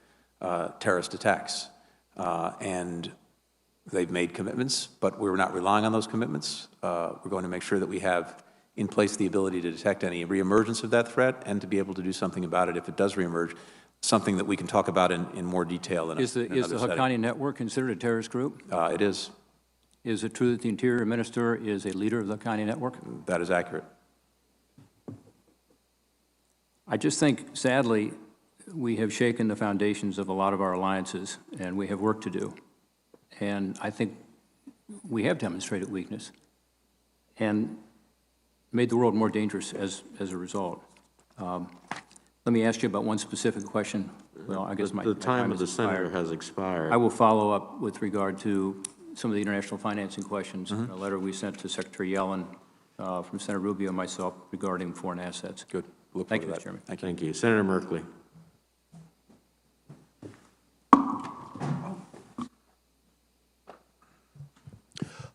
terrorist attacks. And they've made commitments, but we're not relying on those commitments. We're going to make sure that we have in place the ability to detect any reemergence of that threat and to be able to do something about it if it does reemerge, something that we can talk about in more detail in Is the Haqqani network considered a terrorist group? It is. Is it true that the Interior Minister is a leader of the Haqqani network? That is accurate. I just think, sadly, we have shaken the foundations of a lot of our alliances, and we have work to do. And I think we have demonstrated weakness and made the world more dangerous as a result. Let me ask you about one specific question. Well, I guess the time of the senator has expired. I will follow up with regard to some of the international financing questions in a letter we sent to Secretary Yellen from Senator Rubio and myself regarding foreign assets. Good. Thank you, Mr. Chairman. Thank you. Senator Merkley.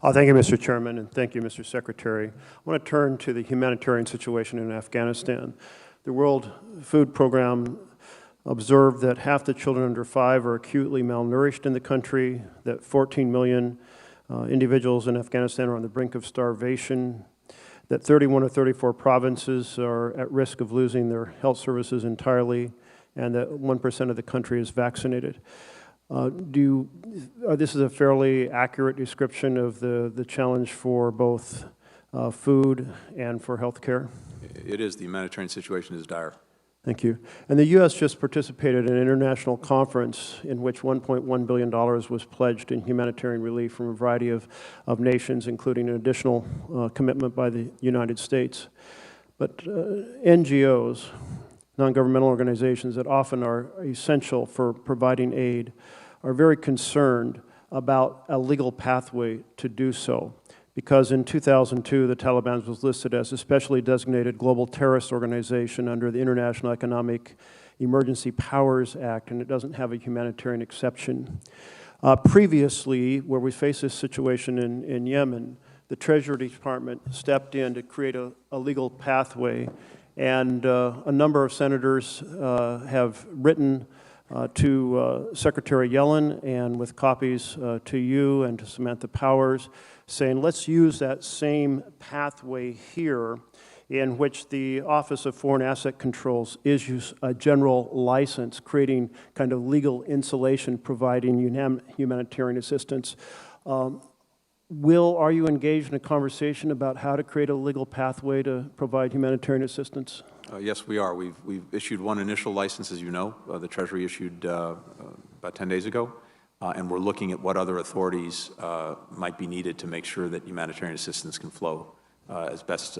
Thank you, Mr. Chairman, and thank you, Mr. Secretary. I want to turn to the humanitarian situation in Afghanistan. The World Food Program observed that half the children under 5 are acutely malnourished in the country, that 14 million individuals in Afghanistan are on the brink of starvation, that 31 of 34 provinces are at risk of losing their health services entirely, and that 1% of the country is vaccinated. This is a fairly accurate description of the challenge for both food and for health care? It is. The humanitarian situation is dire. Thank you. And the U.S. just participated in an international conference in which $1.1 billion was pledged in humanitarian relief from a variety of nations, including an additional commitment by the United States. But NGOs, non-governmental organizations that often are essential for providing aid, are very concerned about a legal pathway to do so. Because in 2002, the Taliban was listed as a specially designated global terrorist organization under the International Economic Emergency Powers Act, and it doesn't have a humanitarian exception. Previously, where we faced this situation in Yemen, the Treasury Department stepped in to create a legal pathway, and a number of senators have written to Secretary Yellen and with copies to you and to Samantha Powers, saying let's use that same pathway here in which the Office of Foreign Asset Controls issues a general license, creating kind of legal insulation, providing humanitarian assistance. Are you engaged in a conversation about how to create a legal pathway to provide humanitarian assistance? Yes, we are. We've issued one initial license, as you know. The Treasury issued about 10 days ago. And we're looking at what other authorities might be needed to make sure that humanitarian assistance can flow as best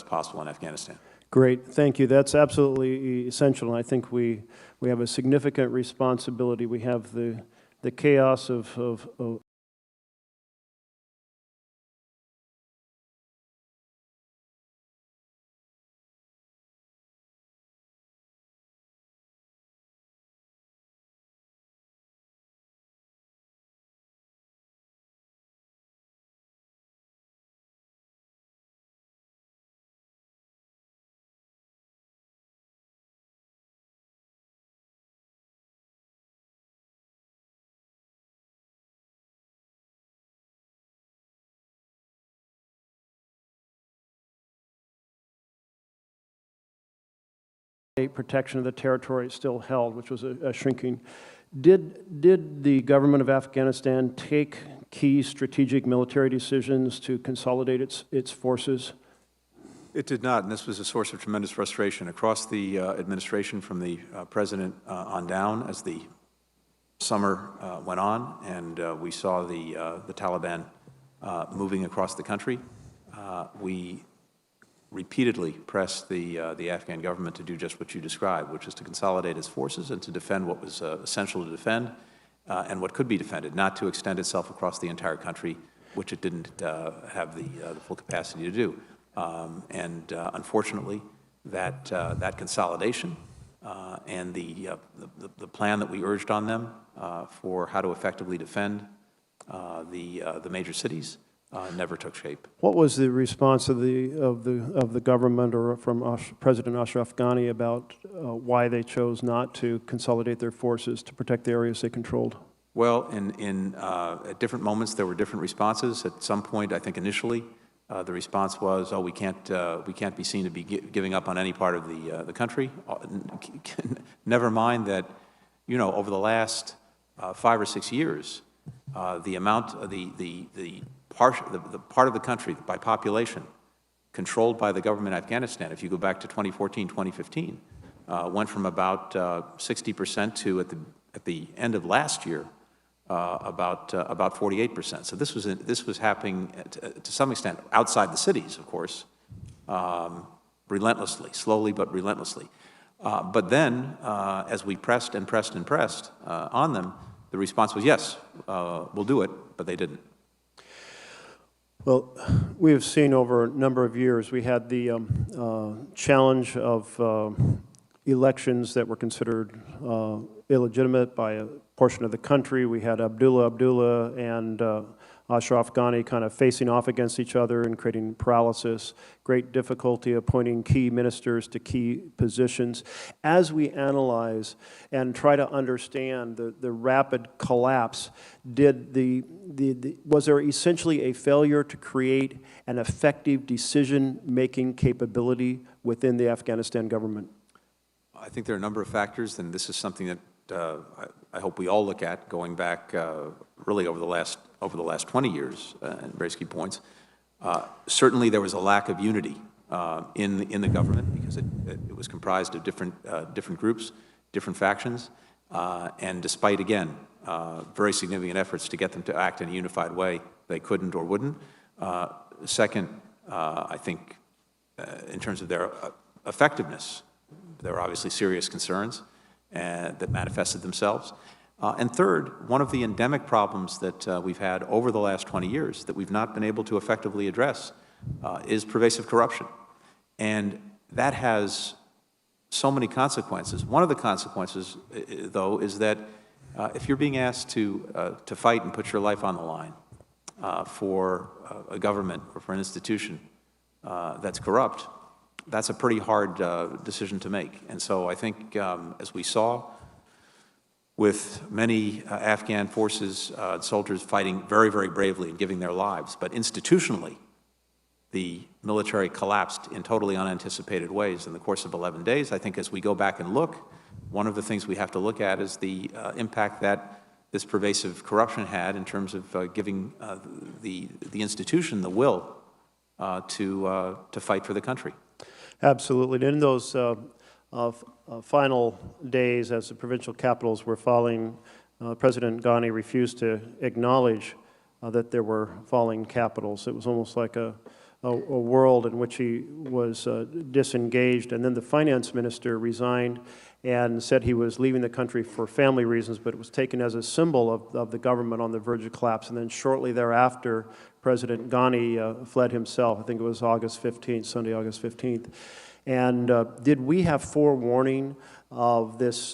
possible in Afghanistan. Great, thank you. That's absolutely essential, and I think we have a significant responsibility. We have the chaos of protection of the territory still held, which was a shrinking Did the government of Afghanistan take key strategic military decisions to consolidate its forces? It did not, and this was a source of tremendous frustration across the administration from the president on down as the summer went on, and we saw the Taliban moving across the country. We repeatedly pressed the Afghan government to do just what you described, which is to consolidate its forces and to defend what was essential to defend and what could be defended, not to extend itself across the entire country, which it didn't have the full capacity to do. Unfortunately, that consolidation and the plan that we urged on them for how to effectively defend the major cities never took shape. What was the response of the government or from President Ashraf Ghani about why they chose not to consolidate their forces to protect the areas they controlled? Well, at different moments there were different responses. At some point, I think initially, the response was, "Oh, we can't be seen to be giving up on any part of the country." Never mind that, you know, over the last 5 or 6 years, the amount, the part of the country by population controlled by the government of Afghanistan, if you go back to 2014, 2015, went from about 60% to at the end of last year. About 48%. So this was happening to some extent outside the cities, of course, relentlessly, slowly but relentlessly. But then, as we pressed and pressed and pressed on them, the response was, "Yes, we'll do it," but they didn't. Well, we have seen over a number of years, we had the challenge of elections that were considered illegitimate by a portion of the country. We had Abdullah and Ashraf Ghani kind of facing off against each other and creating paralysis, great difficulty appointing key ministers to key positions. As we analyze and try to understand the rapid collapse, was there essentially a failure to create an effective decision-making capability within the Afghanistan government? I think there are a number of factors, and this is something that I hope we all look at going back really over the last 20 years at various key points. Certainly there was a lack of unity in the government because it was comprised of different groups, different factions, and despite, again, very significant efforts to get them to act in a unified way, they couldn't or wouldn't. Second, I think in terms of their effectiveness, there were obviously serious concerns that manifested themselves. And third, one of the endemic problems that we've had over the last 20 years that we've not been able to effectively address is pervasive corruption. And that has so many consequences. One of the consequences, though, is that if you're being asked to fight and put your life on the line for a government or for an institution that's corrupt, that's a pretty hard decision to make. And so I think, as we saw with many Afghan forces, soldiers fighting very, very bravely and giving their lives, but institutionally, the military collapsed in totally unanticipated ways in the course of 11 days. I think as we go back and look, one of the things we have to look at is the impact that this pervasive corruption had in terms of giving the institution the will to fight for the country. Absolutely. And in those final days, as the provincial capitals were falling, President Ghani refused to acknowledge that there were falling capitals. It was almost like a world in which he was disengaged. And then the finance minister resigned and said he was leaving the country for family reasons, but it was taken as a symbol of the government on the verge of collapse. And then shortly thereafter, President Ghani fled himself. I think it was August 15th, Sunday, August 15th. And did we have forewarning of this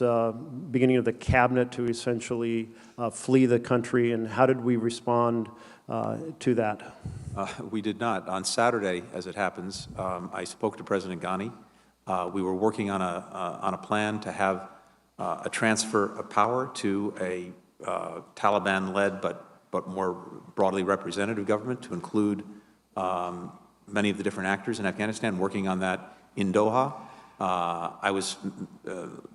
beginning of the cabinet to essentially flee the country, and how did we respond to that? We did not. On Saturday, as it happens, I spoke to President Ghani. We were working on a plan to have a transfer of power to a Taliban-led but more broadly representative government to include many of the different actors in Afghanistan, working on that in Doha. I was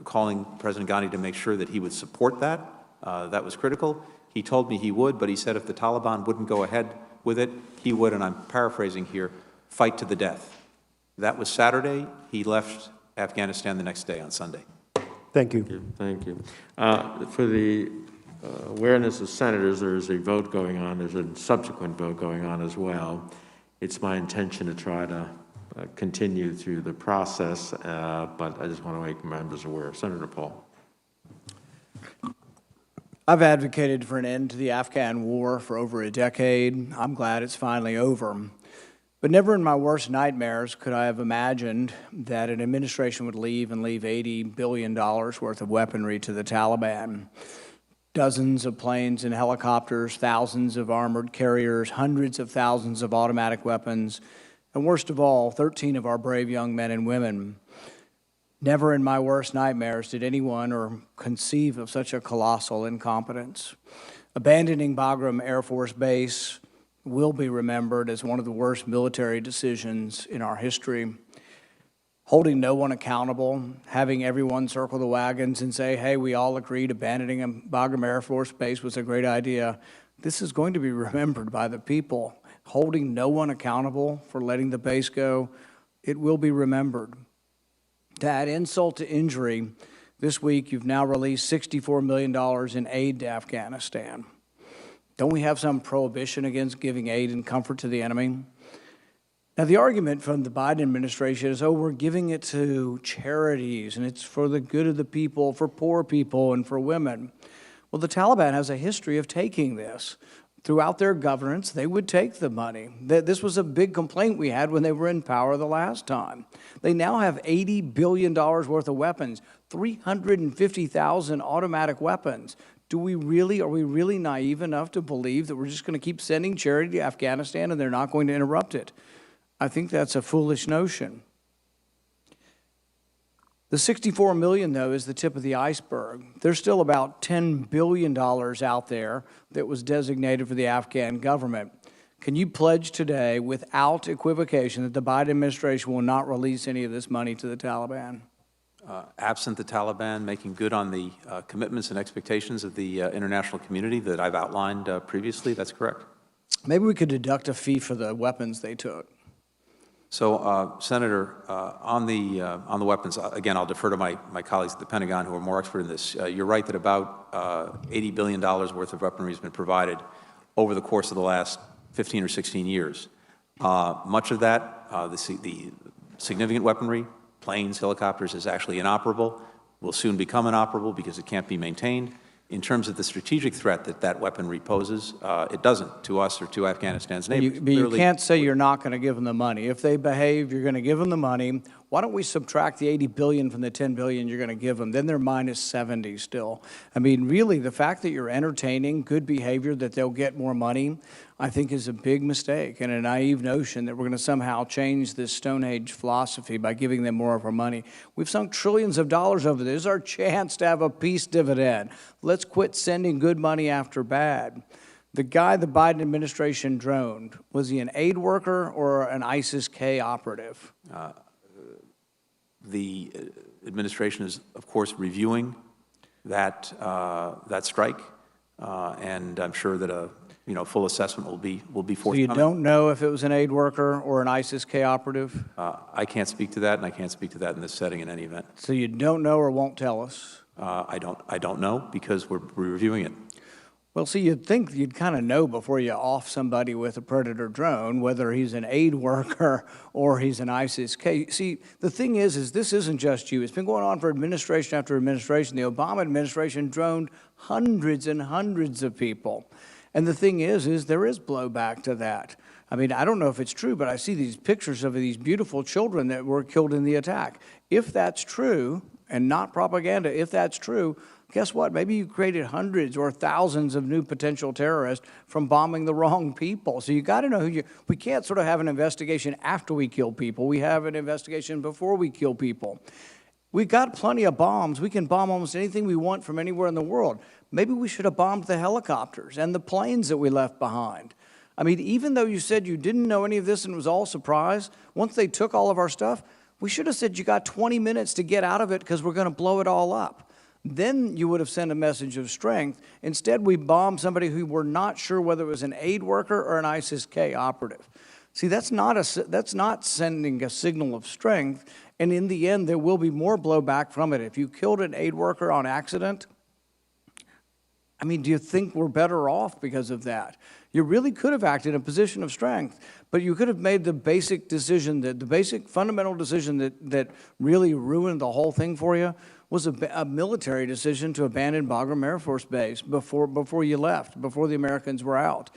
calling President Ghani to make sure that he would support that. That was critical. He told me he would, but he said if the Taliban wouldn't go ahead with it, he would, and I'm paraphrasing here, fight to the death. That was Saturday. He left Afghanistan the next day on Sunday. Thank you. Thank you. For the awareness of senators, there is a vote going on. There's a subsequent vote going on as well. It's my intention to try to continue through the process, but I just want to make members aware. Senator Paul. I've advocated for an end to the Afghan war for over a decade. I'm glad it's finally over. But never in my worst nightmares could I have imagined that an administration would leave $80 billion worth of weaponry to the Taliban. Dozens of planes and helicopters, thousands of armored carriers, hundreds of thousands of automatic weapons, and worst of all, 13 of our brave young men and women. Never in my worst nightmares did anyone or conceive of such a colossal incompetence. Abandoning Bagram Air Force Base will be remembered as one of the worst military decisions in our history. Holding no one accountable, having everyone circle the wagons and say, hey, we all agreed abandoning Bagram Air Force Base was a great idea. This is going to be remembered by the people. Holding no one accountable for letting the base go, it will be remembered. To add insult to injury, this week you've now released $64 million in aid to Afghanistan. Don't we have some prohibition against giving aid and comfort to the enemy? Now, the argument from the Biden administration is, oh, we're giving it to charities, and it's for the good of the people, for poor people, and for women. Well, the Taliban has a history of taking this. Throughout their governance, they would take the money. This was a big complaint we had when they were in power the last time. They now have $80 billion worth of weapons, 350,000 automatic weapons. Are we really naive enough to believe that we're just going to keep sending charity to Afghanistan and they're not going to interrupt it? I think that's a foolish notion. The $64 million, though, is the tip of the iceberg. There's still about $10 billion out there that was designated for the Afghan government. Can you pledge today, without equivocation, that the Biden administration will not release any of this money to the Taliban? Absent the Taliban making good on the commitments and expectations of the international community that I've outlined previously, that's correct. Maybe we could deduct a fee for the weapons they took. So, Senator, on the weapons, again, I'll defer to my colleagues at the Pentagon who are more expert in this. You're right that about $80 billion worth of weaponry has been provided over the course of the last 15 or 16 years. Much of that, the significant weaponry, planes, helicopters, is actually inoperable, will soon become inoperable because it can't be maintained. In terms of the strategic threat that weaponry poses, it doesn't to us or to Afghanistan's neighbors. But you can't say you're not going to give them the money. If they behave, you're going to give them the money. Why don't we subtract the $80 billion from the $10 billion you're going to give them? Then they're minus 70 still. I mean, really, the fact that you're entertaining good behavior, that they'll get more money, I think is a big mistake and a naive notion that we're going to somehow change this Stone Age philosophy by giving them more of our money. We've sunk trillions of dollars over this. This is our chance to have a peace dividend. Let's quit sending good money after bad. The guy the Biden administration droned, was he an aid worker or an ISIS-K operative? The administration is, of course, reviewing that strike, and I'm sure that a full assessment will be forthcoming. So you don't know if it was an aid worker or an ISIS-K operative? I can't speak to that, and I can't speak to that in this setting in any event. So you don't know or won't tell us? I don't know because we're reviewing it. Well, see, you'd think you'd kind of know before you off somebody with a Predator drone, whether he's an aid worker or he's an ISIS-K. See, the thing is this isn't just you. It's been going on for administration after administration. The Obama administration droned hundreds and hundreds of people. And the thing is there is blowback to that. I mean, I don't know if it's true, but I see these pictures of these beautiful children that were killed in the attack. If that's true, and not propaganda, if that's true, guess what? Maybe you created hundreds or thousands of new potential terrorists from bombing the wrong people. So you got to know who we can't sort of have an investigation after we kill people. We have an investigation before we kill people. We've got plenty of bombs. We can bomb almost anything we want from anywhere in the world. Maybe we should have bombed the helicopters and the planes that we left behind. I mean, even though you said you didn't know any of this and it was all surprise, once they took all of our stuff, We should have said you got 20 minutes to get out of it because we're going to blow it all up. Then you would have sent a message of strength. Instead, we bombed somebody who we're not sure whether it was an aid worker or an ISIS-K operative. See, that's not sending a signal of strength, and in the end, there will be more blowback from it. If you killed an aid worker on accident, I mean, do you think we're better off because of that? You really could have acted in a position of strength, but you could have made the basic decision, the basic fundamental decision that really ruined the whole thing for you was a military decision to abandon Bagram Air Force Base before you left, before the Americans were out.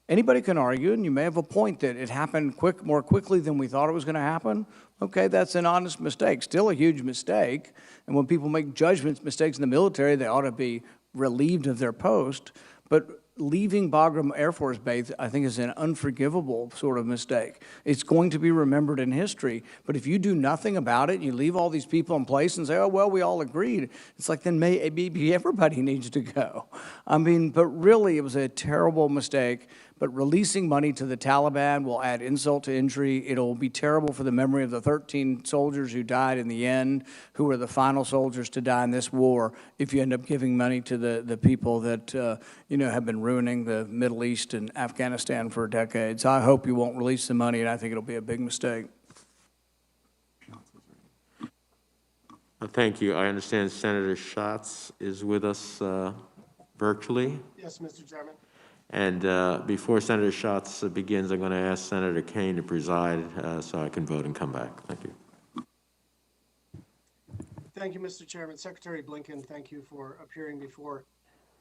Anybody can argue, and you may have a point, that it happened more quickly than we thought it was going to happen. Okay, that's an honest mistake, still a huge mistake. And when people make mistakes in the military, they ought to be relieved of their post. But leaving Bagram Air Force Base, I think, is an unforgivable sort of mistake. It's going to be remembered in history, but if you do nothing about it, you leave all these people in place and say, oh, well, we all agreed, it's like then maybe everybody needs to go. I mean, but really, it was a terrible mistake. But releasing money to the Taliban will add insult to injury. It'll be terrible for the memory of the 13 soldiers who died in the end, who were the final soldiers to die in this war, if you end up giving money to the people that have been ruining the Middle East and Afghanistan for decades. I hope you won't release the money, and I think it'll be a big mistake. Thank you. I understand Senator Schatz is with us virtually. Yes, Mr. Chairman. And before Senator Schatz begins, I'm going to ask Senator Kaine to preside so I can vote and come back. Thank you. Thank you, Mr. Chairman. Secretary Blinken, thank you for appearing before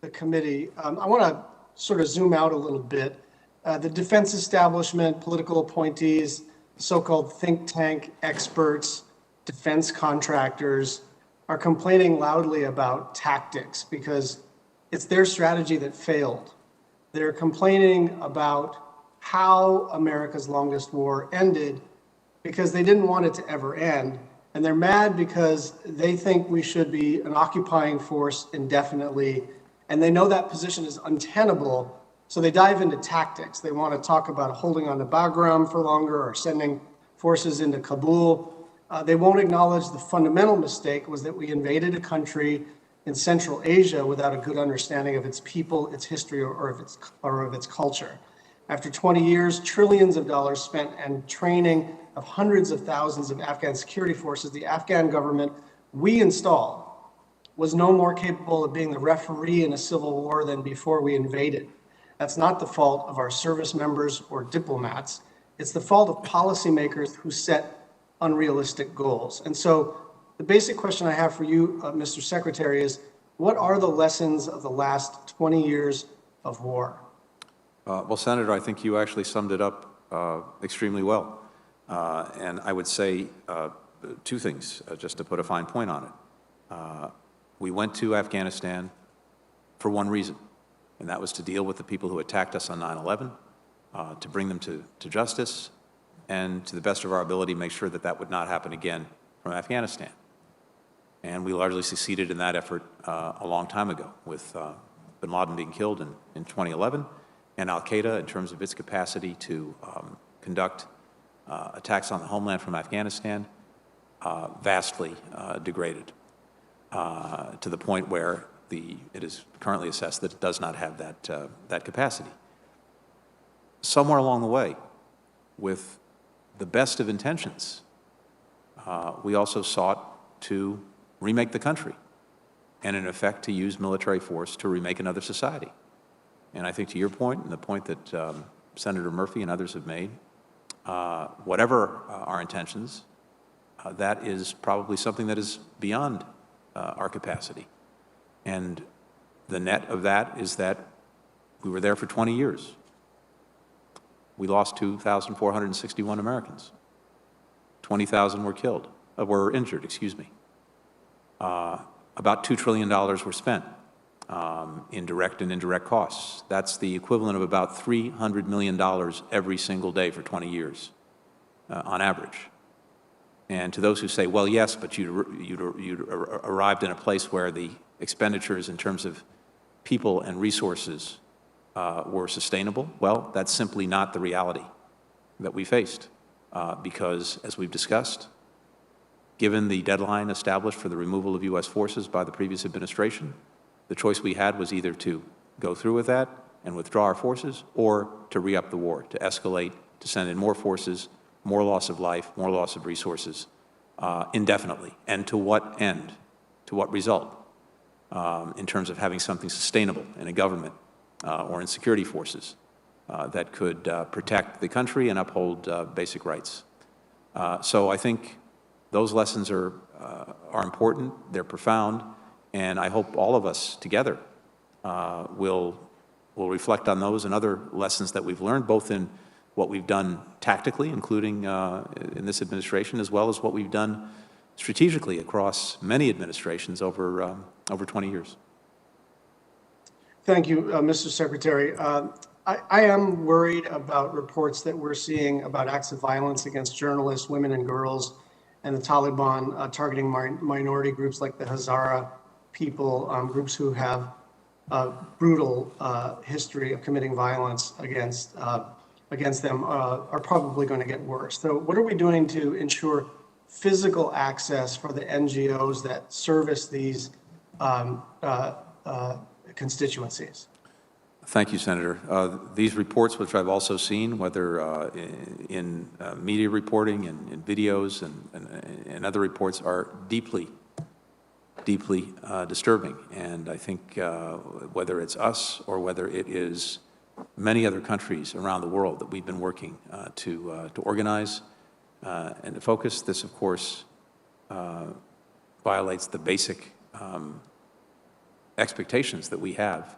the committee. I want to sort of zoom out a little bit. The defense establishment, political appointees, so-called think tank experts, defense contractors are complaining loudly about tactics because it's their strategy that failed. They're complaining about how America's longest war ended because they didn't want it to ever end. And they're mad because they think we should be an occupying force indefinitely. And they know that position is untenable. So they dive into tactics. They want to talk about holding on to Bagram for longer or sending forces into Kabul. They won't acknowledge the fundamental mistake was that we invaded a country in Central Asia without a good understanding of its people, its history, or of its culture. After 20 years, trillions of dollars spent and training of hundreds of thousands of Afghan security forces, the Afghan government we installed was no more capable of being the referee in a civil war than before we invaded. That's not the fault of our service members or diplomats. It's the fault of policymakers who set unrealistic goals. And so the basic question I have for you, Mr. Secretary, is what are the lessons of the last 20 years of war? Well, Senator, I think you actually summed it up extremely well. And I would say two things, just to put a fine point on it. We went to Afghanistan for one reason, and that was to deal with the people who attacked us on 9/11, to bring them to justice, and to the best of our ability, make sure that that would not happen again from Afghanistan. And we largely succeeded in that effort a long time ago, with bin Laden being killed in 2011, and al-Qaeda, in terms of its capacity to conduct attacks on the homeland from Afghanistan, vastly degraded to the point where it is currently assessed that it does not have that capacity. Somewhere along the way, with the best of intentions, we also sought to remake the country, and in effect to use military force to remake another society. And I think to your point, and the point that Senator Murphy and others have made, whatever our intentions, that is probably something that is beyond our capacity. And the net of that is that we were there for 20 years. We lost 2,461 Americans. 20,000 were injured, excuse me. About $2 trillion were spent in direct and indirect costs. That's the equivalent of about $300 million every single day for 20 years, on average. And to those who say, well, yes, but you'd arrived in a place where the expenditures in terms of people and resources were sustainable, well, that's simply not the reality that we faced. Because, as we've discussed, given the deadline established for the removal of U.S. forces by the previous administration, the choice we had was either to go through with that and withdraw our forces, or to re-up the war, to escalate, to send in more forces, more loss of life, more loss of resources, indefinitely. And to what end? To what result? In terms of having something sustainable in a government or in security forces that could protect the country and uphold basic rights. So I think those lessons are important, they're profound, and I hope all of us together will reflect on those and other lessons that we've learned, both in what we've done tactically, including in this administration, as well as what we've done strategically across many administrations over 20 years. Thank you, Mr. Secretary. I am worried about reports that we're seeing about acts of violence against journalists, women and girls, and the Taliban targeting minority groups like the Hazara people, groups who have a brutal history of committing violence against them are probably going to get worse. So what are we doing to ensure physical access for the NGOs that service these constituencies? Thank you, Senator. These reports, which I've also seen, whether in media reporting and in videos and other reports, are deeply disturbing. And I think whether it's us or whether it is many other countries around the world that we've been working to organize and to focus, this, of course, violates the basic expectations that we have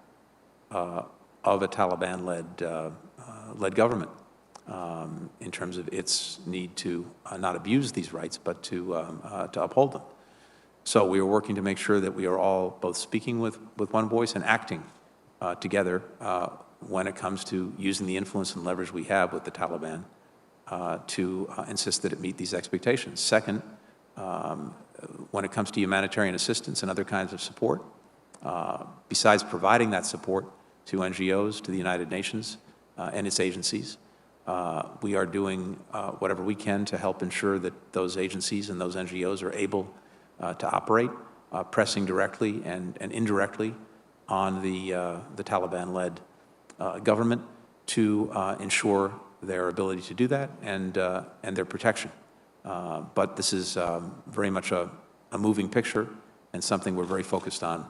of a Taliban-led government in terms of its need to not abuse these rights, but to uphold them. So we are working to make sure that we are all both speaking with one voice and acting together when it comes to using the influence and leverage we have with the Taliban to insist that it meet these expectations. Second, when it comes to humanitarian assistance and other kinds of support, besides providing that support to NGOs, to the United Nations and its agencies, we are doing whatever we can to help ensure that those agencies and those NGOs are able to operate, pressing directly and indirectly on the Taliban-led government to ensure their ability to do that and their protection. But this is very much a moving picture and something we're very focused on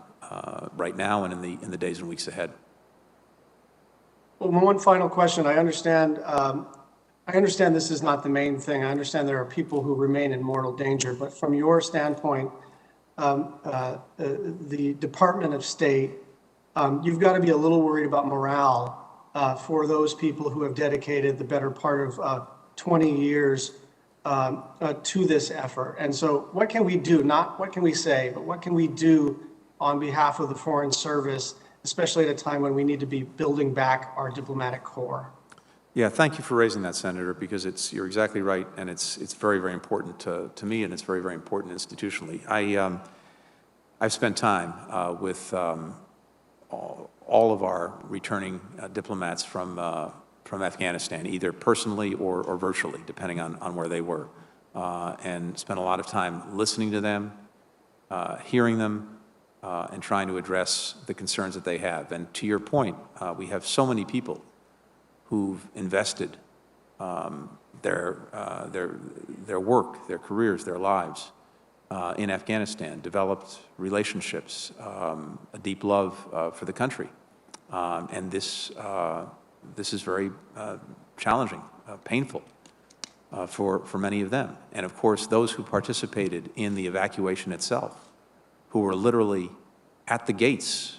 right now and in the days and weeks ahead. Well, one final question. I understand this is not the main thing. I understand there are people who remain in mortal danger, but from your standpoint, the Department of State, you've got to be a little worried about morale for those people who have dedicated the better part of 20 years to this effort. And so what can we do? Not what can we say, but what can we do on behalf of the Foreign Service, especially at a time when we need to be building back our diplomatic corps? Yeah, thank you for raising that, Senator, because you're exactly right, and it's very, very important to me, and it's very, very important institutionally. I've spent time with all of our returning diplomats from Afghanistan, either personally or virtually, depending on where they were, and spent a lot of time listening to them, hearing them, and trying to address the concerns that they have. And to your point, we have so many people who've invested their work, their careers, their lives in Afghanistan, developed relationships, a deep love for the country. And this is very challenging, painful for many of them. And of course, those who participated in the evacuation itself, who were literally at the gates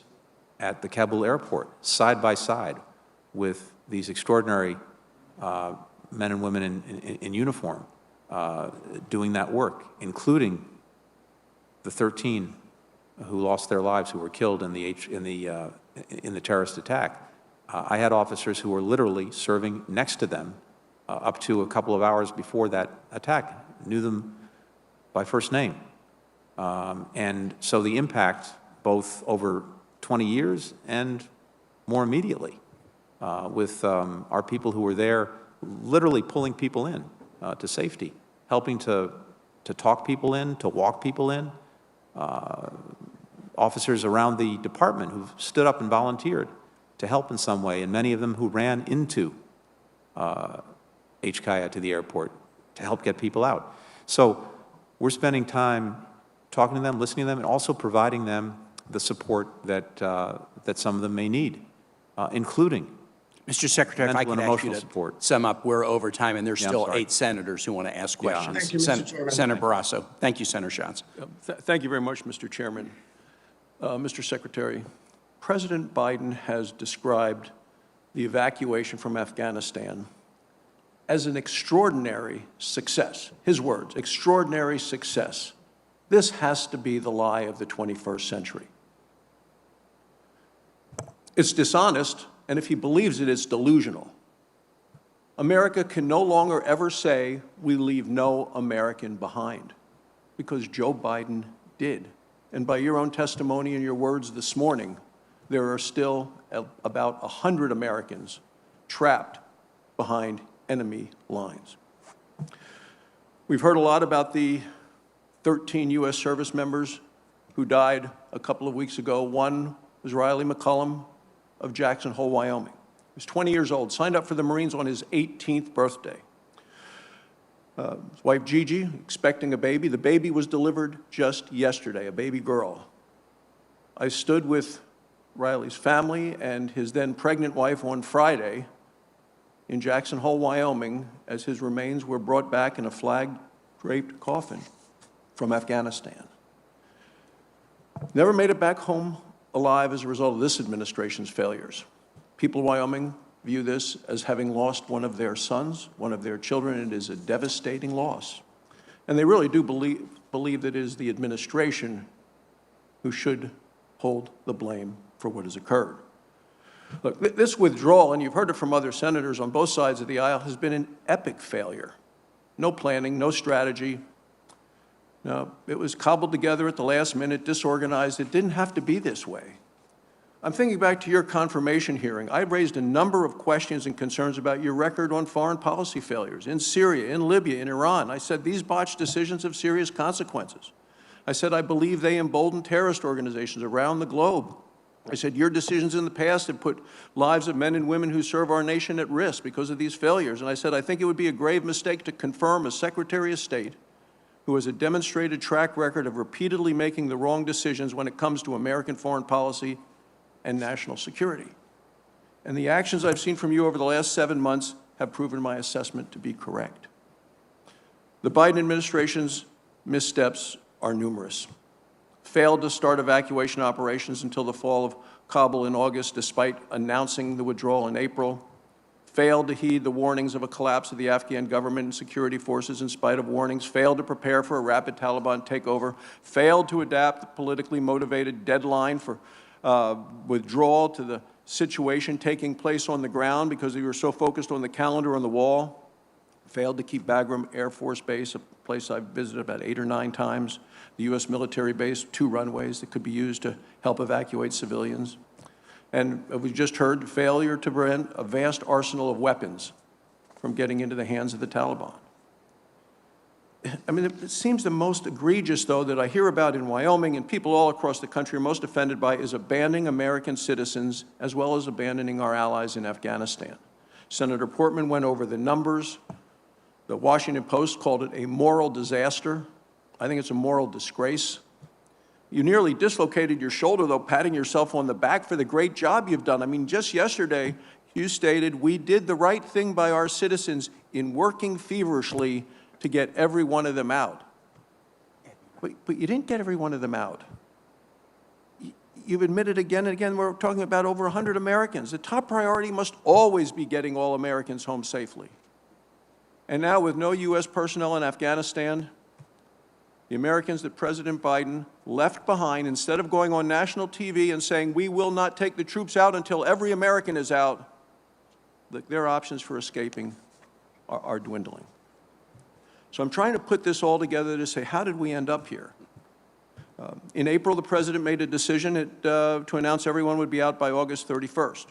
at the Kabul airport, side by side with these extraordinary men and women in uniform doing that work, including the 13 who lost their lives, who were killed in the terrorist attack. I had officers who were literally serving next to them up to a couple of hours before that attack, knew them by first name. And so the impact, both over 20 years and more immediately, with our people who were there literally pulling people in to safety, helping to to talk people in, to walk people in. Officers around the department who've stood up and volunteered to help in some way, and many of them who ran into HKIA to the airport to help get people out. So we're spending time talking to them, listening to them, and also providing them the support that, that some of them may need, including Mr. Secretary, if I could ask you to support. sum up, we're over time, and there's Yeah, still 8 senators who want to ask questions. Thank you, Mr. Chairman. Senator Barrasso. Thank you, Senator Schatz. Thank you very much, Mr. Chairman. Mr. Secretary, President Biden has described the evacuation from Afghanistan as an extraordinary success. His words, extraordinary success. This has to be the lie of the 21st century. It's dishonest, and if he believes it, it's delusional. America can no longer ever say we leave no American behind, because Joe Biden did. And by your own testimony and your words this morning, there are still about 100 Americans trapped behind enemy lines. We've heard a lot about the 13 U.S. service members who died a couple of weeks ago. One was Riley McCollum of Jackson Hole, Wyoming. He was 20 years old, signed up for the Marines on his 18th birthday. His wife Gigi, expecting a baby. The baby was delivered just yesterday, a baby girl. I stood with Riley's family and his then pregnant wife on Friday in Jackson Hole, Wyoming, as his remains were brought back in a flag-draped coffin from Afghanistan. Never made it back home alive as a result of this administration's failures. People of Wyoming view this as having lost one of their sons, one of their children. It is a devastating loss. And they really do believe that it is the administration who should hold the blame for what has occurred. Look, this withdrawal, and you've heard it from other senators on both sides of the aisle, has been an epic failure. No planning, no strategy. No, it was cobbled together at the last minute, disorganized. It didn't have to be this way. I'm thinking back to your confirmation hearing. I raised a number of questions and concerns about your record on foreign policy failures in Syria, in Libya, in Iran. I said these botched decisions have serious consequences. I said I believe they embolden terrorist organizations around the globe. I said your decisions in the past have put lives of men and women who serve our nation at risk because of these failures. And I said I think it would be a grave mistake to confirm a Secretary of State who has a demonstrated track record of repeatedly making the wrong decisions when it comes to American foreign policy and national security. And the actions I've seen from you over the last 7 months have proven my assessment to be correct. The Biden administration's missteps are numerous. Failed to start evacuation operations until the fall of Kabul in August, despite announcing the withdrawal in April. Failed to heed the warnings of a collapse of the Afghan government and security forces in spite of warnings. Failed to prepare for a rapid Taliban takeover. Failed to adapt the politically motivated deadline for withdrawal to the situation taking place on the ground because we were so focused on the calendar on the wall. Failed to keep Bagram Air Force Base, a place I've visited about 8 or 9 times, the U.S. military base, 2 runways that could be used to help evacuate civilians. And we just heard failure to prevent a vast arsenal of weapons from getting into the hands of the Taliban. I mean, it seems the most egregious, though, that I hear about in Wyoming and people all across the country are most offended by is abandoning American citizens as well as abandoning our allies in Afghanistan. Senator Portman went over the numbers. The Washington Post called it a moral disaster. I think it's a moral disgrace. You nearly dislocated your shoulder, though, patting yourself on the back for the great job you've done. I mean, just yesterday, you stated, we did the right thing by our citizens in working feverishly to get every one of them out. But you didn't get every one of them out. You've admitted again and again we're talking about over 100 Americans. The top priority must always be getting all Americans home safely. And now with no U.S. personnel in Afghanistan, the Americans that President Biden left behind, instead of going on national TV and saying, we will not take the troops out until every American is out, their options for escaping are dwindling. So I'm trying to put this all together to say, how did we end up here? In April, the President made a decision to announce everyone would be out by August 31st.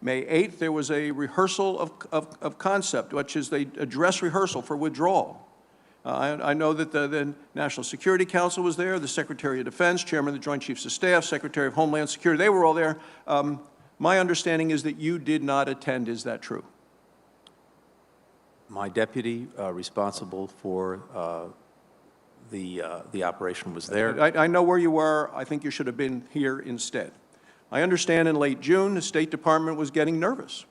May 8th, there was a rehearsal of concept, which is a dress rehearsal for withdrawal. I know that the National Security Council was there, the Secretary of Defense, Chairman of the Joint Chiefs of Staff, Secretary of Homeland Security. They were all there. My understanding is that you did not attend. Is that true? My deputy responsible for the operation was there. I know where you were. I think you should have been here instead. I understand in late June, the State Department was getting nervous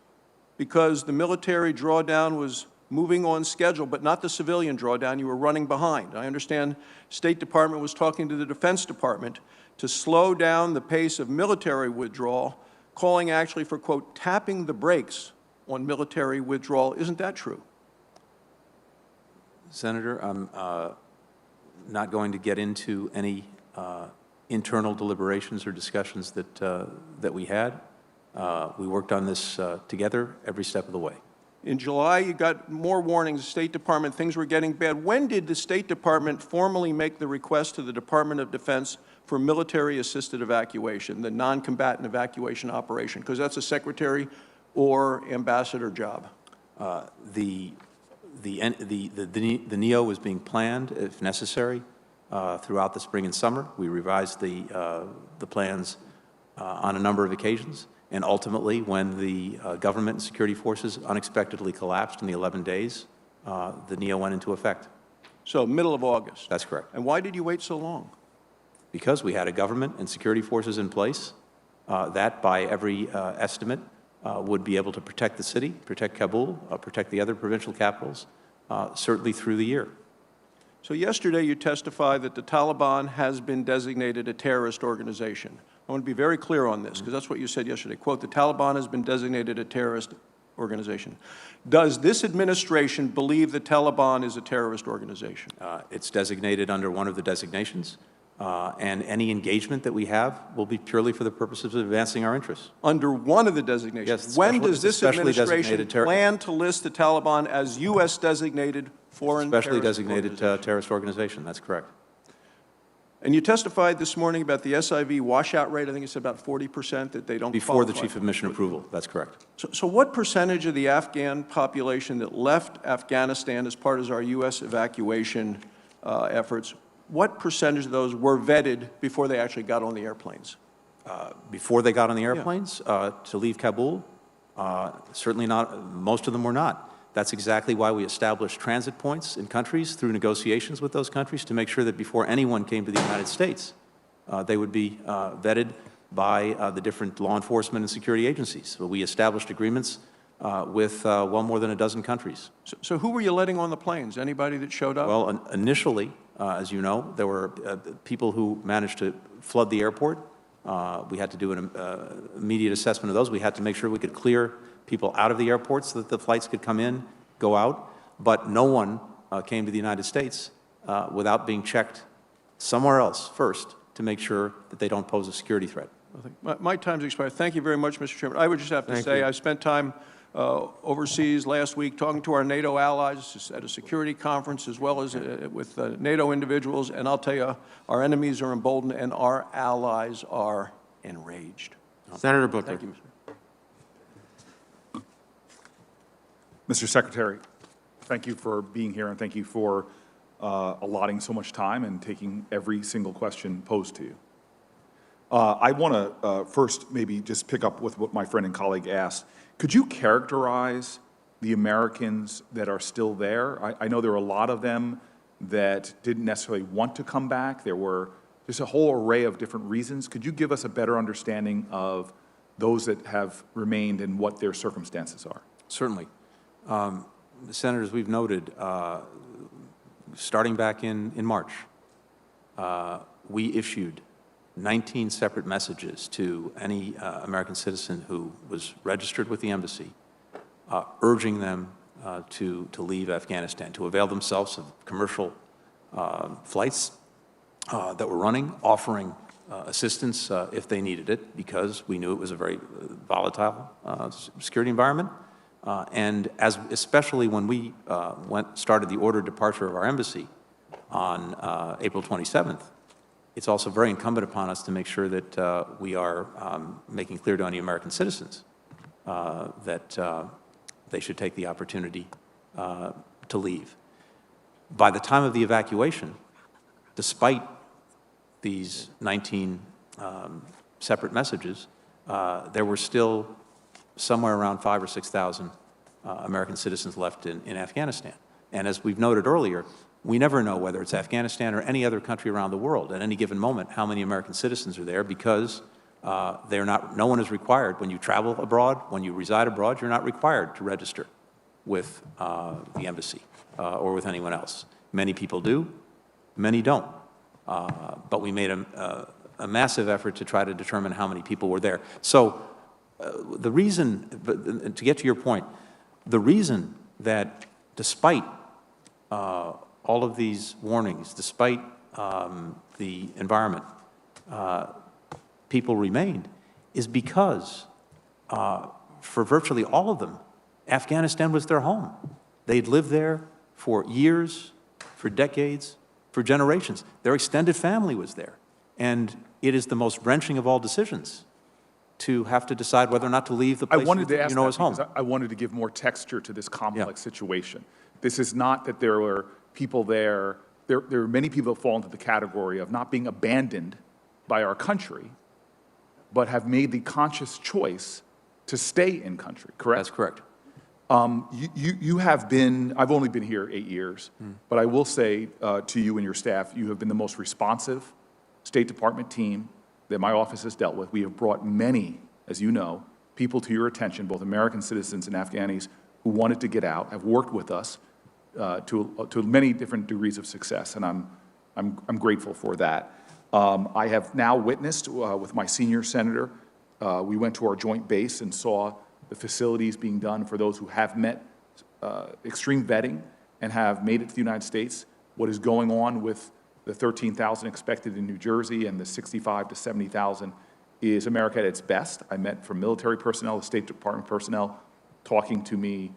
because the military drawdown was moving on schedule, but not the civilian drawdown. You were running behind. I understand State Department was talking to the Defense Department to slow down the pace of military withdrawal, calling actually for, quote, tapping the brakes on military withdrawal. Isn't that true? Senator, I'm not going to get into any internal deliberations or discussions that we had. We worked on this together every step of the way. In July, you got more warnings, the State Department, things were getting bad. When did the State Department formally make the request to the Department of Defense for military-assisted evacuation, the non-combatant evacuation operation? Because that's a secretary or ambassador job. The NEO was being planned, if necessary, throughout the spring and summer. We revised the plans on a number of occasions. And ultimately, when the government and security forces unexpectedly collapsed in the 11 days, the NEO went into effect. So middle of August? That's correct. And why did you wait so long? Because we had a government and security forces in place that, by every estimate, would be able to protect the city, protect Kabul, protect the other provincial capitals, certainly through the year. So yesterday you testified that the Taliban has been designated a terrorist organization. I want to be very clear on this, because that's what you said yesterday. Quote, the Taliban has been designated a terrorist organization. Does this administration believe the Taliban is a terrorist organization? It's designated under one of the designations, and any engagement that we have will be purely for the purposes of advancing our interests. Under one of the designations? Yes, when does this administration plan to list the Taliban as U.S. designated foreign especially terrorist designated terrorist organization? That's correct. And you testified this morning about the SIV washout rate. I think it's about 40% that they don't Before the qualify Chief of Mission approval. That's correct. So what percentage of the Afghan population that left Afghanistan as part of our U.S. evacuation efforts, what percentage of those were vetted before they actually got on the airplanes? Before they got on the airplanes to leave Kabul? Certainly not. Most of them were not. That's exactly why we established transit points in countries through negotiations with those countries to make sure that before anyone came to the United States, they would be vetted by the different law enforcement and security agencies. So we established agreements with well more than a dozen countries. So who were you letting on the planes? Anybody that showed up? Well, initially, as you know, there were people who managed to flood the airport. We had to do an immediate assessment of those. We had to make sure we could clear people out of the airport so that the flights could come in, go out. But no one came to the United States without being checked somewhere else first to make sure that they don't pose a security threat. My time's expired. Thank you very much, Mr. Chairman. I would just have to say I spent time overseas last week talking to our NATO allies at a security conference as well as with NATO individuals, and I'll tell you, our enemies are emboldened and our allies are enraged. Senator Booker. Thank you, Mr. Mr. Secretary, thank you for being here, and thank you for allotting so much time and taking every single question posed to you. I want to first maybe just pick up with what my friend and colleague asked. Could you characterize the Americans that are still there? I know there are a lot of them that didn't necessarily want to come back. There were just a whole array of different reasons. Could you give us a better understanding of those that have remained and what their circumstances are? Certainly. Senators, we've noted, starting back in March, we issued 19 separate messages to any American citizen who was registered with the embassy, urging them to leave Afghanistan, to avail themselves of commercial flights that were running, offering assistance if they needed it, because we knew it was a very volatile security environment. And especially when we started the ordered departure of our embassy on April 27th, it's also very incumbent upon us to make sure that we are making clear to any American citizens that they should take the opportunity to leave. by the time of the evacuation, despite these 19 separate messages, there were still somewhere around 5,000 or 6,000 American citizens left in Afghanistan. And as we've noted earlier, we never know whether it's Afghanistan or any other country around the world at any given moment how many American citizens are there, because no one is required. When you travel abroad, when you reside abroad, you're not required to register with the embassy or with anyone else. Many people do, many don't. But we made a massive effort to try to determine how many people were there. So the reason, to get to your point, the reason that despite all of these warnings, despite the environment, people remained, is because for virtually all of them, Afghanistan was their home. They'd lived there for years, for decades, for generations. Their extended family was there. And it is the most wrenching of all decisions to have to decide whether or not to leave the place you know as home. I wanted to give more texture to this complex situation. This is not that there were people there. There are many people that fall into the category of not being abandoned by our country, but have made the conscious choice to stay in country, correct? That's correct. You have been, I've only been here 8 years, but I will say to you and your staff, you have been the most responsive State Department team that my office has dealt with. We have brought many, as you know, people to your attention, both American citizens and Afghanis who wanted to get out, have worked with us to many different degrees of success, and I'm grateful for that. I have now witnessed with my senior senator, we went to our joint base and saw the facilities being done for those who have met extreme vetting and have made it to the United States. What is going on with the 13,000 expected in New Jersey and the 65 to 70,000 is America at its best. I met from military personnel, the State Department personnel, talking to me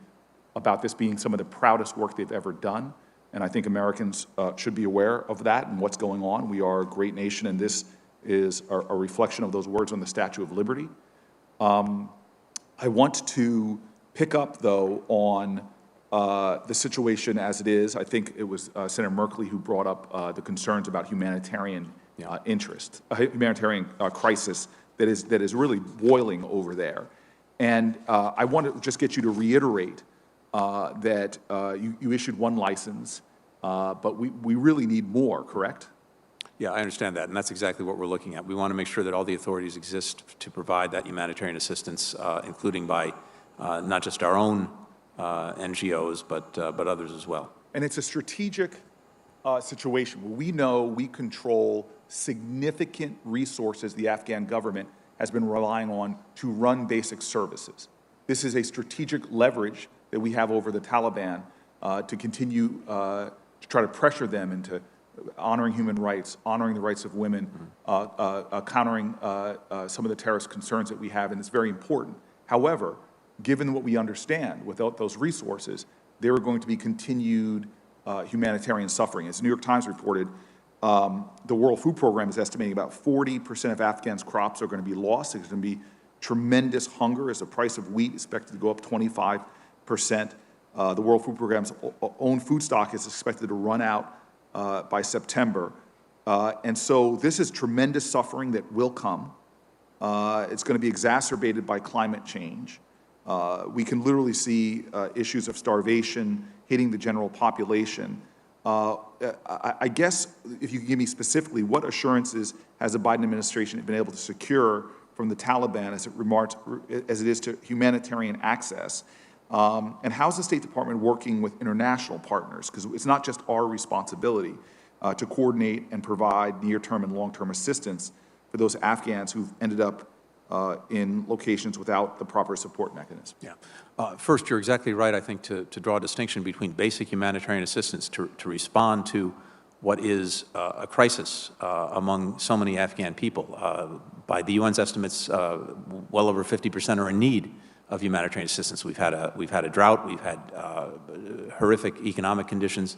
about this being some of the proudest work they've ever done. And I think Americans should be aware of that and what's going on. We are a great nation, and this is a reflection of those words on the Statue of Liberty. I want to pick up, though, on the situation as it is. I think it was Senator Merkley who brought up the concerns about humanitarian interest, humanitarian crisis that is really boiling over there. And I want to just get you to reiterate that you issued one license, but we really need more, correct? Yeah, I understand that, and that's exactly what we're looking at. We want to make sure that all the authorities exist to provide that humanitarian assistance, including by not just our own NGOs, but others as well. And it's a strategic situation where we know we control significant resources the Afghan government has been relying on to run basic services. This is a strategic leverage that we have over the Taliban to continue to try to pressure them into honoring human rights, honoring the rights of women, countering some of the terrorist concerns that we have, and it's very important. However, given what we understand, without those resources, there are going to be continued humanitarian suffering. As the New York Times reported, the World Food Program is estimating about 40% of Afghans' crops are going to be lost. There's going to be tremendous hunger as the price of wheat is expected to go up 25%. The World Food Program's own food stock is expected to run out by September. And so this is tremendous suffering that will come. It's going to be exacerbated by climate change. We can literally see issues of starvation hitting the general population. I guess if you could give me specifically, what assurances has the Biden administration been able to secure from the Taliban as it is to humanitarian access? And how's the State Department working with international partners? Because it's not just our responsibility to coordinate and provide near-term and long-term assistance for those Afghans who've ended up in locations without the proper support mechanism. Yeah. First, you're exactly right, I think, to draw a distinction between basic humanitarian assistance to respond to what is a crisis among so many Afghan people. By the UN's estimates, well over 50% are in need of humanitarian assistance. We've had a drought, we've had horrific economic conditions,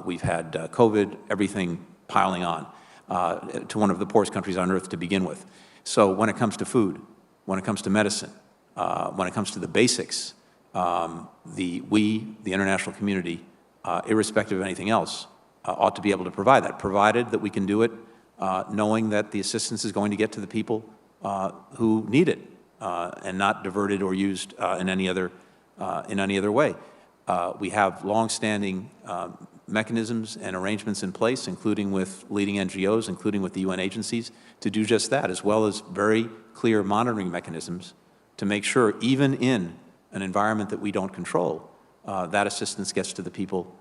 we've had COVID, everything piling on to one of the poorest countries on earth to begin with. So when it comes to food, when it comes to medicine, when it comes to the basics, the international community irrespective of anything else, ought to be able to provide that, provided that we can do it knowing that the assistance is going to get to the people who need it and not diverted or used in any other way. We have longstanding mechanisms and arrangements in place, including with leading NGOs, including with the UN agencies, to do just that, as well as very clear monitoring mechanisms to make sure, even in an environment that we don't control, that assistance gets to the people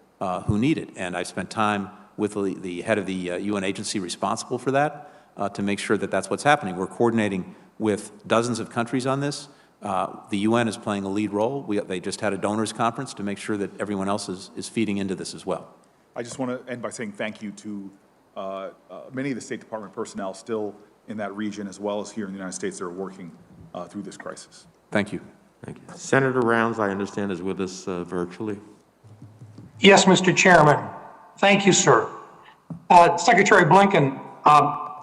who need it. And I spent time with the head of the UN agency responsible for that to make sure that that's what's happening. We're coordinating with dozens of countries on this. The UN is playing a lead role. They just had a donors conference to make sure that everyone else is feeding into this as well. I just want to end by saying thank you to many of the State Department personnel still in that region, as well as here in the United States, that are working through this crisis. Thank you. Thank you. Senator Rounds, I understand, is with us virtually. Yes, Mr. Chairman. Thank you, sir. Secretary Blinken,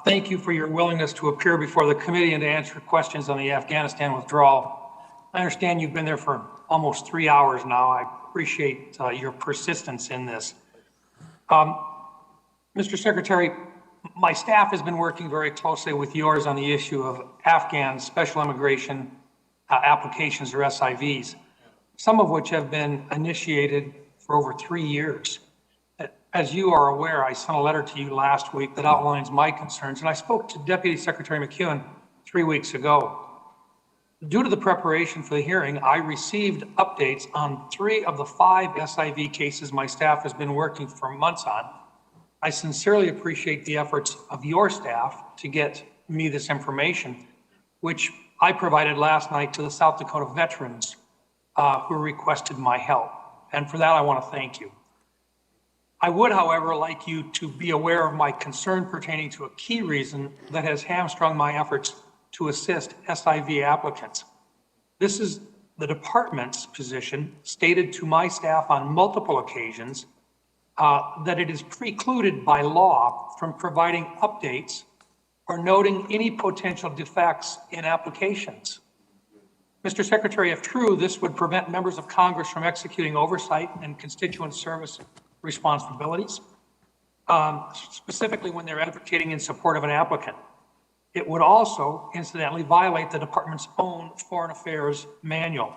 thank you for your willingness to appear before the committee and to answer questions on the Afghanistan withdrawal. I understand you've been there for almost 3 hours now. I appreciate your persistence in this. Mr. Secretary, my staff has been working very closely with yours on the issue of Afghan special immigration applications, or SIVs, some of which have been initiated for over 3 years. As you are aware, I sent a letter to you last week that outlines my concerns, and I spoke to Deputy Secretary McEwen 3 weeks ago. Due to the preparation for the hearing, I received updates on 3 of the 5 SIV cases my staff has been working for months on. I sincerely appreciate the efforts of your staff to get me this information, which I provided last night to the South Dakota veterans who requested my help. And for that, I want to thank you. I would, however, like you to be aware of my concern pertaining to a key reason that has hamstrung my efforts to assist SIV applicants. This is the department's position, stated to my staff on multiple occasions, that it is precluded by law from providing updates or noting any potential defects in applications. Mr. Secretary, if true, this would prevent members of Congress from executing oversight and constituent service responsibilities, specifically when they're advocating in support of an applicant. It would also, incidentally, violate the department's own Foreign Affairs manual.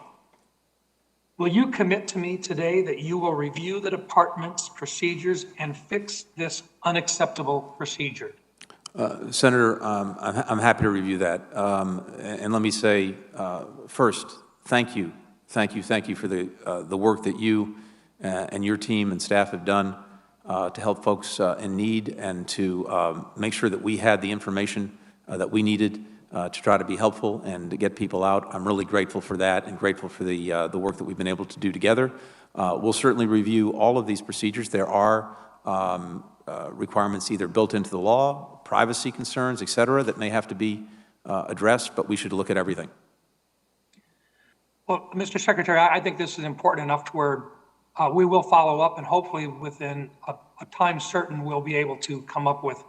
Will you commit to me today that you will review the department's procedures and fix this unacceptable procedure? Senator, I'm happy to review that. And let me say, first, thank you for the work that you and your team and staff have done to help folks in need and to make sure that we had the information that we needed to try to be helpful and to get people out. I'm really grateful for that and grateful for the work that we've been able to do together. We'll certainly review all of these procedures. There are requirements either built into the law, privacy concerns, et cetera, that may have to be addressed, but we should look at everything. Well, Mr. Secretary, I think this is important enough to where we will follow up, and hopefully within a time certain, we'll be able to come up with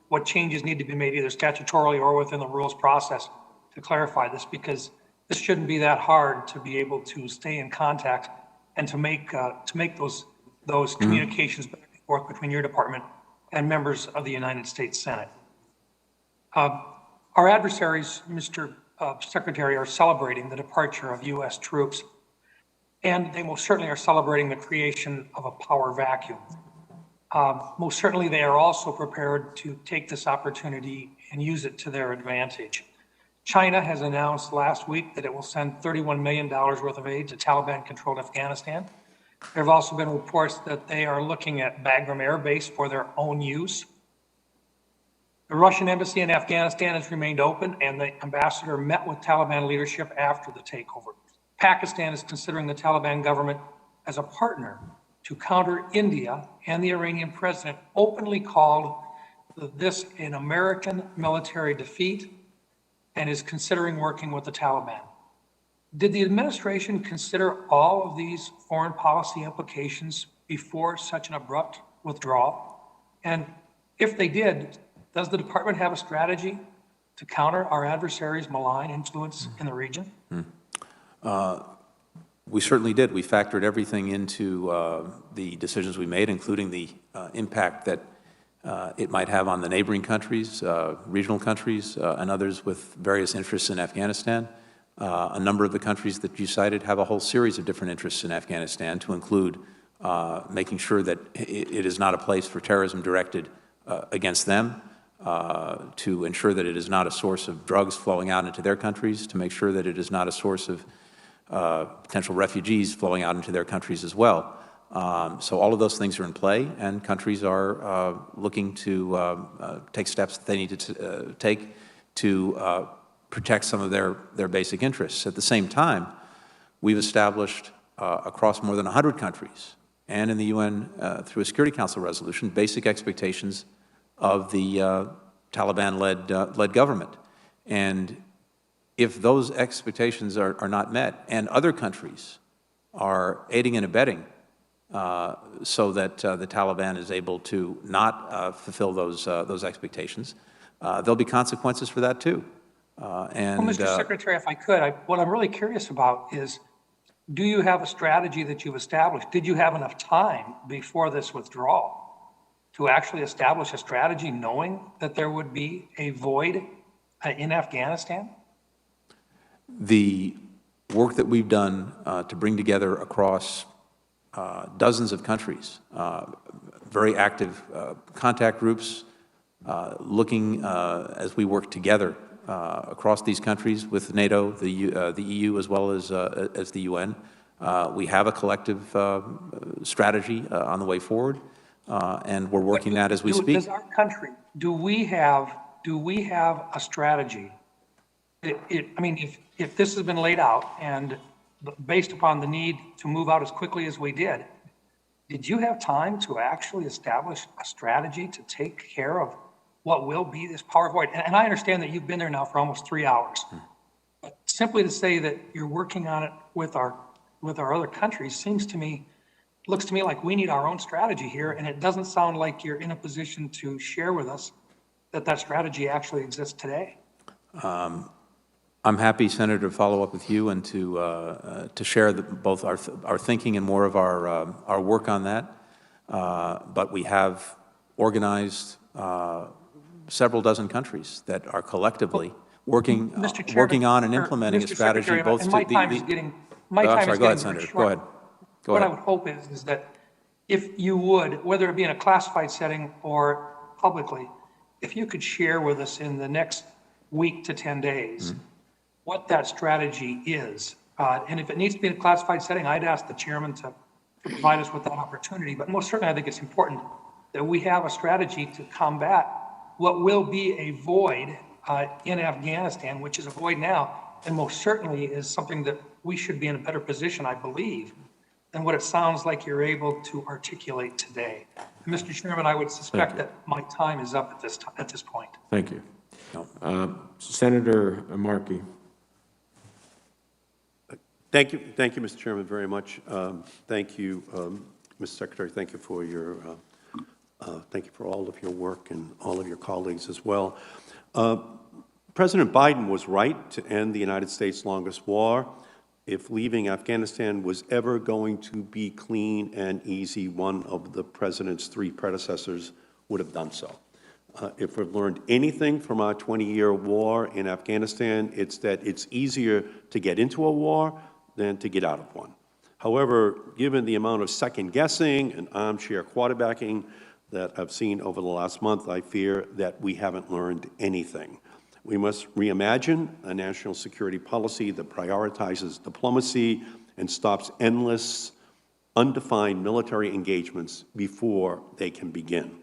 what changes need to be made either statutorily or within the rules process to clarify this, because this shouldn't be that hard to be able to stay in contact and to make those communications back and forth between your department and members of the United States Senate. Our adversaries, Mr. Secretary, are celebrating the departure of U.S. troops, and they most certainly are celebrating the creation of a power vacuum. Most certainly, they are also prepared to take this opportunity and use it to their advantage. China has announced last week that it will send $31 million worth of aid to Taliban-controlled Afghanistan. There have also been reports that they are looking at Bagram Air Base for their own use. The Russian embassy in Afghanistan has remained open, and the ambassador met with Taliban leadership after the takeover. Pakistan is considering the Taliban government as a partner to counter India, and the Iranian president openly called this an American military defeat and is considering working with the Taliban. Did the administration consider all of these foreign policy implications before such an abrupt withdrawal? And if they did, does the department have a strategy to counter our adversaries' malign influence in the region? We certainly did. We factored everything into the decisions we made, including the impact that it might have on the neighboring countries, regional countries, and others with various interests in Afghanistan. A number of the countries that you cited have a whole series of different interests in Afghanistan, to include making sure that it is not a place for terrorism directed against them, to ensure that it is not a source of drugs flowing out into their countries, to make sure that it is not a source of potential refugees flowing out into their countries as well. So all of those things are in play, and countries are looking to take steps that they need to take to protect some of their basic interests. At the same time, we've established across more than 100 countries and in the UN through a Security Council resolution basic expectations of the Taliban-led government. And if those expectations are not met, and other countries are aiding and abetting so that the Taliban is able to not fulfill those expectations, there'll be consequences for that too. Well, Mr. Secretary, if I could, what I'm really curious about is, do you have a strategy that you've established? Did you have enough time before this withdrawal to actually establish a strategy knowing that there would be a void in Afghanistan? The work that we've done to bring together across dozens of countries, very active contact groups, looking as we work together across these countries with NATO, the EU, as well as the UN. We have a collective strategy on the way forward, and we're working that as we speak. Does our country, do we have a strategy? I mean, if this has been laid out and based upon the need to move out as quickly as we did you have time to actually establish a strategy to take care of what will be this power void? And I understand that you've been there now for almost 3 hours. But simply to say that you're working on it with our other countries looks to me like we need our own strategy here, and it doesn't sound like you're in a position to share with us that strategy actually exists today. I'm happy, Senator, to follow up with you and to share both our thinking and more of our work on that. But we have organized several dozen countries that are collectively working on and implementing a strategy. Both to my time is getting go ahead, Senator. Go ahead. What I would hope is that if you would, whether it be in a classified setting or publicly, if you could share with us in the next week to 10 days what that strategy is. And if it needs to be in a classified setting, I'd ask the chairman to provide us with that opportunity. But most certainly, I think it's important that we have a strategy to combat what will be a void in Afghanistan, which is a void now, and most certainly is something that we should be in a better position, I believe, than what it sounds like you're able to articulate today. And Mr. Chairman, I would suspect that my time is up at this point. Thank you. Senator Markey. Thank you, Mr. Chairman, very much. Thank you, Mr. Secretary. Thank you for all of your work and all of your colleagues as well. President Biden was right to end the United States' longest war. If leaving Afghanistan was ever going to be clean and easy, one of the president's 3 predecessors would have done so. If we've learned anything from our 20-year war in Afghanistan, it's that it's easier to get into a war than to get out of one. However, given the amount of second-guessing and armchair quarterbacking that I've seen over the last month, I fear that we haven't learned anything. We must reimagine a national security policy that prioritizes diplomacy and stops endless, undefined military engagements before they can begin.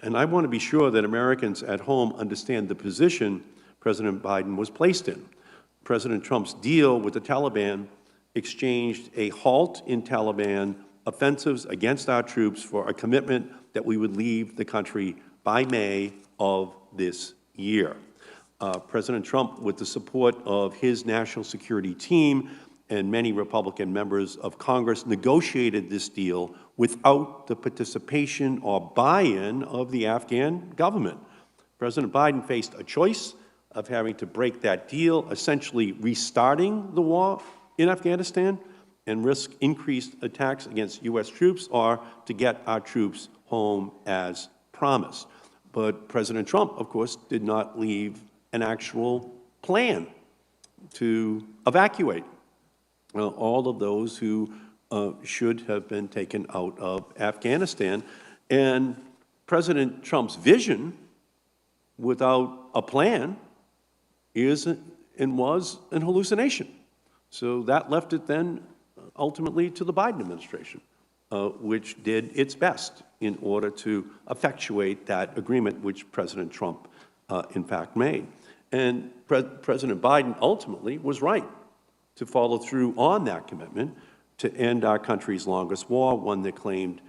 And I want to be sure that Americans at home understand the position President Biden was placed in. President Trump's deal with the Taliban exchanged a halt in Taliban offensives against our troops for a commitment that we would leave the country by May of this year. President Trump, with the support of his national security team and many Republican members of Congress, negotiated this deal without the participation or buy-in of the Afghan government. President Biden faced a choice of having to break that deal, essentially restarting the war in Afghanistan, and risk increased attacks against U.S. troops or to get our troops home as promised. But President Trump, of course, did not leave an actual plan to evacuate all of those who should have been taken out of Afghanistan. And President Trump's vision without a plan is and was an hallucination. So that left it then ultimately to the Biden administration, which did its best in order to effectuate that agreement which President Trump in fact made. And President Biden ultimately was right to follow through on that commitment to end our country's longest war, one that claimed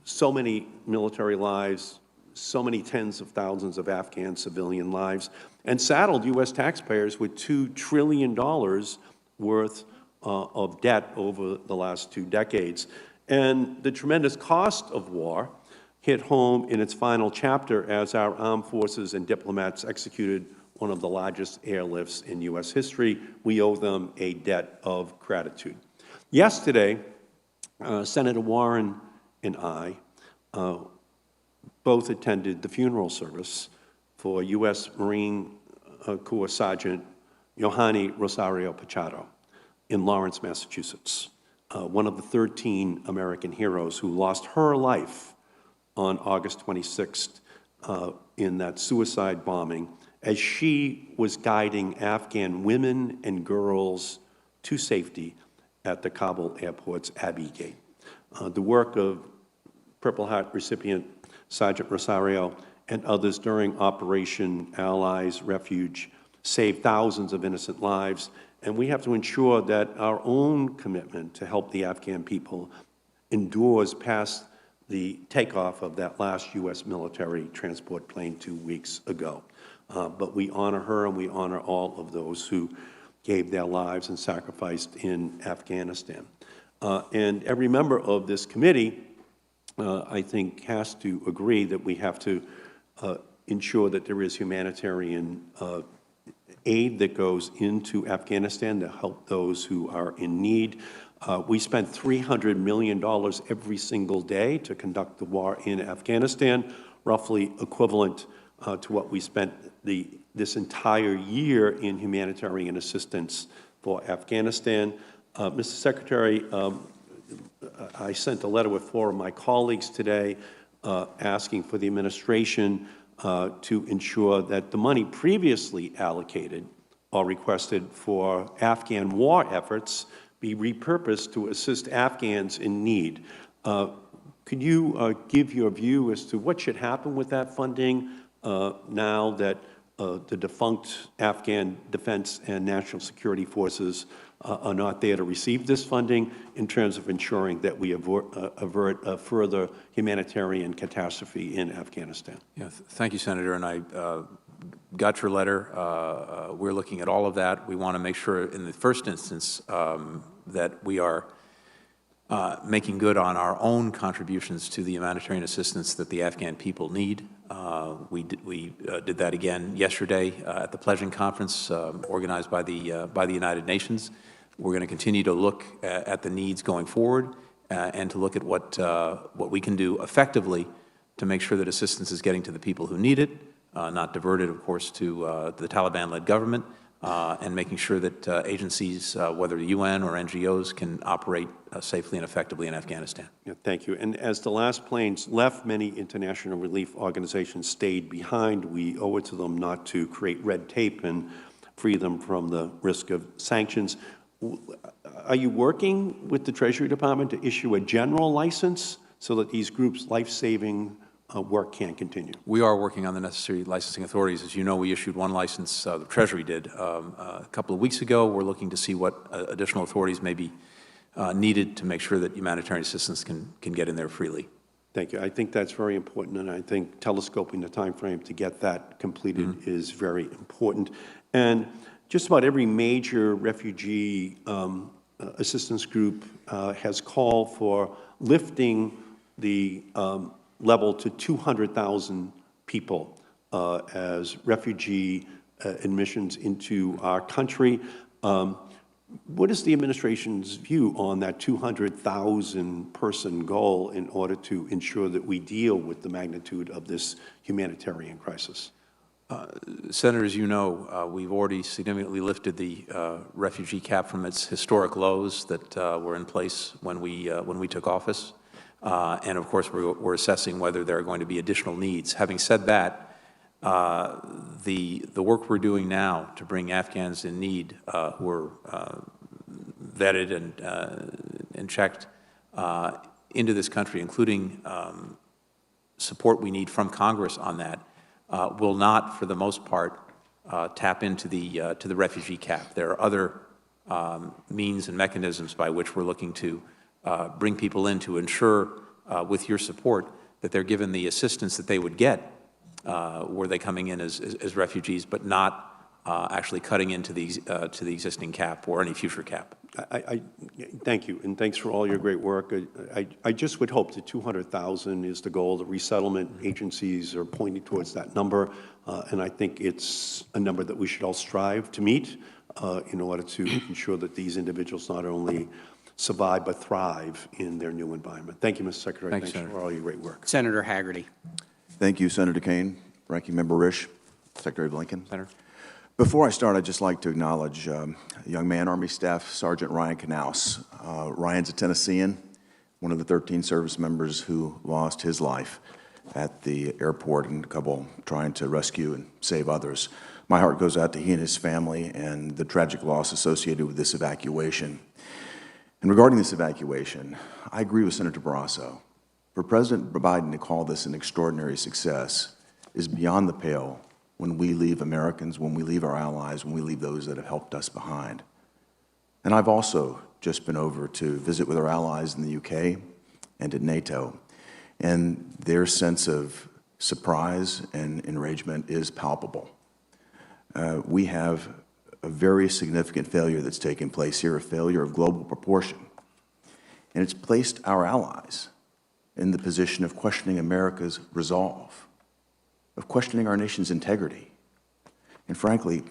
so many military lives, so many tens of thousands of Afghan civilian lives, and saddled U.S. taxpayers with $2 trillion worth of debt over the last 2 decades. And the tremendous cost of war hit home in its final chapter as our armed forces and diplomats executed one of the largest airlifts in U.S. history. We owe them a debt of gratitude. Yesterday, Senator Warren and I both attended the funeral service for U.S. Marine Corps Sergeant Yohani Rosario Pachado in Lawrence, Massachusetts, one of the 13 American heroes who lost her life on August 26th in that suicide bombing as she was guiding Afghan women and girls to safety at the Kabul airport's Abbey Gate. The work of Purple Heart recipient Sergeant Rosario and others during Operation Allies Refuge saved thousands of innocent lives, and we have to ensure that our own commitment to help the Afghan people endures past the takeoff of that last U.S. military transport plane 2 weeks ago. But we honor her and we honor all of those who gave their lives and sacrificed in Afghanistan. And every member of this committee, I think, has to agree that we have to ensure that there is humanitarian aid that goes into Afghanistan to help those who are in need. We spent $300 million every single day to conduct the war in Afghanistan, roughly equivalent to what we spent this entire year in humanitarian assistance for Afghanistan. Mr. Secretary, I sent a letter with 4 of my colleagues today asking for the administration to ensure that the money previously allocated or requested for Afghan war efforts be repurposed to assist Afghans in need. Could you give your view as to what should happen with that funding now that the defunct Afghan defense and national security forces are not there to receive this funding in terms of ensuring that we avert a further humanitarian catastrophe in Afghanistan? Yeah, thank you, Senator, and I got your letter. We're looking at all of that. We want to make sure in the first instance that we are making good on our own contributions to the humanitarian assistance that the Afghan people need. We did that again yesterday at the pledging conference organized by the United Nations. We're going to continue to look at the needs going forward and to look at what we can do effectively to make sure that assistance is getting to the people who need it, not diverted, of course, to the Taliban-led government, and making sure that agencies, whether the UN or NGOs, can operate safely and effectively in Afghanistan. Yeah, thank you. And as the last planes left, many international relief organizations stayed behind. We owe it to them not to create red tape and free them from the risk of sanctions. Are you working with the Treasury Department to issue a general license so that these groups' life-saving work can continue? We are working on the necessary licensing authorities. As you know, we issued one license, the Treasury did, a couple of weeks ago. We're looking to see what additional authorities may be needed to make sure that humanitarian assistance can get in there freely. Thank you. I think that's very important, and I think telescoping the time frame to get that completed is very important. And just about every major refugee assistance group has called for lifting the level to 200,000 people as refugee admissions into our country. What is the administration's view on that 200,000 person goal in order to ensure that we deal with the magnitude of this humanitarian crisis? Senator, as you know, we've already significantly lifted the refugee cap from its historic lows that were in place when we took office. And of course, we're assessing whether there are going to be additional needs. Having said that, the work we're doing now to bring Afghans in need who are vetted and checked into this country, including support we need from Congress on that, will not, for the most part, tap into the refugee cap. There are other means and mechanisms by which we're looking to bring people in to ensure, with your support, that they're given the assistance that they would get were they coming in as refugees, but not actually cutting into to the existing cap or any future cap. I thank you, and thanks for all your great work. I just would hope that 200,000 is the goal. The resettlement agencies are pointing towards that number, and I think it's a number that we should all strive to meet in order to ensure that these individuals not only survive but thrive in their new environment. Thank you, Mr. Secretary. Thanks, Thanks for all your great work. Senator Haggerty. Thank you, Senator Kaine, Ranking Member Risch, Secretary Blinken. Senator. Before I start, I'd just like to acknowledge a young man, Army Staff Sergeant Ryan Knaus. Ryan's a Tennessean, one of the 13 service members who lost his life at the airport in Kabul trying to rescue and save others. My heart goes out to he and his family and the tragic loss associated with this evacuation. And regarding this evacuation, I agree with Senator Barrasso. For President Biden to call this an extraordinary success is beyond the pale when we leave Americans, when we leave our allies, when we leave those that have helped us behind. And I've also just been over to visit with our allies in the UK and at NATO, and their sense of surprise and enragement is palpable. We have a very significant failure that's taken place here, a failure of global proportion. And it's placed our allies in the position of questioning America's resolve, of questioning our nation's integrity. And frankly,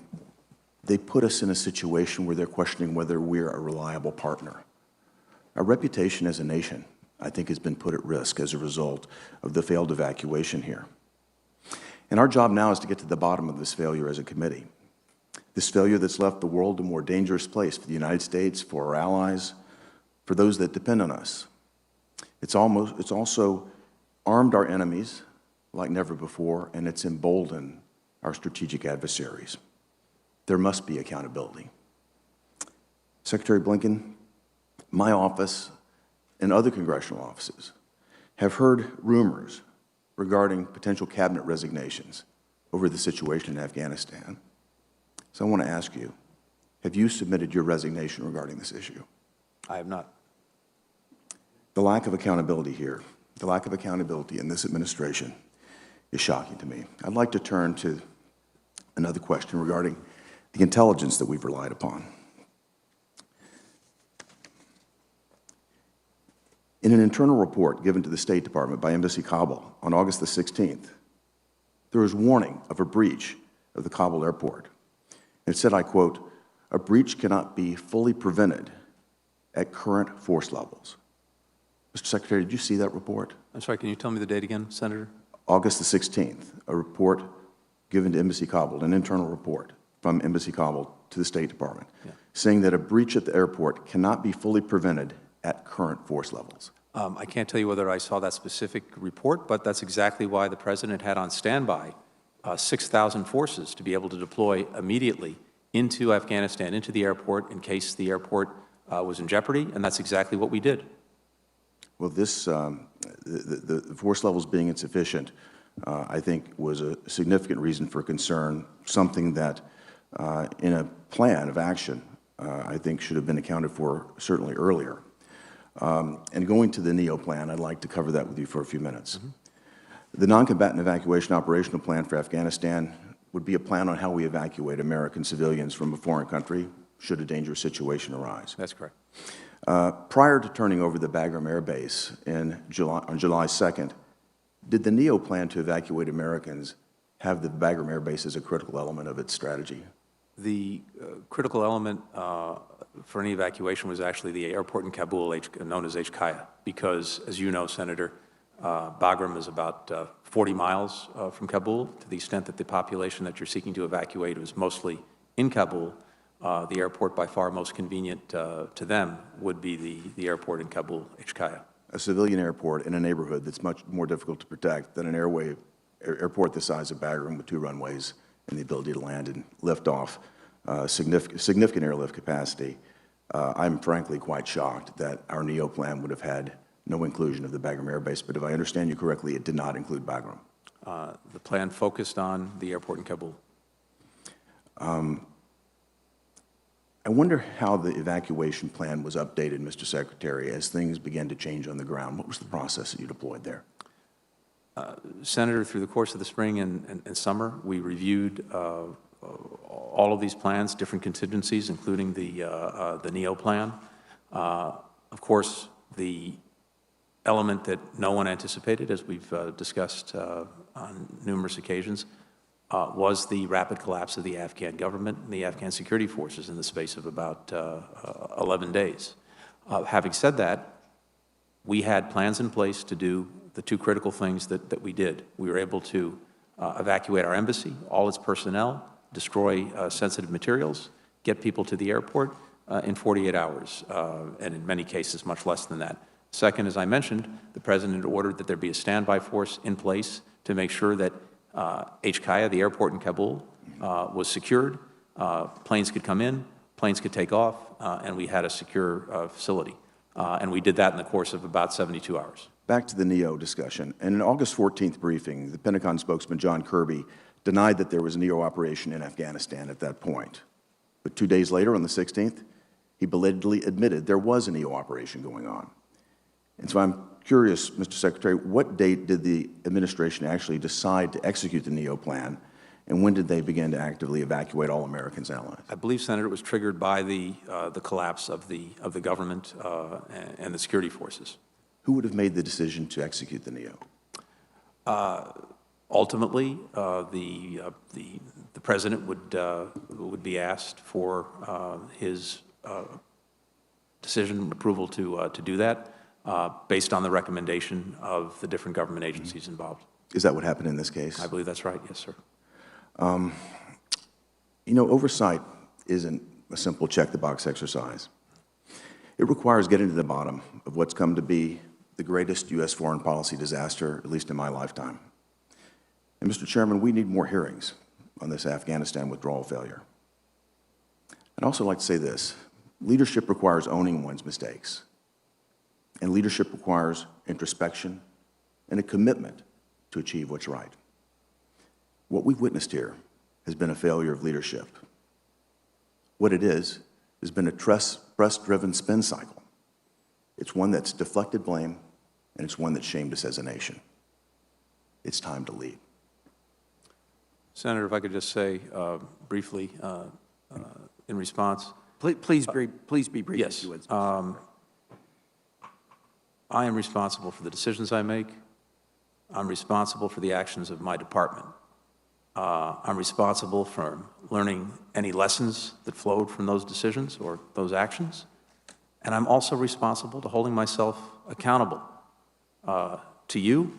they put us in a situation where they're questioning whether we're a reliable partner. Our reputation as a nation, I think, has been put at risk as a result of the failed evacuation here. And our job now is to get to the bottom of this failure as a committee. This failure that's left the world a more dangerous place for the United States, for our allies, for those that depend on us. It's also armed our enemies like never before, and it's emboldened our strategic adversaries. There must be accountability. Secretary Blinken, my office and other congressional offices have heard rumors regarding potential cabinet resignations over the situation in Afghanistan. So I want to ask you, have you submitted your resignation regarding this issue? I have not. The lack of accountability here, the lack of accountability in this administration is shocking to me. I'd like to turn to another question regarding the intelligence that we've relied upon. In an internal report given to the State Department by Embassy Kabul on August the 16th, there was warning of a breach of the Kabul airport. It said, I quote, "A breach cannot be fully prevented at current force levels." Mr. Secretary, did you see that report? I'm sorry, can you tell me the date again, Senator? August the 16th, a report given to Embassy Kabul, an internal report from Embassy Kabul to the State Department, saying that a breach at the airport cannot be fully prevented at current force levels. I can't tell you whether I saw that specific report, but that's exactly why the President had on standby 6,000 forces to be able to deploy immediately into Afghanistan, into the airport, in case the airport was in jeopardy, and that's exactly what we did. Well, this, the force levels being insufficient, I think, was a significant reason for concern, something that in a plan of action, I think should have been accounted for certainly earlier. And going to the NEO plan, I'd like to cover that with you for a few minutes. The non-combatant evacuation operational plan for Afghanistan would be a plan on how we evacuate American civilians from a foreign country should a dangerous situation arise. That's correct. Prior to turning over the Bagram Air Base on July 2nd, did the NEO plan to evacuate Americans have the Bagram Air Base as a critical element of its strategy? The critical element for any evacuation was actually the airport in Kabul, known as HKIA, because, as you know, Senator, Bagram is about 40 miles from Kabul. To the extent that the population that you're seeking to evacuate was mostly in Kabul, the airport by far most convenient to them would be the airport in Kabul, HKIA. A civilian airport in a neighborhood that's much more difficult to protect than an airport the size of Bagram with 2 runways and the ability to land and lift off, significant airlift capacity. I'm frankly quite shocked that our NEO plan would have had no inclusion of the Bagram Air Base, but if I understand you correctly, it did not include Bagram. The plan focused on the airport in Kabul. I wonder how the evacuation plan was updated, Mr. Secretary, as things began to change on the ground. What was the process that you deployed there? Senator, through the course of the spring and summer, we reviewed all of these plans, different contingencies, including the NEO plan. Of course, the element that no one anticipated, as we've discussed on numerous occasions, was the rapid collapse of the Afghan government and the Afghan security forces in the space of about 11 days. Having said that, we had plans in place to do the 2 critical things that we did. We were able to evacuate our embassy, all its personnel, destroy sensitive materials, get people to the airport in 48 hours, and in many cases much less than that. Second, as I mentioned, the President ordered that there be a standby force in place to make sure that HKIA, the airport in Kabul, was secured, planes could come in, planes could take off, and we had a secure facility. And we did that in the course of about 72 hours. Back to the NEO discussion. In an August 14th briefing, the Pentagon spokesman John Kirby denied that there was a NEO operation in Afghanistan at that point. But 2 days later, on the 16th, he belatedly admitted there was a NEO operation going on. And so I'm curious, Mr. Secretary, what date did the administration actually decide to execute the NEO plan, and when did they begin to actively evacuate all Americans and allies? I believe, Senator, it was triggered by the collapse of the government and the security forces. Who would have made the decision to execute the NEO? Ultimately, the President would be asked for his decision approval to do that, based on the recommendation of the different government agencies involved. Is that what happened in this case? I believe that's right, yes, sir. You know, oversight isn't a simple check-the-box exercise. It requires getting to the bottom of what's come to be the greatest U.S. foreign policy disaster, at least in my lifetime. And, Mr. Chairman, we need more hearings on this Afghanistan withdrawal failure. I'd also like to say this. Leadership requires owning one's mistakes. And leadership requires introspection and a commitment to achieve what's right. What we've witnessed here has been a failure of leadership. What it is has been a trust-driven spin cycle. It's one that's deflected blame, and it's one that's shamed us as a nation. It's time to lead. Senator, if I could just say briefly in response. Please be brief. Yes. If you would. I am responsible for the decisions I make. I'm responsible for the actions of my department. I'm responsible for learning any lessons that flowed from those decisions or those actions. And I'm also responsible to holding myself accountable to you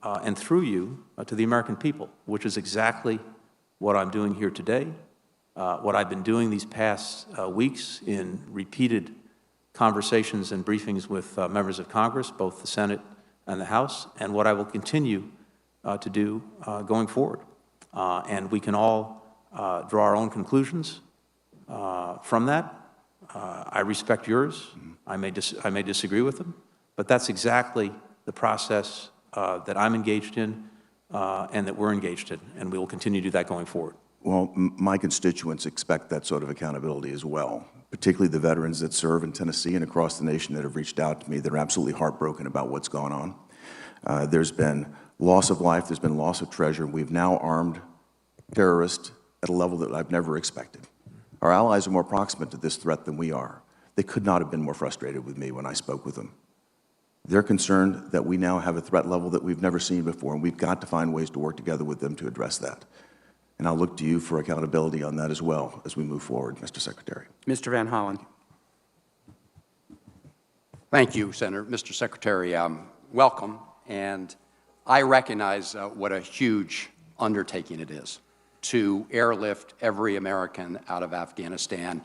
and through you to the American people, which is exactly what I'm doing here today, what I've been doing these past weeks in repeated conversations and briefings with members of Congress, both the Senate and the House, and what I will continue to do going forward. And we can all draw our own conclusions from that. I respect yours. I may disagree with them, but that's exactly the process that I'm engaged in and that we're engaged in, and we will continue to do that going forward. Well, my constituents expect that sort of accountability as well, particularly the veterans that serve in Tennessee and across the nation that have reached out to me that are absolutely heartbroken about what's gone on. There's been loss of life, there's been loss of treasure. We've now armed terrorists at a level that I've never expected. Our allies are more proximate to this threat than we are. They could not have been more frustrated with me when I spoke with them. They're concerned that we now have a threat level that we've never seen before, and we've got to find ways to work together with them to address that. And I'll look to you for accountability on that as well as we move forward, Mr. Secretary. Mr. Van Hollen. Thank you, Senator. Mr. Secretary, welcome. And I recognize what a huge undertaking it is to airlift every American out of Afghanistan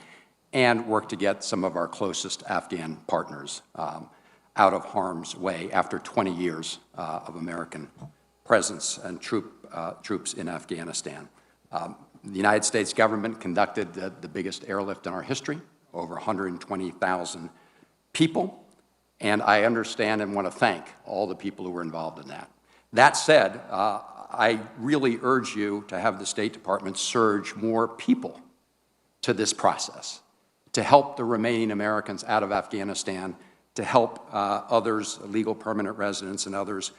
and work to get some of our closest Afghan partners out of harm's way after 20 years of American presence and troops in Afghanistan. The United States government conducted the biggest airlift in our history, over 120,000 people, and I understand and want to thank all the people who were involved in that. That said, I really urge you to have the State Department surge more people to this process, to help the remaining Americans out of Afghanistan, to help others, legal permanent residents and others.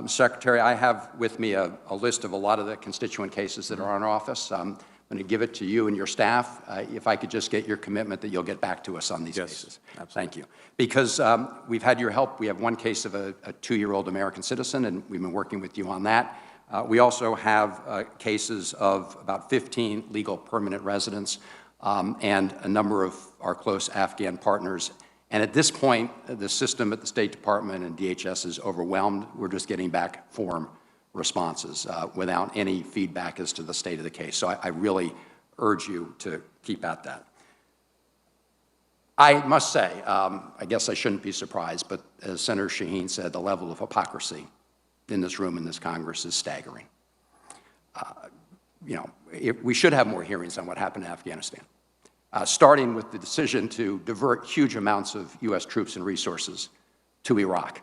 Secretary, I have with me a list of a lot of the constituent cases that are in our office. I'm going to give it to you and your staff. If I could just get your commitment that you'll get back to us on these cases. Absolutely. Thank you. Because we've had your help. We have one case of a 2-year-old American citizen, and we've been working with you on that. We also have cases of about 15 legal permanent residents and a number of our close Afghan partners. And at this point, the system at the State Department and DHS is overwhelmed. We're just getting back form responses without any feedback as to the state of the case. So I really urge you to keep at that. I must say, I guess I shouldn't be surprised, but as Senator Shaheen said, the level of hypocrisy in this room, in this Congress, is staggering. We should have more hearings on what happened in Afghanistan, starting with the decision to divert huge amounts of U.S. troops and resources to Iraq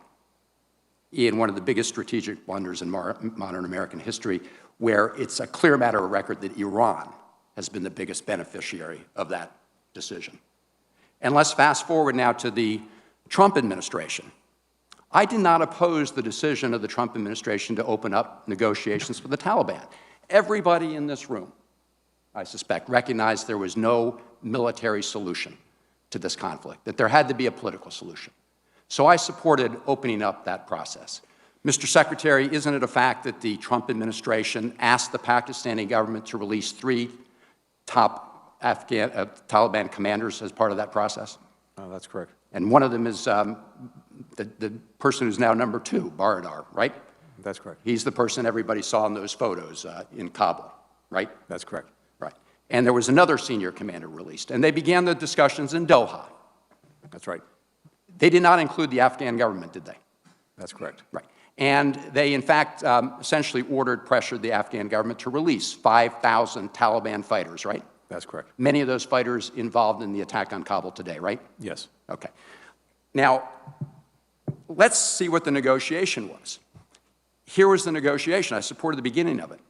in one of the biggest strategic blunders in modern American history, where it's a clear matter of record that Iran has been the biggest beneficiary of that decision. And let's fast forward now to the Trump administration. I did not oppose the decision of the Trump administration to open up negotiations with the Taliban. Everybody in this room, I suspect, recognized there was no military solution to this conflict, that there had to be a political solution. So I supported opening up that process. Mr. Secretary, isn't it a fact that the Trump administration asked the Pakistani government to release 3 top Afghan Taliban commanders as part of that process? That's correct. And one of them is the person who's now number 2, Baradar, right? That's correct. He's the person everybody saw in those photos in Kabul, right? That's correct. Right. And there was another senior commander released, and they began the discussions in Doha. That's right. They did not include the Afghan government, did they? That's correct. Right. And they, in fact, essentially pressured the Afghan government to release 5,000 Taliban fighters, right? That's correct. Many of those fighters involved in the attack on Kabul today, right? Yes. Okay. Now, let's see what the negotiation was. Here was the negotiation. I supported the beginning of it.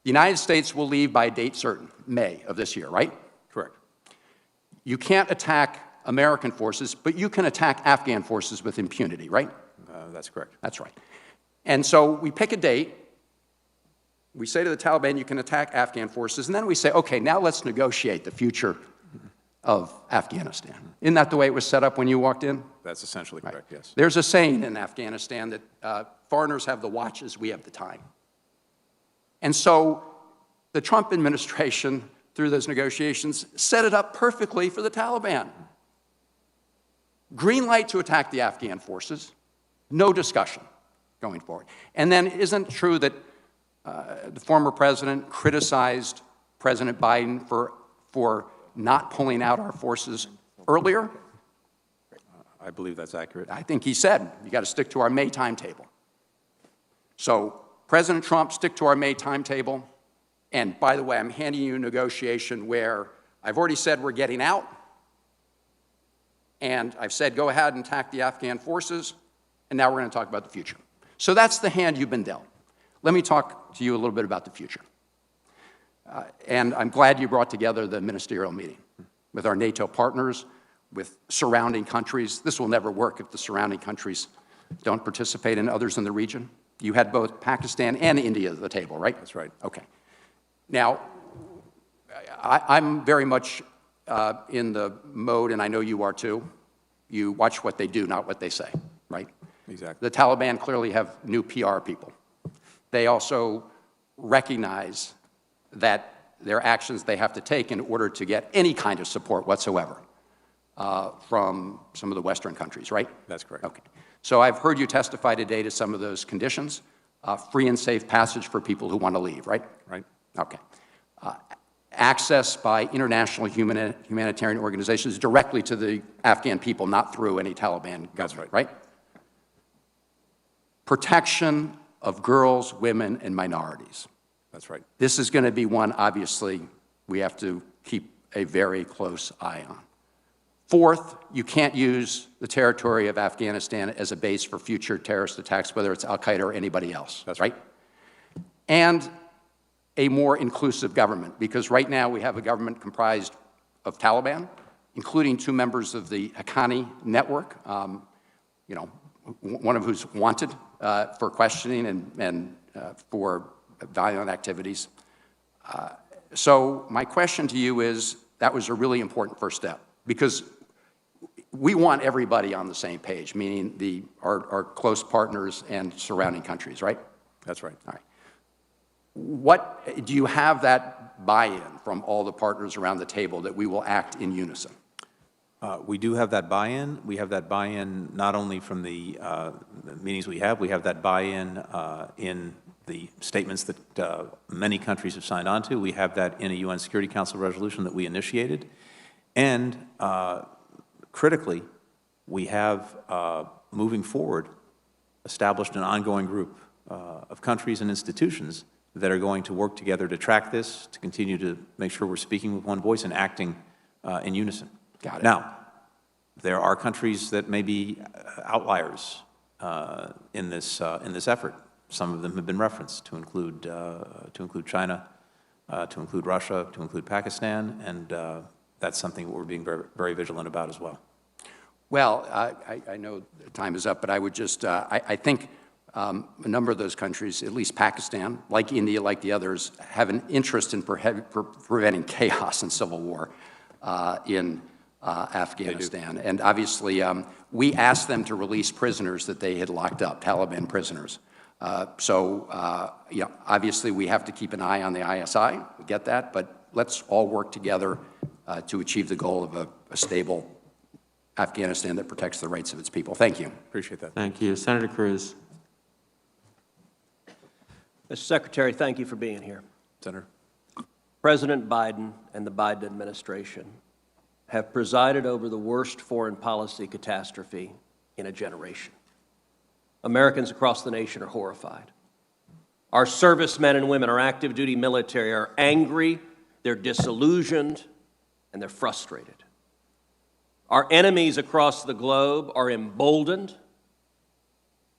The United States will leave by a date certain, May of this year, right? Correct. You can't attack American forces, but you can attack Afghan forces with impunity, right? That's correct. That's right. And so we pick a date. We say to the Taliban, you can attack Afghan forces, and then we say, okay, now let's negotiate the future of Afghanistan. Isn't that the way it was set up when you walked in? That's essentially correct, yes. There's a saying in Afghanistan that foreigners have the watches, we have the time. And so the Trump administration, through those negotiations, set it up perfectly for the Taliban. Green light to attack the Afghan forces, no discussion going forward. And then isn't it true that the former president criticized President Biden for not pulling out our forces earlier? I believe that's accurate. I think he said, you got to stick to our May timetable. So President Trump, stick to our May timetable. And by the way, I'm handing you a negotiation where I've already said we're getting out. And I've said, go ahead and attack the Afghan forces. And now we're going to talk about the future. So that's the hand you've been dealt. Let me talk to you a little bit about the future. And I'm glad you brought together the ministerial meeting with our NATO partners, with surrounding countries. This will never work if the surrounding countries don't participate and others in the region. You had both Pakistan and India at the table, right? That's right. Okay. Now, I'm very much in the mode, and I know you are too, you watch what they do, not what they say, right? Exactly. The Taliban clearly have new PR people. They also recognize that there are actions they have to take in order to get any kind of support whatsoever from some of the Western countries, right? That's correct. Okay. So I've heard you testify today to some of those conditions. Free and safe passage for people who want to leave, right? Right. Okay. Access by international humanitarian organizations directly to the Afghan people, not through any Taliban government, right? Protection of girls, women, and minorities. That's right. This is going to be one, obviously, we have to keep a very close eye on. Fourth, you can't use the territory of Afghanistan as a base for future terrorist attacks, whether it's al-Qaeda or anybody else. That's right. And a more inclusive government, because right now we have a government comprised of Taliban, including 2 members of the Haqqani network, you know, one of who's wanted for questioning and for violent activities. So my question to you is, that was a really important first step, because we want everybody on the same page, meaning our close partners and surrounding countries, right? That's right. All right. What do you have that buy-in from all the partners around the table that we will act in unison? We do have that buy-in. We have that buy-in not only from the meetings we have that buy-in in the statements that many countries have signed on to. We have that in a UN Security Council resolution that we initiated. And critically, we have, moving forward, established an ongoing group of countries and institutions that are going to work together to track this, to continue to make sure we're speaking with one voice and acting in unison. Got it. Now, there are countries that may be outliers in this effort. Some of them have been referenced, to include China, to include Russia, to include Pakistan, and that's something we're being very, very vigilant about as well. Well, I know time is up, but I would just, I think a number of those countries, at least Pakistan, like India, like the others, have an interest in preventing chaos and civil war in Afghanistan. And obviously, we asked them to release prisoners that they had locked up, Taliban prisoners. So, you know, obviously, we have to keep an eye on the ISI, we get that, but let's all work together to achieve the goal of a stable Afghanistan that protects the rights of its people. Thank you. Appreciate that. Thank you. Senator Cruz. Mr. Secretary, thank you for being here. Senator. President Biden and the Biden administration have presided over the worst foreign policy catastrophe in a generation. Americans across the nation are horrified. Our servicemen and women, our active duty military, are angry, they're disillusioned, and they're frustrated. Our enemies across the globe are emboldened,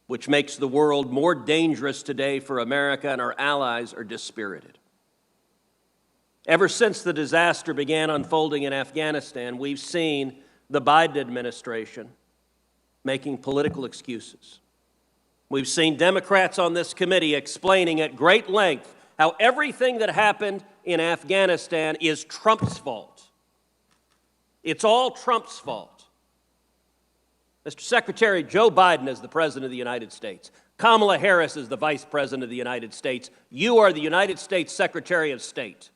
which makes the world more dangerous today for America, and our allies are dispirited. Ever since the disaster began unfolding in Afghanistan, we've seen the Biden administration making political excuses. We've seen Democrats on this committee explaining at great length how everything that happened in Afghanistan is Trump's fault. It's all Trump's fault. Mr. Secretary, Joe Biden is the President of the United States. Kamala Harris is the Vice President of the United States. You are the United States Secretary of State.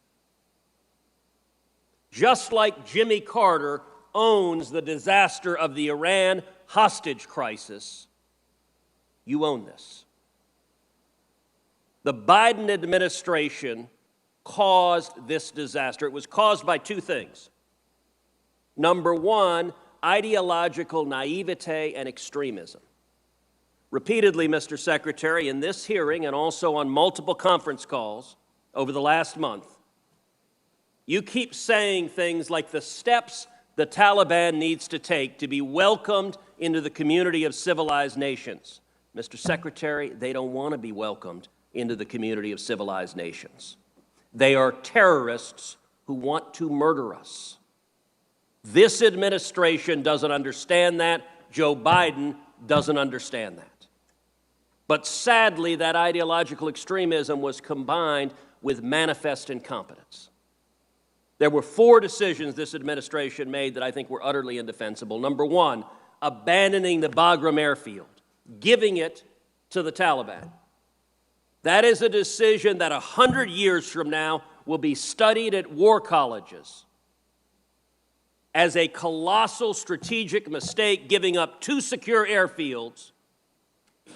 Just like Jimmy Carter owns the disaster of the Iran hostage crisis, you own this. The Biden administration caused this disaster. It was caused by 2 things. Number 1, ideological naivete and extremism. Repeatedly, Mr. Secretary, in this hearing and also on multiple conference calls over the last month, you keep saying things like the steps the Taliban needs to take to be welcomed into the community of civilized nations. Mr. Secretary, they don't want to be welcomed into the community of civilized nations. They are terrorists who want to murder us. This administration doesn't understand that. Joe Biden doesn't understand that. But sadly, that ideological extremism was combined with manifest incompetence. There were 4 decisions this administration made that I think were utterly indefensible. Number 1, abandoning the Bagram airfield, giving it to the Taliban. That is a decision that 100 years from now will be studied at war colleges. as a colossal strategic mistake, giving up 2 secure airfields,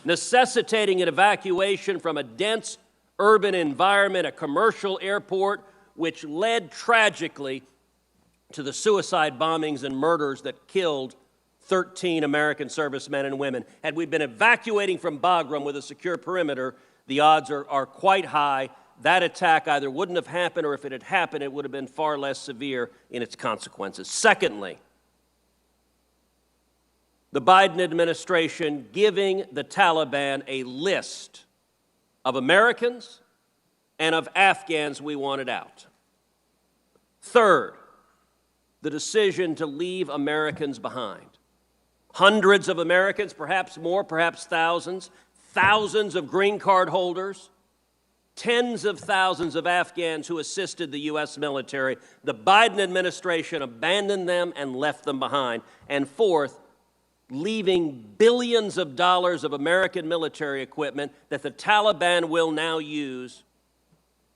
necessitating an evacuation from a dense urban environment, a commercial airport, which led tragically to the suicide bombings and murders that killed 13 American servicemen and women. Had we been evacuating from Bagram with a secure perimeter, the odds are quite high that attack either wouldn't have happened, or if it had happened, it would have been far less severe in its consequences. Secondly, the Biden administration giving the Taliban a list of Americans and of Afghans we wanted out. Third, the decision to leave Americans behind. Hundreds of Americans, perhaps more, perhaps thousands, thousands of green card holders, tens of thousands of Afghans who assisted the U.S. military. The Biden administration abandoned them and left them behind. And fourth, leaving billions of dollars of American military equipment that the Taliban will now use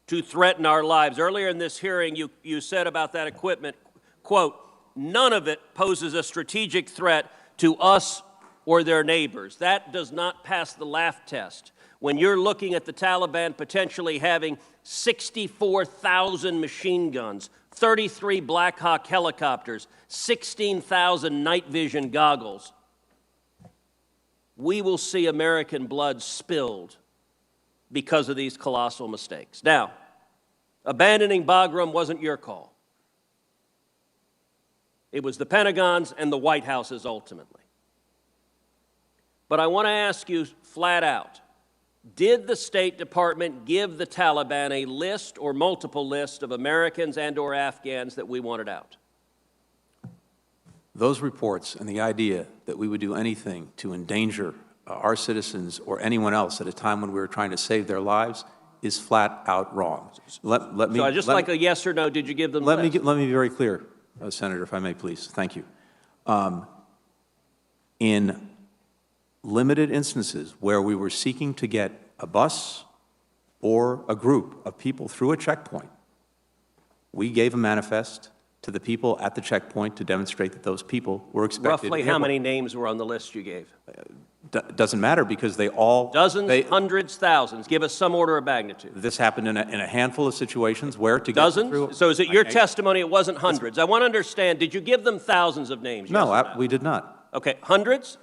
to threaten our lives. Earlier in this hearing, you said about that equipment, quote, none of it poses a strategic threat to us or their neighbors. That does not pass the laugh test. When you're looking at the Taliban potentially having 64,000 machine guns, 33 Black Hawk helicopters, 16,000 night vision goggles, we will see American blood spilled because of these colossal mistakes. Now, abandoning Bagram wasn't your call. It was the Pentagon's and the White House's ultimately. But I want to ask you flat out, did the State Department give the Taliban a list or multiple lists of Americans and or Afghans that we wanted out? Those reports and the idea that we would do anything to endanger our citizens or anyone else at a time when we were trying to save their lives is flat out wrong. Let me, so I just like a yes or no, did you give them let me be very clear, Senator, if I may, please. Thank you. In limited instances where we were seeking to get a bus or a group of people through a checkpoint, we gave a manifest to the people at the checkpoint to demonstrate that those people were expected. Roughly how many names were on the list you gave? Doesn't matter because they all... Dozens, hundreds, thousands. Give us some order of magnitude. This happened in a handful of situations where to Dozens? get through... So is it your testimony it wasn't hundreds? I want to understand, did you give them thousands of names? No, yes we did not. Okay, hundreds?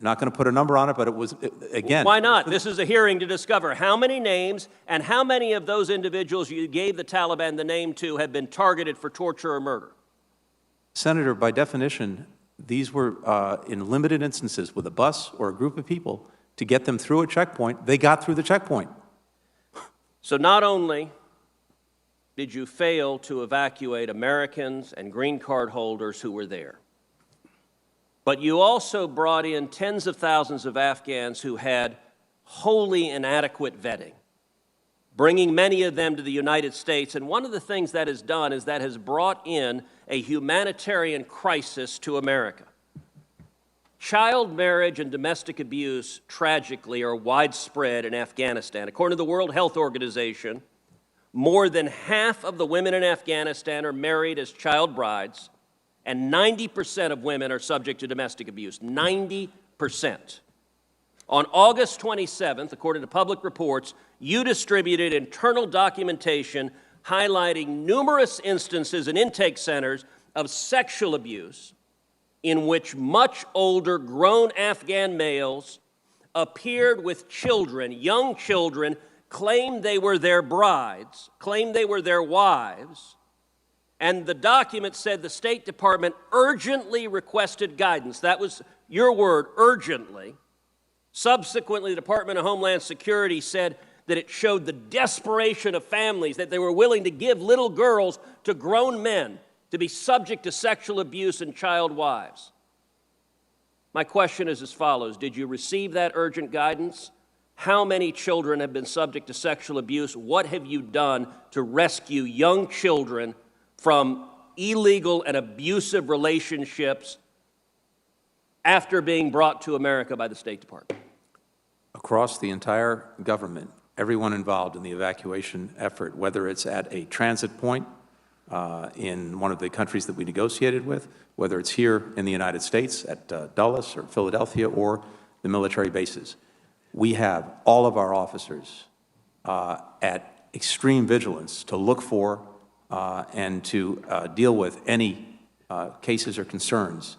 Not going to put a number on it, but it was, again... Why not? This is a hearing to discover how many names and how many of those individuals you gave the Taliban the name to have been targeted for torture or murder. Senator, by definition, these were in limited instances with a bus or a group of people to get them through a checkpoint. They got through the checkpoint. So not only did you fail to evacuate Americans and green card holders who were there, but you also brought in tens of thousands of Afghans who had wholly inadequate vetting, bringing many of them to the United States. And one of the things that has done is that has brought in a humanitarian crisis to America. Child marriage and domestic abuse, tragically, are widespread in Afghanistan. According to the World Health Organization, more than half of the women in Afghanistan are married as child brides, and 90% of women are subject to domestic abuse. 90%. On August 27th, according to public reports, you distributed internal documentation highlighting numerous instances in intake centers of sexual abuse in which much older grown Afghan males appeared with children, young children, claimed they were their brides, claimed they were their wives, and the document said the State Department urgently requested guidance. That was your word, urgently. Subsequently, the Department of Homeland Security said that it showed the desperation of families, that they were willing to give little girls to grown men to be subject to sexual abuse and child wives. My question is as follows. Did you receive that urgent guidance? How many children have been subject to sexual abuse? What have you done to rescue young children from illegal and abusive relationships after being brought to America by the State Department? Across the entire government, everyone involved in the evacuation effort, whether it's at a transit point in one of the countries that we negotiated with, whether it's here in the United States at Dulles or Philadelphia or the military bases. We have all of our officers at extreme vigilance to look for and to deal with any cases or concerns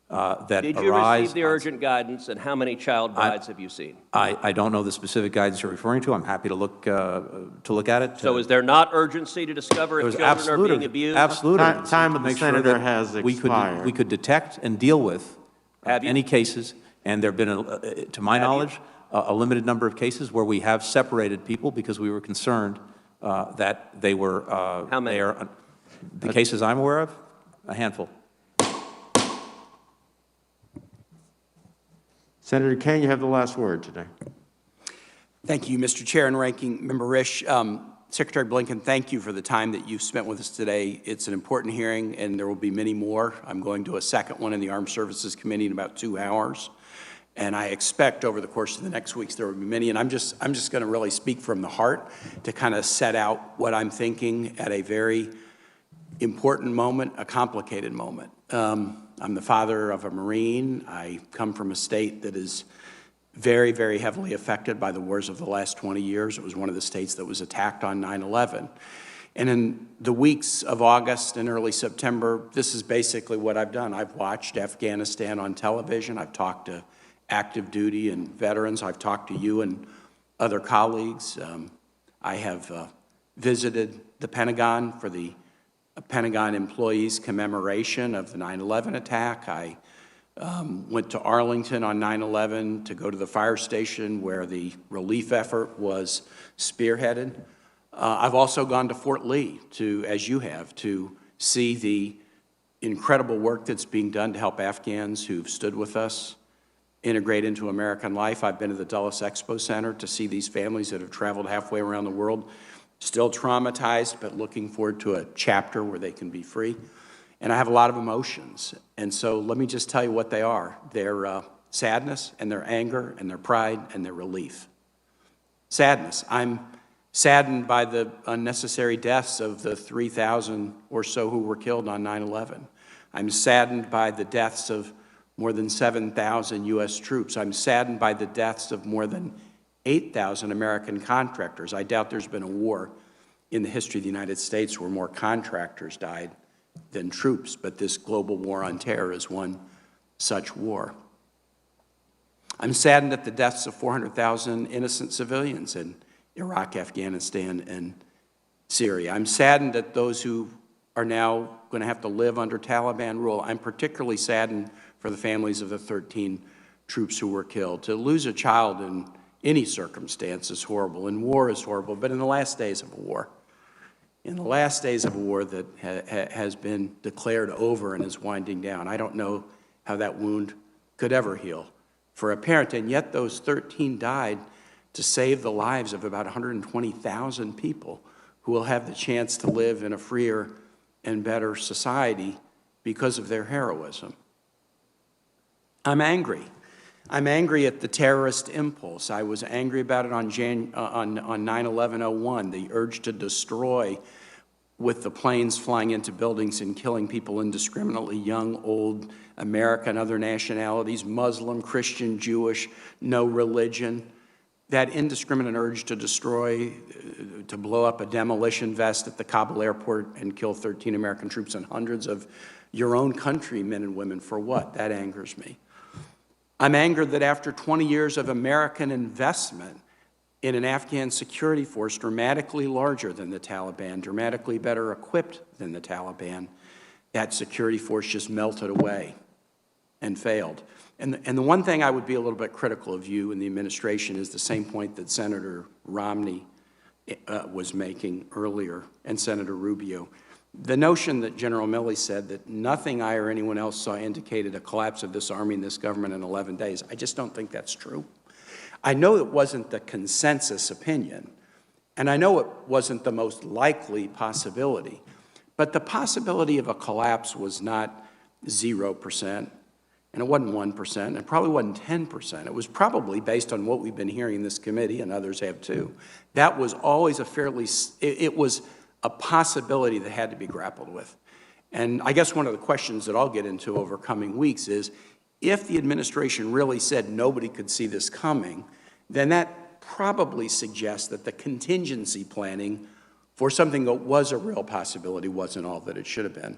that Did you arise. receive the urgent guidance, and how many child brides have you seen? I don't know the specific guidance you're referring to. I'm happy to look at it. So is there not urgency to discover if children are being abused? Absolutely. Time of the senator has expired. We could detect and deal with any cases, and there have been, to my knowledge, a limited number of cases where we have separated people because we were concerned that they were. How many? The cases I'm aware of, a handful. Senator Kane, you have the last word today. Thank you, Mr. Chair and Ranking Member Risch. Secretary Blinken, thank you for the time that you've spent with us today. It's an important hearing, and there will be many more. I'm going to a second one in the Armed Services Committee in about 2 hours, and I expect over the course of the next weeks there will be many. And I'm just going to really speak from the heart to kind of set out what I'm thinking at a very important moment, a complicated moment. I'm the father of a Marine. I come from a state that is very, very heavily affected by the wars of the last 20 years. It was one of the states that was attacked on 9/11. And in the weeks of August and early September, this is basically what I've done. I've watched Afghanistan on television. I've talked to active duty and veterans. I've talked to you and other colleagues. I have visited the Pentagon for the Pentagon employees' commemoration of the 9/11 attack. I went to Arlington on 9/11 to go to the fire station where the relief effort was spearheaded. I've also gone to Fort Lee, as you have, to see the incredible work that's being done to help Afghans who've stood with us integrate into American life. I've been to the Dulles Expo Center to see these families that have traveled halfway around the world, still traumatized, but looking forward to a chapter where they can be free. And I have a lot of emotions. And so let me just tell you what they are. They're sadness, and their anger, and their pride, and their relief. Sadness. I'm saddened by the unnecessary deaths of the 3,000 or so who were killed on 9/11. I'm saddened by the deaths of more than 7,000 U.S. troops. I'm saddened by the deaths of more than 8,000 American contractors. I doubt there's been a war in the history of the United States where more contractors died than troops, but this global war on terror is one such war. I'm saddened at the deaths of 400,000 innocent civilians in Iraq, Afghanistan, and Syria. I'm saddened at those who are now going to have to live under Taliban rule. I'm particularly saddened for the families of the 13 troops who were killed. To lose a child in any circumstance is horrible, and war is horrible, but in the last days of a war, that has been declared over and is winding down, I don't know how that wound could ever heal for a parent, and yet those 13 died to save the lives of about 120,000 people who will have the chance to live in a freer and better society because of their heroism. I'm angry. I'm angry at the terrorist impulse. I was angry about it on 9/11/01, the urge to destroy with the planes flying into buildings and killing people indiscriminately, young, old, American, other nationalities, Muslim, Christian, Jewish, no religion. That indiscriminate urge to destroy, to blow up a demolition vest at the Kabul airport and kill 13 American troops and hundreds of your own countrymen and women, for what? That angers me. I'm angered that after 20 years of American investment in an Afghan security force dramatically larger than the Taliban, dramatically better equipped than the Taliban, that security force just melted away and failed. And the one thing I would be a little bit critical of you and the administration is the same point that Senator Romney was making earlier, and Senator Rubio. The notion that General Milley said that nothing I or anyone else saw indicated a collapse of this Army and this government in 11 days, I just don't think that's true. I know it wasn't the consensus opinion, and I know it wasn't the most likely possibility, but the possibility of a collapse was not 0%, and it wasn't 1%, and it probably wasn't 10%. It was probably, based on what we've been hearing in this committee, and others have too, that was always a fairly, it was a possibility that had to be grappled with. And I guess one of the questions that I'll get into over coming weeks is, if the administration really said nobody could see this coming, then that probably suggests that the contingency planning for something that was a real possibility wasn't all that it should have been.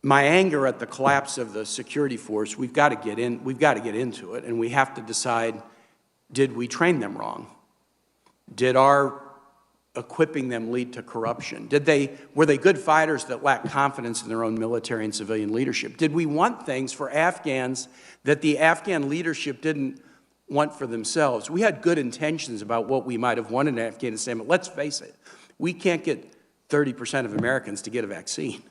My anger at the collapse of the security force, we've got to get into it, and we have to decide, did we train them wrong? Did our equipping them lead to corruption? Were they good fighters that lacked confidence in their own military and civilian leadership? Did we want things for Afghans that the Afghan leadership didn't want for themselves? We had good intentions about what we might have wanted in Afghanistan, but let's face it, we can't get 30% of Americans to get a vaccine.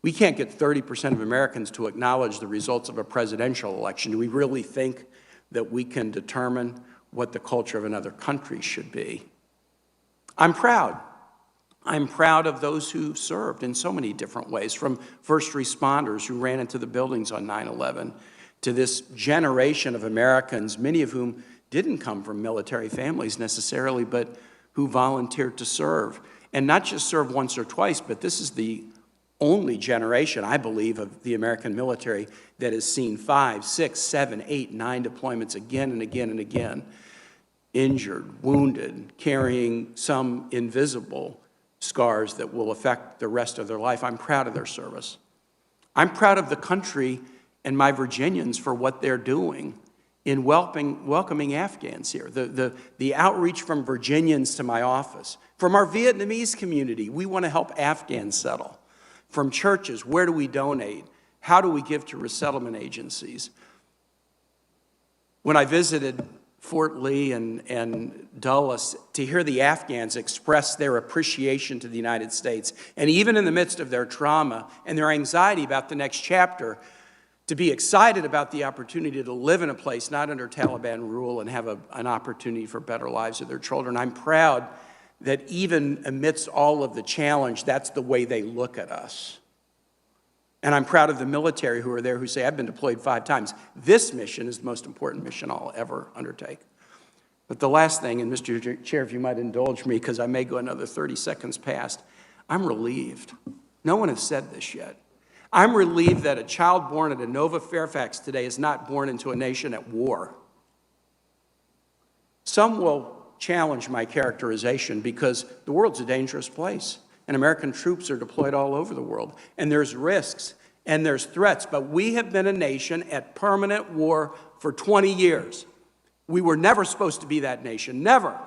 We can't get 30% of Americans to acknowledge the results of a presidential election. Do we really think that we can determine what the culture of another country should be? I'm proud. I'm proud of those who served in so many different ways, from first responders who ran into the buildings on 9/11 to this generation of Americans, many of whom didn't come from military families necessarily, but who volunteered to serve. And not just serve once or twice, but this is the only generation, I believe, of the American military that has seen 5, 6, 7, 8, 9 deployments again and again and again, injured, wounded, carrying some invisible scars that will affect the rest of their life. I'm proud of their service. I'm proud of the country and my Virginians for what they're doing in welcoming Afghans here. The outreach from Virginians to my office, from our Vietnamese community, we want to help Afghans settle. From churches, where do we donate? How do we give to resettlement agencies? When I visited Fort Lee and Dulles, to hear the Afghans express their appreciation to the United States, and even in the midst of their trauma and their anxiety about the next chapter, to be excited about the opportunity to live in a place not under Taliban rule and have an opportunity for better lives of their children. I'm proud that even amidst all of the challenge, that's the way they look at us. And I'm proud of the military who are there who say, I've been deployed 5 times. This mission is the most important mission I'll ever undertake. But the last thing, and Mr. Chair, if you might indulge me, because I may go another 30 seconds past, I'm relieved. No one has said this yet. I'm relieved that a child born at Inova Fairfax today is not born into a nation at war. Some will challenge my characterization because the world's a dangerous place, and American troops are deployed all over the world, and there's risks and there's threats, but we have been a nation at permanent war for 20 years. We were never supposed to be that nation. Never.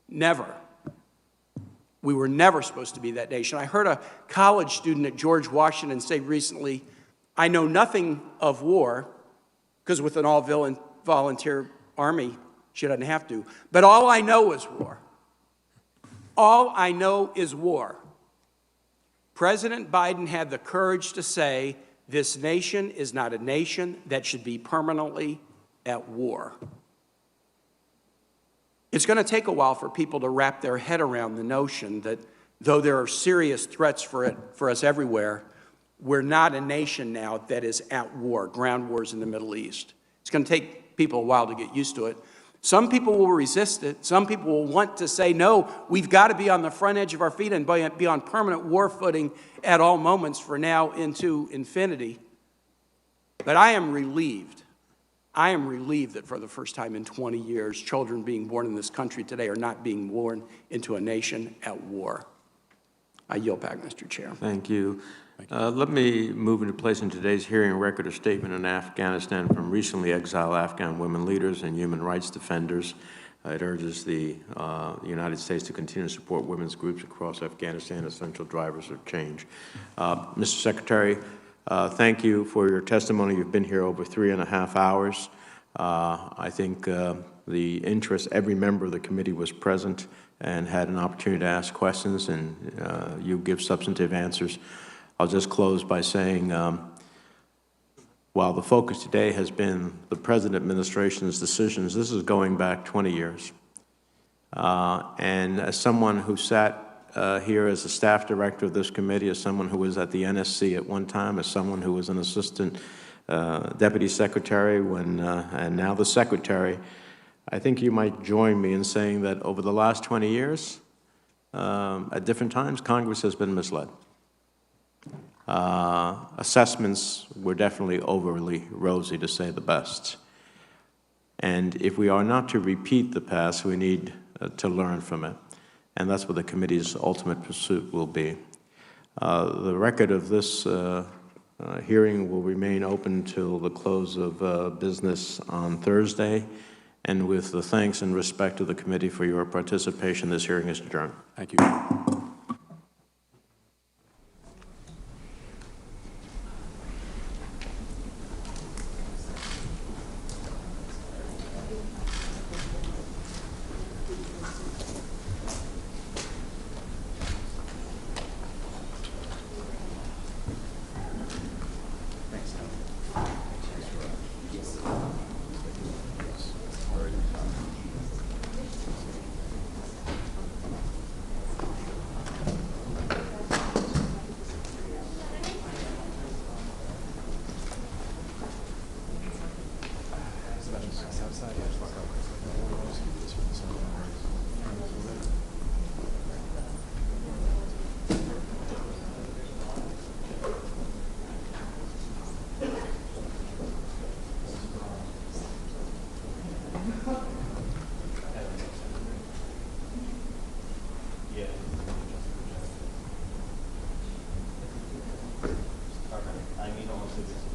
Never. We were never supposed to be that nation. I heard a college student at George Washington say recently, I know nothing of war, because with an all-volunteer army, she doesn't have to. But all I know is war. All I know is war. President Biden had the courage to say, this nation is not a nation that should be permanently at war. It's going to take a while for people to wrap their head around the notion that though there are serious threats for us everywhere, we're not a nation now that is at war, ground wars in the Middle East. It's going to take people a while to get used to it. Some people will resist it. Some people will want to say, no, we've got to be on the front edge of our feet and be on permanent war footing at all moments for now into infinity. But I am relieved. I am relieved that for the first time in 20 years, children being born in this country today are not being born into a nation at war. I yield back, Mr. Chair. Thank you. Let me move into place in today's hearing a record of statement on Afghanistan from recently exiled Afghan women leaders and human rights defenders. It urges the United States to continue to support women's groups across Afghanistan as essential drivers of change. Mr. Secretary, thank you for your testimony. You've been here over 3.5 hours. I think the interest, every member of the committee was present and had an opportunity to ask questions, and you give substantive answers. I'll just close by saying, while the focus today has been the President administration's decisions, this is going back 20 years. And as someone who sat here as a staff director of this committee, as someone who was at the NSC at one time, as someone who was an assistant deputy secretary and now the secretary, I think you might join me in saying that over the last 20 years, at different times, Congress has been misled. Assessments were definitely overly rosy, to say the best. And if we are not to repeat the past, we need to learn from it. And that's what the committee's ultimate pursuit will be. The record of this hearing will remain open till the close of business on Thursday. And with the thanks and respect to the committee for your participation, this hearing is adjourned. Thank you. I mean, almost